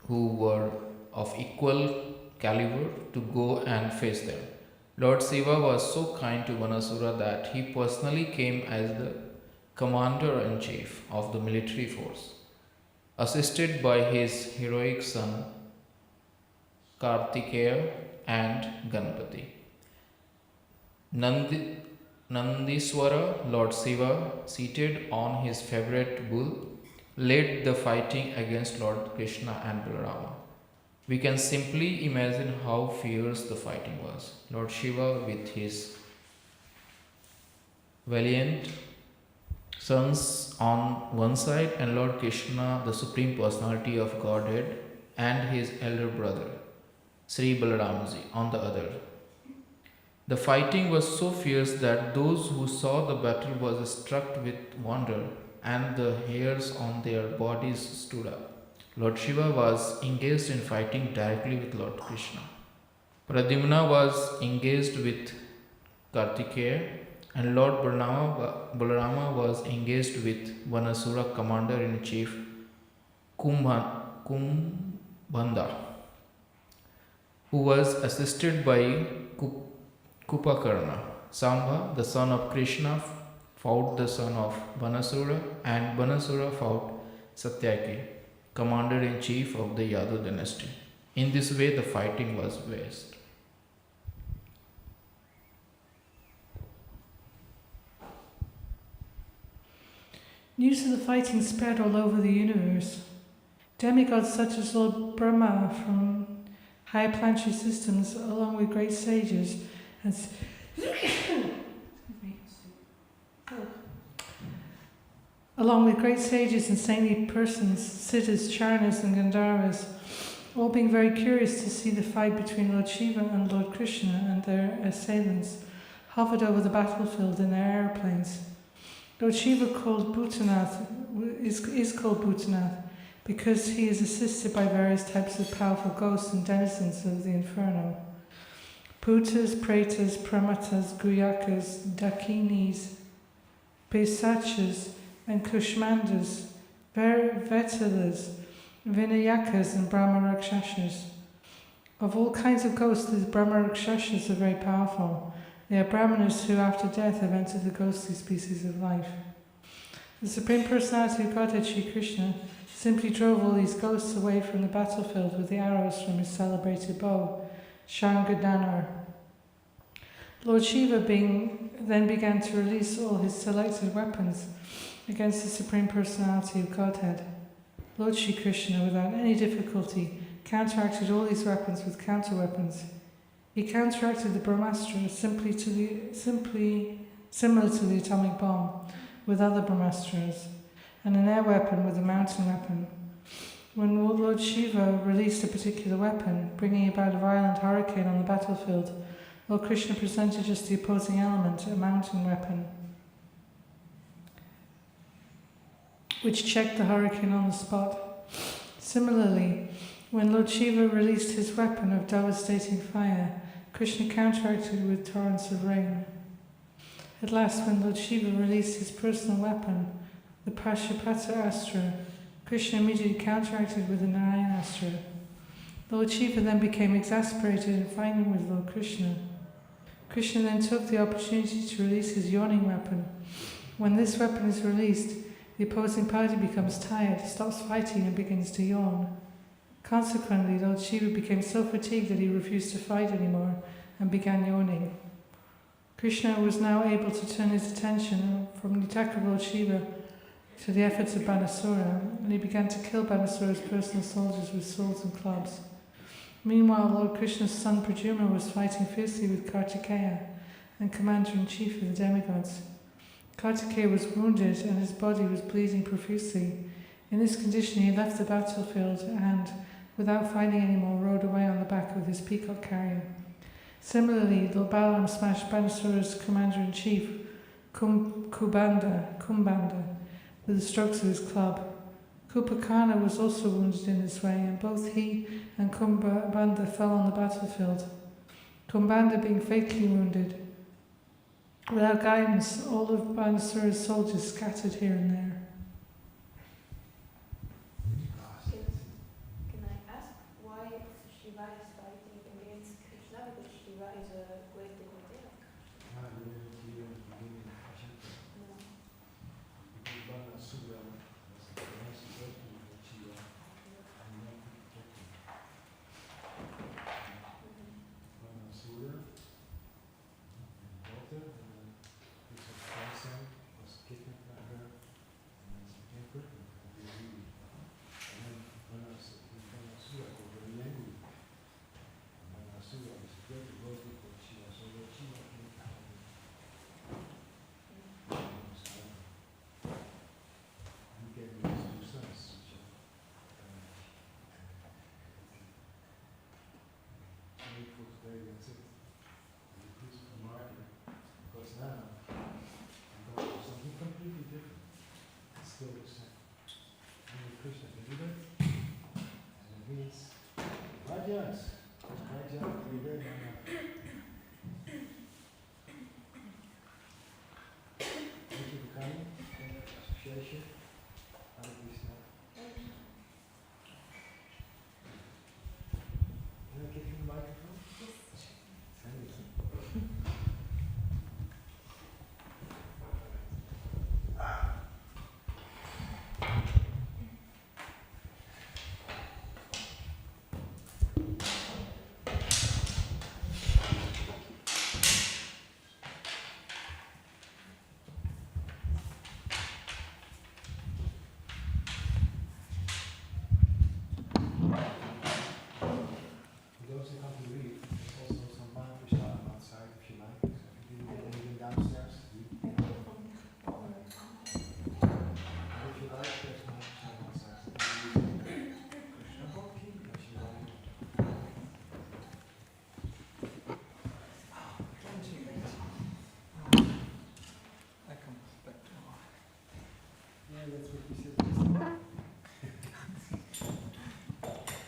who were of equal caliber, to go and face them. Lord Shiva was so kind to Banasura that he personally came as the commander-in-chief of the military force, assisted by his heroic son Kartikeya and Ganpati. Nandiswara, Lord Shiva, seated on his favorite bull, led the fighting against Lord Krishna and Balarama. We can simply imagine how fierce the fighting was. Lord Shiva with his valiant sons on one side, and Lord Krishna, the Supreme Personality of Godhead, and his elder brother, Sri Balaramji, on the other. The fighting was so fierce that those who saw the battle was struck with wonder, and the hairs on their bodies stood up. Lord Shiva was engaged in fighting directly with Lord Krishna. Pradyumna was engaged with Kartikeya, and Lord Balarama was engaged with Banasura commander-in-chief Kumbhanda, who was assisted by Kupakarna. Samba, the son of Krishna, fought the son of Banasura, and Banasura fought Satyaki, commander-in-chief of the Yadu dynasty. In this way, the fighting was waged. News of the fighting spread all over the universe. Demigods such as Lord Brahma from higher planetary systems, along with great sages and saintly persons, siddhas, charanas, and gandharvas, all being very curious to see the fight between Lord Shiva and Lord Krishna and their assailants, hovered over the battlefield in their aeroplanes. Lord Shiva is called Bhutanath because he is assisted by various types of powerful ghosts and denizens of the inferno. Bhutas, Pretas, Pramatas, Guyakas, Dakinis, Pesachas, and Kushmandas, Vetalas, Vinayakas, and Brahma Rakshasas. Of all kinds of ghosts, the Brahma Rakshasas are very powerful. They are Brahmanas who, after death, have entered the ghostly species of life. The Supreme Personality of Godhead, Sri Krishna, simply drove all these ghosts away from the battlefield with the arrows from his celebrated bow, Shangadanur. Lord Shiva then began to release all his selected weapons against the Supreme Personality of Godhead. Lord Shri Krishna, without any difficulty, counteracted all these weapons with counter-weapons. He counteracted the Brahmastra simply similar to the atomic bomb, with other Brahmastras, and an air weapon with a mountain weapon. When Lord Shiva released a particular weapon, bringing about a violent hurricane on the battlefield, Lord Krishna presented just the opposing element, a mountain weapon, which checked the hurricane on the spot. Similarly, when Lord Shiva released his weapon of devastating fire, Krishna counteracted with torrents of rain. At last, when Lord Shiva released his personal weapon, the Pashupata Astra, Krishna immediately counteracted with the Narayana Astra. Lord Shiva then became exasperated in fighting with Lord Krishna. Krishna then took the opportunity to release his yawning weapon. When this weapon is released, the opposing party becomes tired, stops fighting and begins to yawn. Consequently, Lord Shiva became so fatigued that he refused to fight anymore and began yawning. Krishna was now able to turn his attention from the attack of Lord Shiva to the efforts of Banasura, and he began to kill Banasura's personal soldiers with swords and clubs. Meanwhile, Lord Krishna's son Pradyumna was fighting fiercely with Kartikeya, and commander-in-chief of the demigods. Kartikeya was wounded and his body was bleeding profusely. In this condition he left the battlefield and, without fighting any more, rode away on the back of his peacock carrier. Similarly, Lord Balaram smashed Banasura's commander-in-chief, Kumbanda, with the strokes of his club. Kupakarna was also wounded in this way, and both he and Kumbanda fell on the battlefield. Kumbanda being fatally wounded. Without guidance, all of Banasura's soldiers scattered here and there. Can I ask why Shiva is fighting against Krishna? Because Shiva is a great devotee. Yes. Right, John? You did. Thank you for coming. Thank you for association. Hare Krishna. Can I give you the microphone? Yes. Thank you.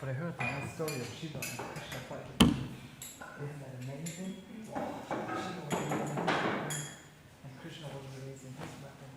But I heard the nice story of Shiva and Krishna fighting. Isn't that amazing? Shiva was releasing and Krishna was releasing his weapon.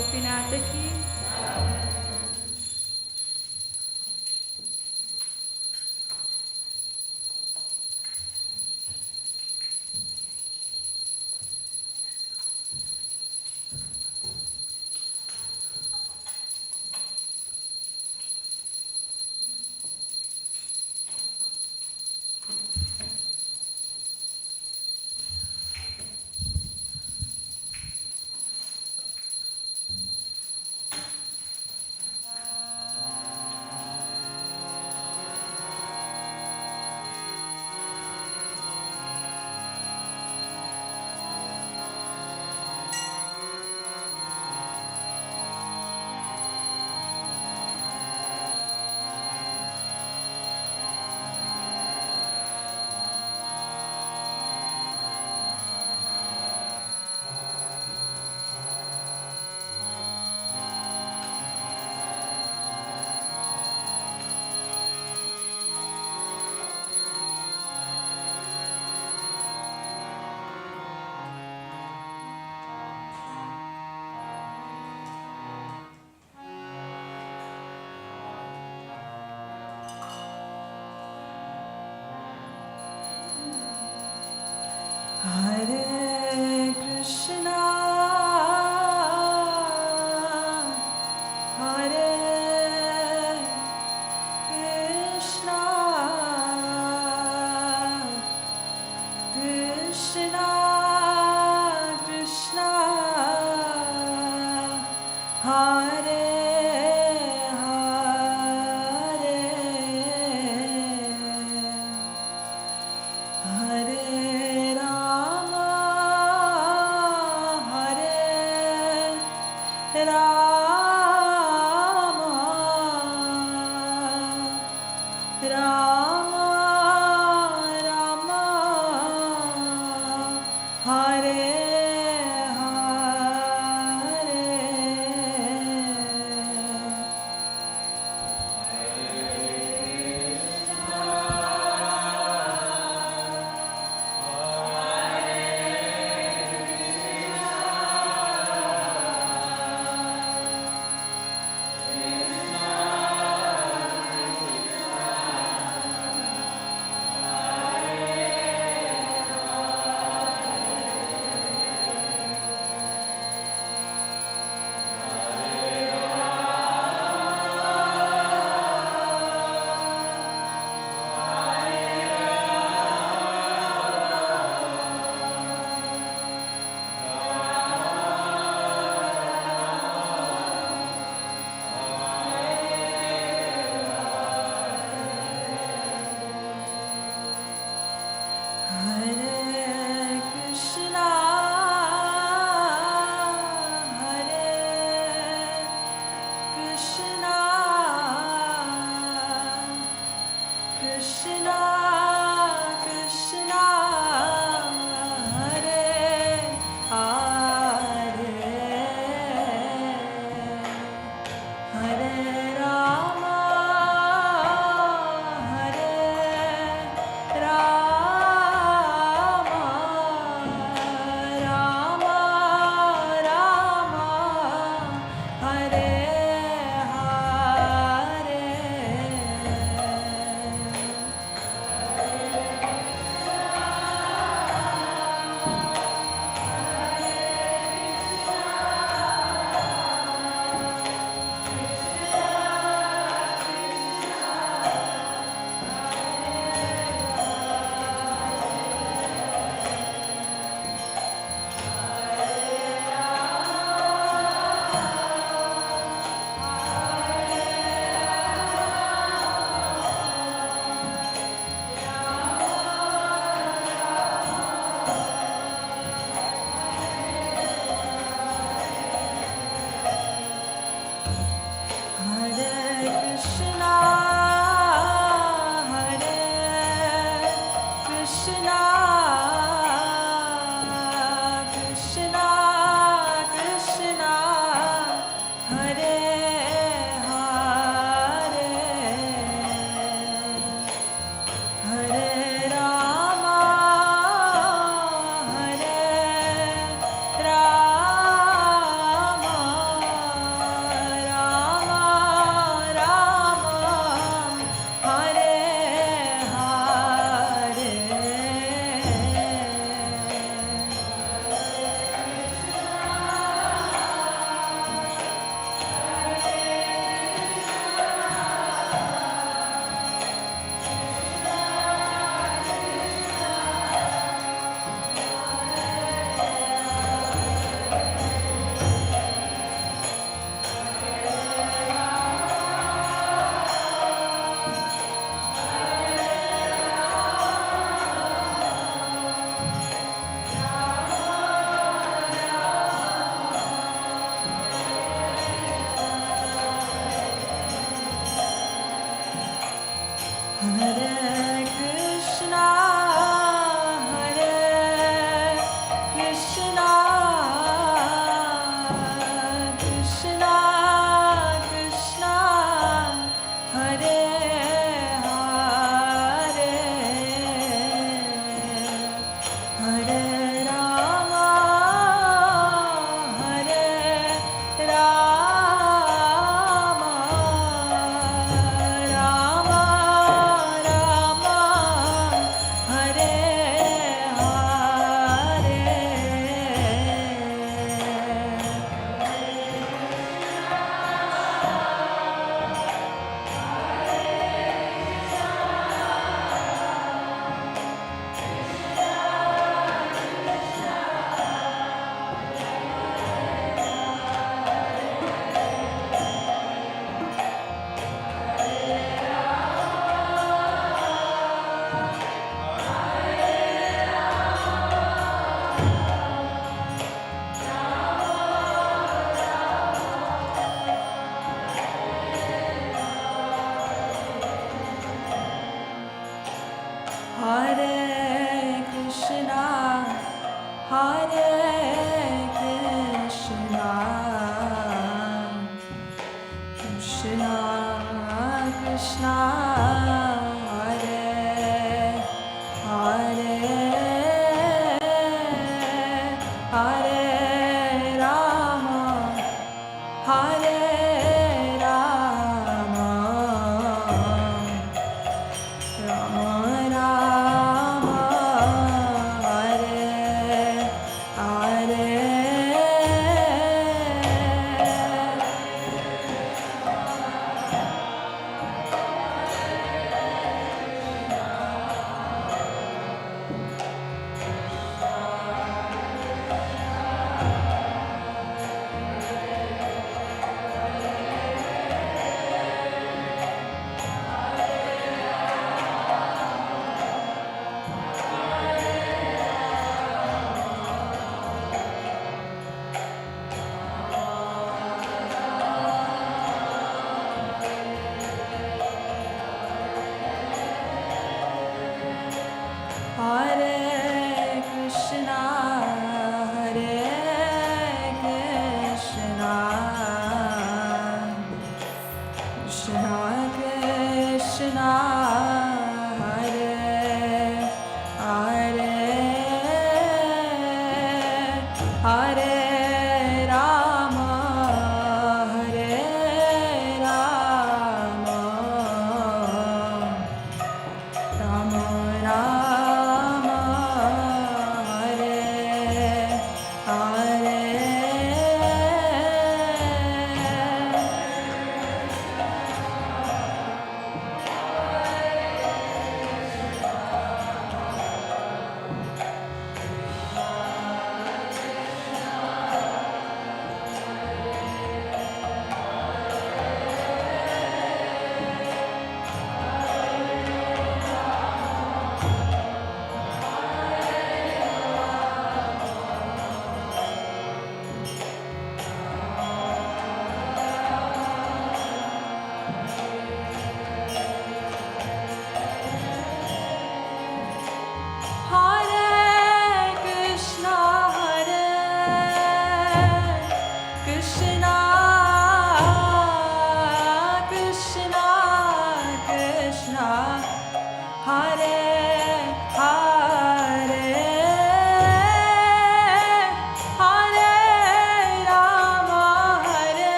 Gopinath ki. Hare Krishna, Hare Krishna, Krishna Krishna, Hare Hare Rama, Rama Rama, Hare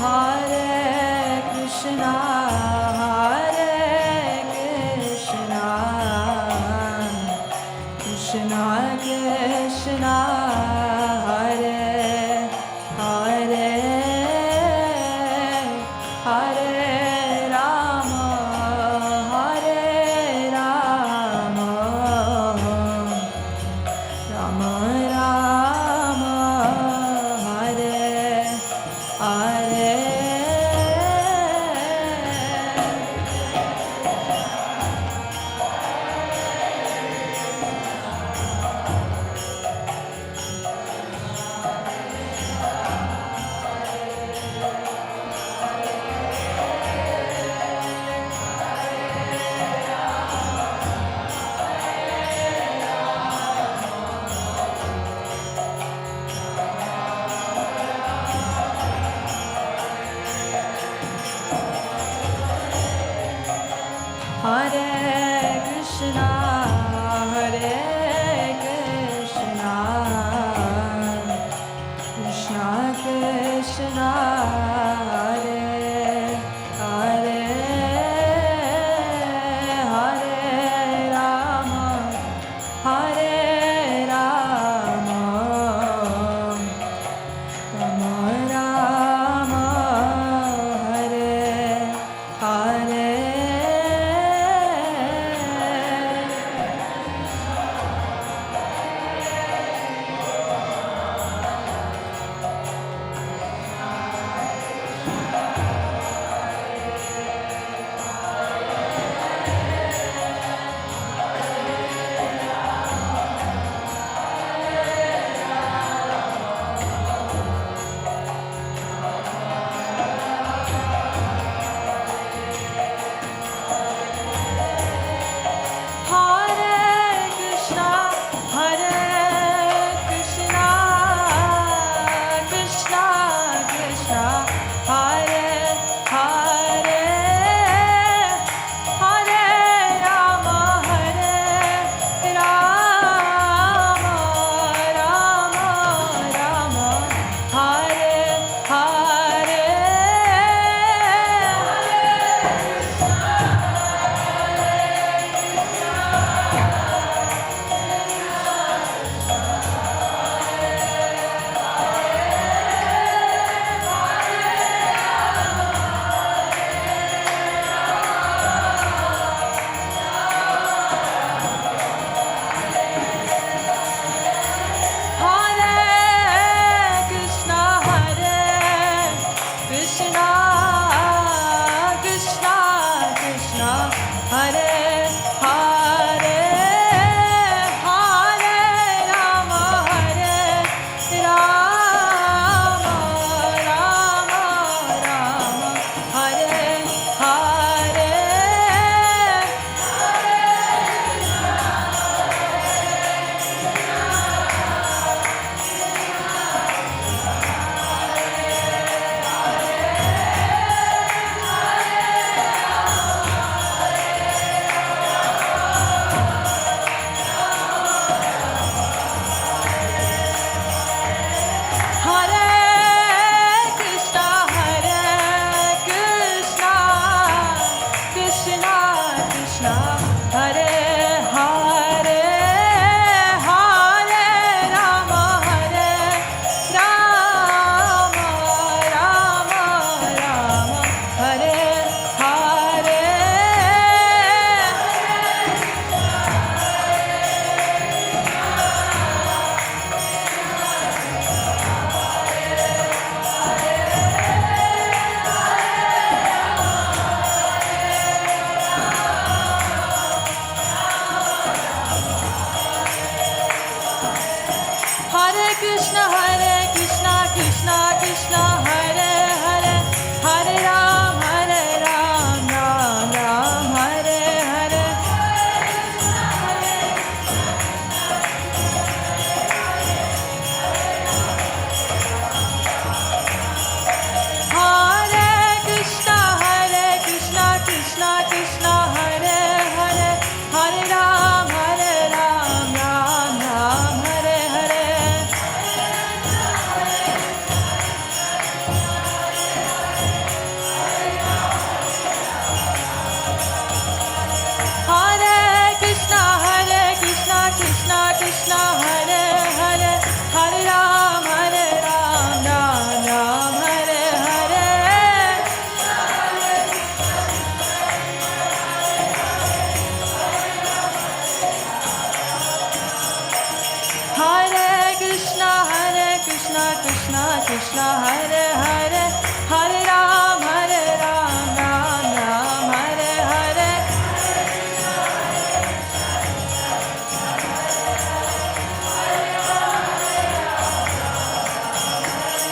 Hare Krishna, Hare Krishna, Krishna Krishna, Hare Hare, Hare Rama, Hare Rama, Rama Rama, Hare Hare. Hare Krishna, Hare Krishna, Krishna Krishna, Hare Hare, Hare Rama, Hare Rama, Rama Rama, Hare Hare.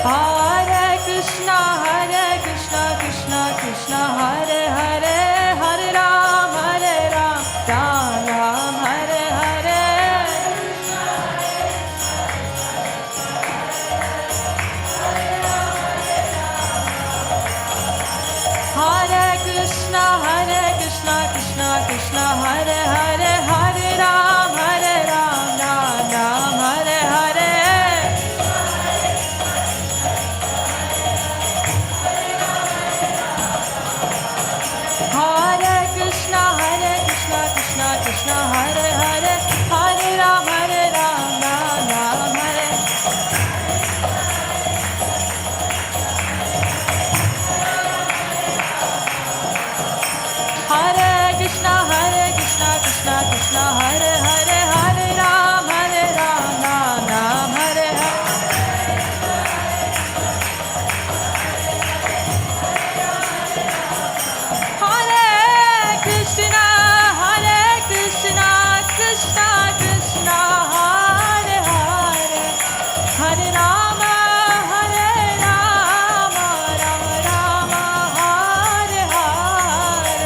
Hare Krishna, Krishna Krishna, Hare Hare, Hare Ram, Ram Ram, Hare Hare. Hare Krishna, Krishna Krishna, Hare Hare, Hare Ram, Ram Ram, Hare Hare. Hare Krishna, Krishna Krishna, Hare Hare, Hare Ram, Ram Ram, Hare. Hare Krishna, Krishna Krishna, Hare Hare, Hare Ram, Ram Hare Hare. Hare Krishna, Krishna Krishna, Hare Hare, Hare Rama, Rama Rama, Hare Hare.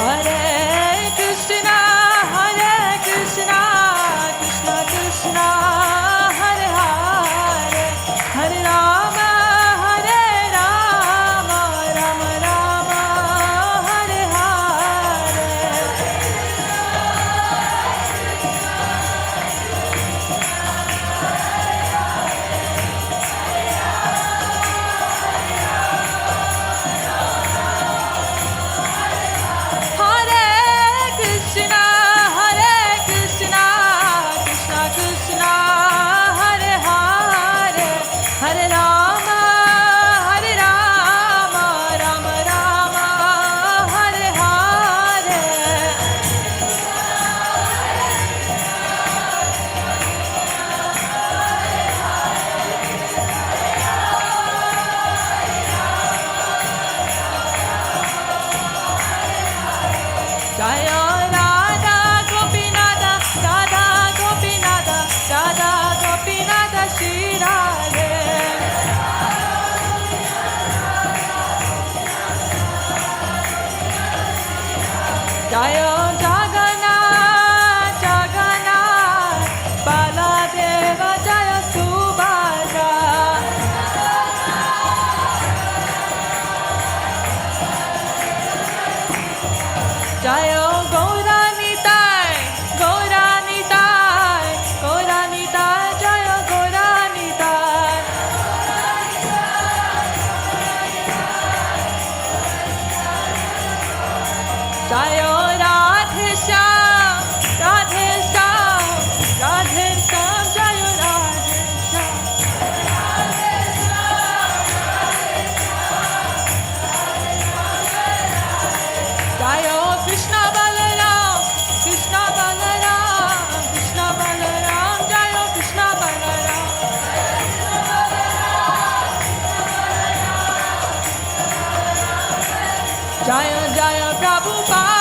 Hare Krishna, Krishna Krishna, Hare Hare, Hare Rama, Rama Rama, Hare Hare. Hare Krishna, Krishna Krishna, Hare Hare, Hare Rama, Rama Rama, Hare Hare. Jaya Radha Gopinatha, Radha Gopinatha, Radha Gopinatha, Shri Radhe. Jaya Jagannath, Jagannath, Baladeva, Jaya Subhadra. Jaya Gauranitai, Gauranitai, Gauranitai, Jaya Gauranitai. Jaya Radhe Shyam, Radhe Shyam, Radhe Shyam, Jaya Radhe Shyam. Jaya Krishna Balaram, Krishna Balaram, Krishna Balaram, Jaya Krishna Balaram. Jaya Jaya Prabhupada.